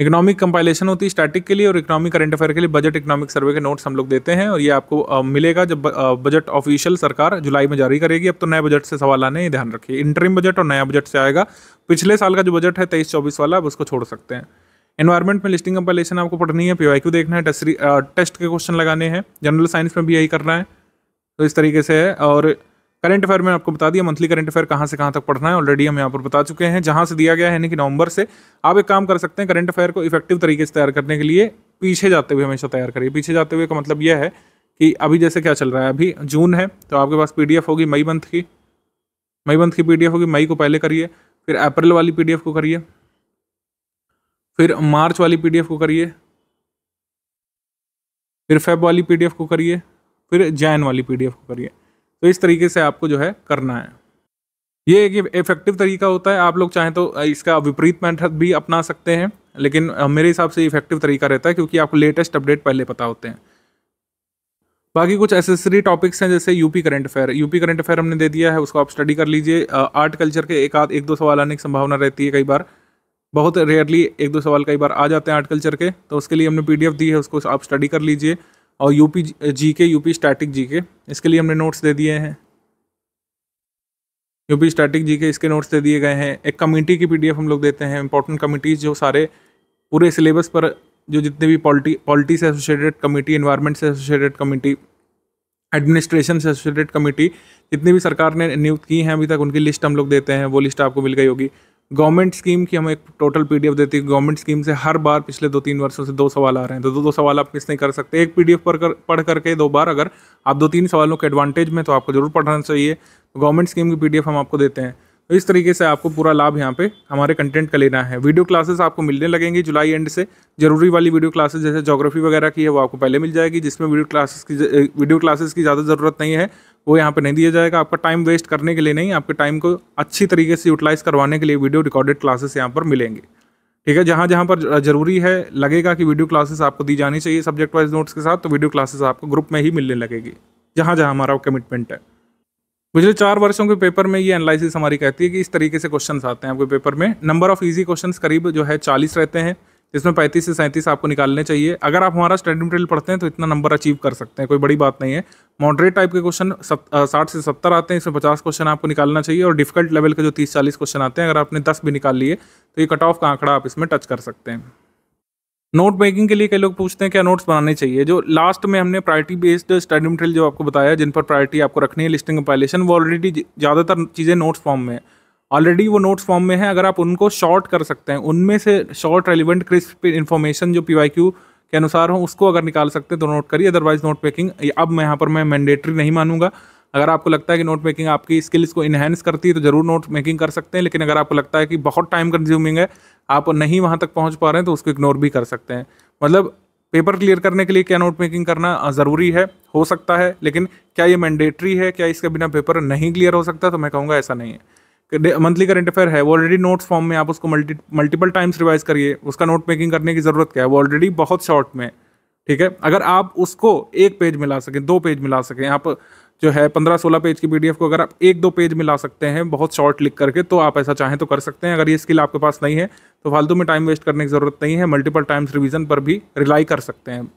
इकोनॉमिक कंपाइलेशन होती है स्टैटिक के लिए और इकोनॉमिक करंट अफेयर के लिए बजट इकोनॉमिक सर्वे के नोट्स हम लोग देते हैं और ये आपको मिलेगा जब बजट ऑफिशियल सरकार जुलाई में जारी करेगी। अब तो नए बजट से सवाल आने हैं, ध्यान रखिए। इंटरिम बजट और नया बजट से आएगा। पिछले साल का जो बजट है 23-24 वाला, अब उसको छोड़ सकते हैं। एनवायरमेंट में लिस्टिंग कंपाइलेशन आपको पढ़नी है, पीवाईक्यू देखना है, टेस्ट के क्वेश्चन लगाने हैं, जनरल साइंस में भी यही करना है। तो इस तरीके से है। और करंट अफेयर में आपको बता दिया मंथली करंट अफेयर कहाँ से कहाँ तक पढ़ना है, ऑलरेडी हम यहाँ पर बता चुके हैं। जहाँ से दिया गया है यानी कि नवंबर से आप एक काम कर सकते हैं, करंट अफेयर को इफेक्टिव तरीके से तैयार करने के लिए पीछे जाते हुए हमेशा तैयार करिए। पीछे जाते हुए का मतलब यह है कि अभी जैसे क्या चल रहा है, अभी जून है तो आपके पास पीडीएफ होगी मई मंथ की पीडीएफ होगी, मई को पहले करिए, फिर अप्रैल वाली पीडीएफ को करिए, फिर मार्च वाली पीडीएफ को करिए, फिर फेब वाली पीडीएफ को करिए, फिर जैन वाली पीडीएफ को करिए। तो इस तरीके से आपको जो है करना है। ये एक इफेक्टिव तरीका होता है। आप लोग चाहें तो इसका विपरीत मेथड भी अपना सकते हैं, लेकिन मेरे हिसाब से इफेक्टिव तरीका रहता है क्योंकि आपको लेटेस्ट अपडेट पहले पता होते हैं। बाकी कुछ एसेसरी टॉपिक्स हैं जैसे यूपी करंट अफेयर हमने दे दिया है, उसको आप स्टडी कर लीजिए। आर्ट कल्चर के एक दो सवाल आने की संभावना रहती है, कई बार बहुत रेयरली एक दो सवाल कई बार आ जाते हैं आर्ट कल्चर के, तो उसके लिए हमने पीडीएफ दी है, उसको आप स्टडी कर लीजिए। और UP GK, UP static GK, इसके लिए हमने नोट्स दे दिए हैं। यूपी स्टैटिक जीके इसके नोट्स दे दिए गए हैं। एक कमेटी की पीडीएफ हम लोग देते हैं, इंपॉर्टेंट कमिटीज़ जो सारे पूरे सिलेबस पर जो जितने भी पॉलिटी से एसोसिएटेड कमेटी, एनवायरनमेंट से एसोसिएटेड कमेटी, एडमिनिस्ट्रेशन से एसोसिएटेड कमेटी, जितनी भी सरकार ने नियुक्त की हैं अभी तक, उनकी लिस्ट हम लोग देते हैं। वो लिस्ट आपको मिल गई होगी। गवर्नमेंट स्कीम की हम एक टोटल पीडीएफ देती है। गवर्नमेंट स्कीम से हर बार पिछले 2-3 वर्षों से 2 सवाल आ रहे हैं, तो 2 सवाल आप मिस नहीं कर सकते। एक पीडीएफ पढ़ करके 2 बार अगर आप 2-3 सवालों के एडवांटेज में, तो आपको जरूर पढ़ना चाहिए। गवर्नमेंट स्कीम की पीडीएफ हम आपको देते हैं। तो इस तरीके से आपको पूरा लाभ यहाँ पे हमारे कंटेंट का लेना है। वीडियो क्लासेस आपको मिलने लगेंगी जुलाई एंड से। जरूरी वाली वीडियो क्लासेस जैसे ज्योग्राफी वगैरह की है वो आपको पहले मिल जाएगी, जिसमें वीडियो क्लासेस की ज़्यादा ज़रूरत नहीं है, वो यहाँ पे नहीं दिया जाएगा। आपका टाइम वेस्ट करने के लिए नहीं, आपके टाइम को अच्छी तरीके से यूटिलाइज करवाने के लिए वीडियो रिकॉर्डेड क्लासेस यहाँ पर मिलेंगे। ठीक है, जहाँ जहाँ पर जरूरी है लगेगा कि वीडियो क्लासेस आपको दी जानी चाहिए सब्जेक्ट वाइज नोट्स के साथ, तो वीडियो क्लासेस आपको ग्रुप में ही मिलने लगेगी, जहाँ जहाँ हमारा कमिटमेंट है। पिछले 4 वर्षों के पेपर में ये एनालिसिस हमारी कहती है कि इस तरीके से क्वेश्चंस आते हैं आपके पेपर में। नंबर ऑफ इजी क्वेश्चंस करीब जो है 40 रहते हैं, जिसमें 35 से 37 आपको निकालने चाहिए। अगर आप हमारा स्टडी मटेरियल पढ़ते हैं तो इतना नंबर अचीव कर सकते हैं, कोई बड़ी बात नहीं है। मॉडरेट टाइप के क्वेश्चन 60 से 70 आते हैं, इसमें 50 क्वेश्चन आपको निकालना चाहिए। और डिफिकल्ट लेवल के जो 30-40 क्वेश्चन आते हैं, अगर आपने 10 भी निकाल लिए तो ये कट ऑफ का आंकड़ा आप इसमें टच कर सकते हैं। नोट मेकिंग के लिए कई लोग पूछते हैं क्या नोट्स बनाने चाहिए। जो लास्ट में हमने प्रायोरिटी बेस्ड स्टडी मटेरियल जो आपको बताया, जिन पर प्रायोरिटी आपको रखनी है लिस्टिंग कंपाइलेशन, वो ऑलरेडी ज़्यादातर चीज़ें नोट्स फॉर्म में है, ऑलरेडी वो नोट्स फॉर्म में है। अगर आप उनको शॉर्ट कर सकते हैं, उनमें से शॉर्ट रेलिवेंट क्रिस्प इन्फॉर्मेशन जो पीवाईक्यू के अनुसार हो उसको अगर निकाल सकते हैं तो नोट करिए। अदरवाइज नोट मेकिंग अब मैं यहाँ पर मैंडेटरी नहीं मानूंगा। अगर आपको लगता है कि नोट मेकिंग आपकी स्किल्स को इन्हेंस करती है तो जरूर नोट मेकिंग कर सकते हैं, लेकिन अगर आपको लगता है कि बहुत टाइम कंज्यूमिंग है, आप नहीं वहाँ तक पहुँच पा रहे हैं, तो उसको इग्नोर भी कर सकते हैं। मतलब पेपर क्लियर करने के लिए क्या नोट मेकिंग करना ज़रूरी है, हो सकता है, लेकिन क्या ये मैंडेटरी है, क्या इसके बिना पेपर नहीं क्लियर हो सकता? तो मैं कहूँगा ऐसा नहीं है। मंथली करंट अफेयर है, वो ऑलरेडी नोट्स फॉर्म में, आप उसको मल्टीपल टाइम्स रिवाइज करिए, उसका नोट मेकिंग करने की ज़रूरत क्या है, वो ऑलरेडी बहुत शॉर्ट में। ठीक है, अगर आप उसको 1 पेज में ला सकें, 2 पेज में ला सकें, आप जो है 15-16 पेज की PDF को अगर आप 1-2 पेज में ला सकते हैं बहुत शॉर्ट लिख करके, तो आप ऐसा चाहें तो कर सकते हैं। अगर ये स्किल आपके पास नहीं है तो फालतू में टाइम वेस्ट करने की ज़रूरत नहीं है, मल्टीपल टाइम्स रिवीजन पर भी रिलाई कर सकते हैं।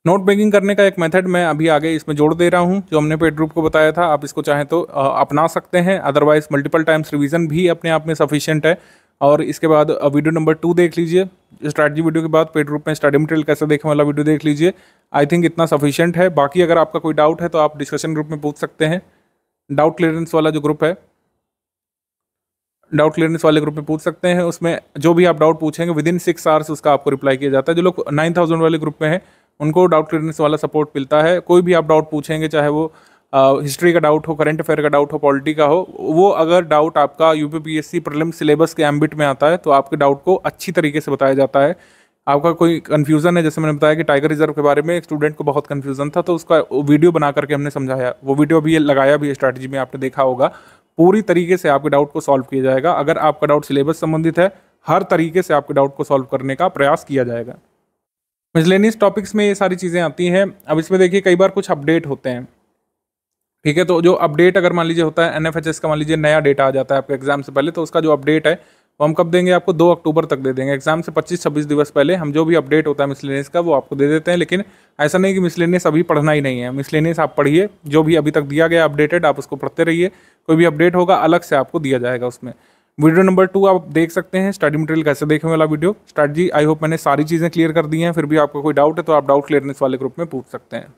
नोट मेकिंग करने का एक मेथड मैं अभी आगे इसमें जोड़ दे रहा हूँ, जो हमने पेड ग्रुप को बताया था। आप इसको चाहें तो अपना सकते हैं, अदरवाइज मल्टीपल टाइम्स रिवीजन भी अपने आप में सफिशिएंट है। और इसके बाद वीडियो नंबर 2 देख लीजिए, स्ट्रैटेजी वीडियो के बाद पेड ग्रुप में स्टडी मटेरियल कैसे देखने वाला वीडियो देख लीजिए। आई थिंक इतना सफिशिएंट है। बाकी अगर आपका कोई डाउट है तो आप डिस्कशन ग्रुप में पूछ सकते हैं। डाउट क्लियरेंस वाला जो ग्रुप है, डाउट क्लियरेंस वाले ग्रुप में पूछ सकते हैं। उसमें जो भी आप डाउट पूछेंगे विदिन 6 आवर्स उसका आपको रिप्लाई किया जाता है। जो लोग 9000 वाले ग्रुप में है उनको डाउट क्लियरेंस वाला सपोर्ट मिलता है। कोई भी आप डाउट पूछेंगे, चाहे वो हिस्ट्री का डाउट हो, करंट अफेयर का डाउट हो, पॉलिटी का हो, वो अगर डाउट आपका यूपीपीएससी प्रीलिम्स सिलेबस के एम्बिट में आता है तो आपके डाउट को अच्छी तरीके से बताया जाता है। आपका कोई कन्फ्यूज़न है, जैसे मैंने बताया कि टाइगर रिजर्व के बारे में एक स्टूडेंट को बहुत कन्फ्यूज़न था, तो उसका वीडियो बना करके हमने समझाया। वो वीडियो भी लगाया भी स्ट्रैटेजी में, आपने देखा होगा। पूरी तरीके से आपके डाउट को सॉल्व किया जाएगा। अगर आपका डाउट सिलेबस संबंधित है, हर तरीके से आपके डाउट को सॉल्व करने का प्रयास किया जाएगा। मिसलेनियस टॉपिक्स में ये सारी चीज़ें आती हैं। अब इसमें देखिए कई बार कुछ अपडेट होते हैं, ठीक है। तो जो अपडेट अगर मान लीजिए होता है NFHS का, मान लीजिए नया डेटा आ जाता है आपके एग्जाम से पहले, तो उसका जो अपडेट है वो हम कब देंगे आपको? 2 अक्टूबर तक दे देंगे। एग्जाम से 25-26 दिवस पहले हम जो भी अपडेट होता है मिसलेनियस का वो आपको दे देते हैं। लेकिन ऐसा नहीं कि मिसलेनियस अभी पढ़ना ही नहीं है। मिसलेनियस आप पढ़िए, जो भी अभी तक दिया गया अपडेटेड आप उसको पढ़ते रहिए। कोई भी अपडेट होगा अलग से आपको दिया जाएगा उसमें। वीडियो नंबर 2 आप देख सकते हैं, स्टडी मटेरियल कैसे देखने वाला वीडियो। स्ट्रैटेजी आई होप मैंने सारी चीज़ें क्लियर कर दी हैं। फिर भी आपको कोई डाउट है तो आप डाउट क्लियरेंस वाले ग्रुप में पूछ सकते हैं।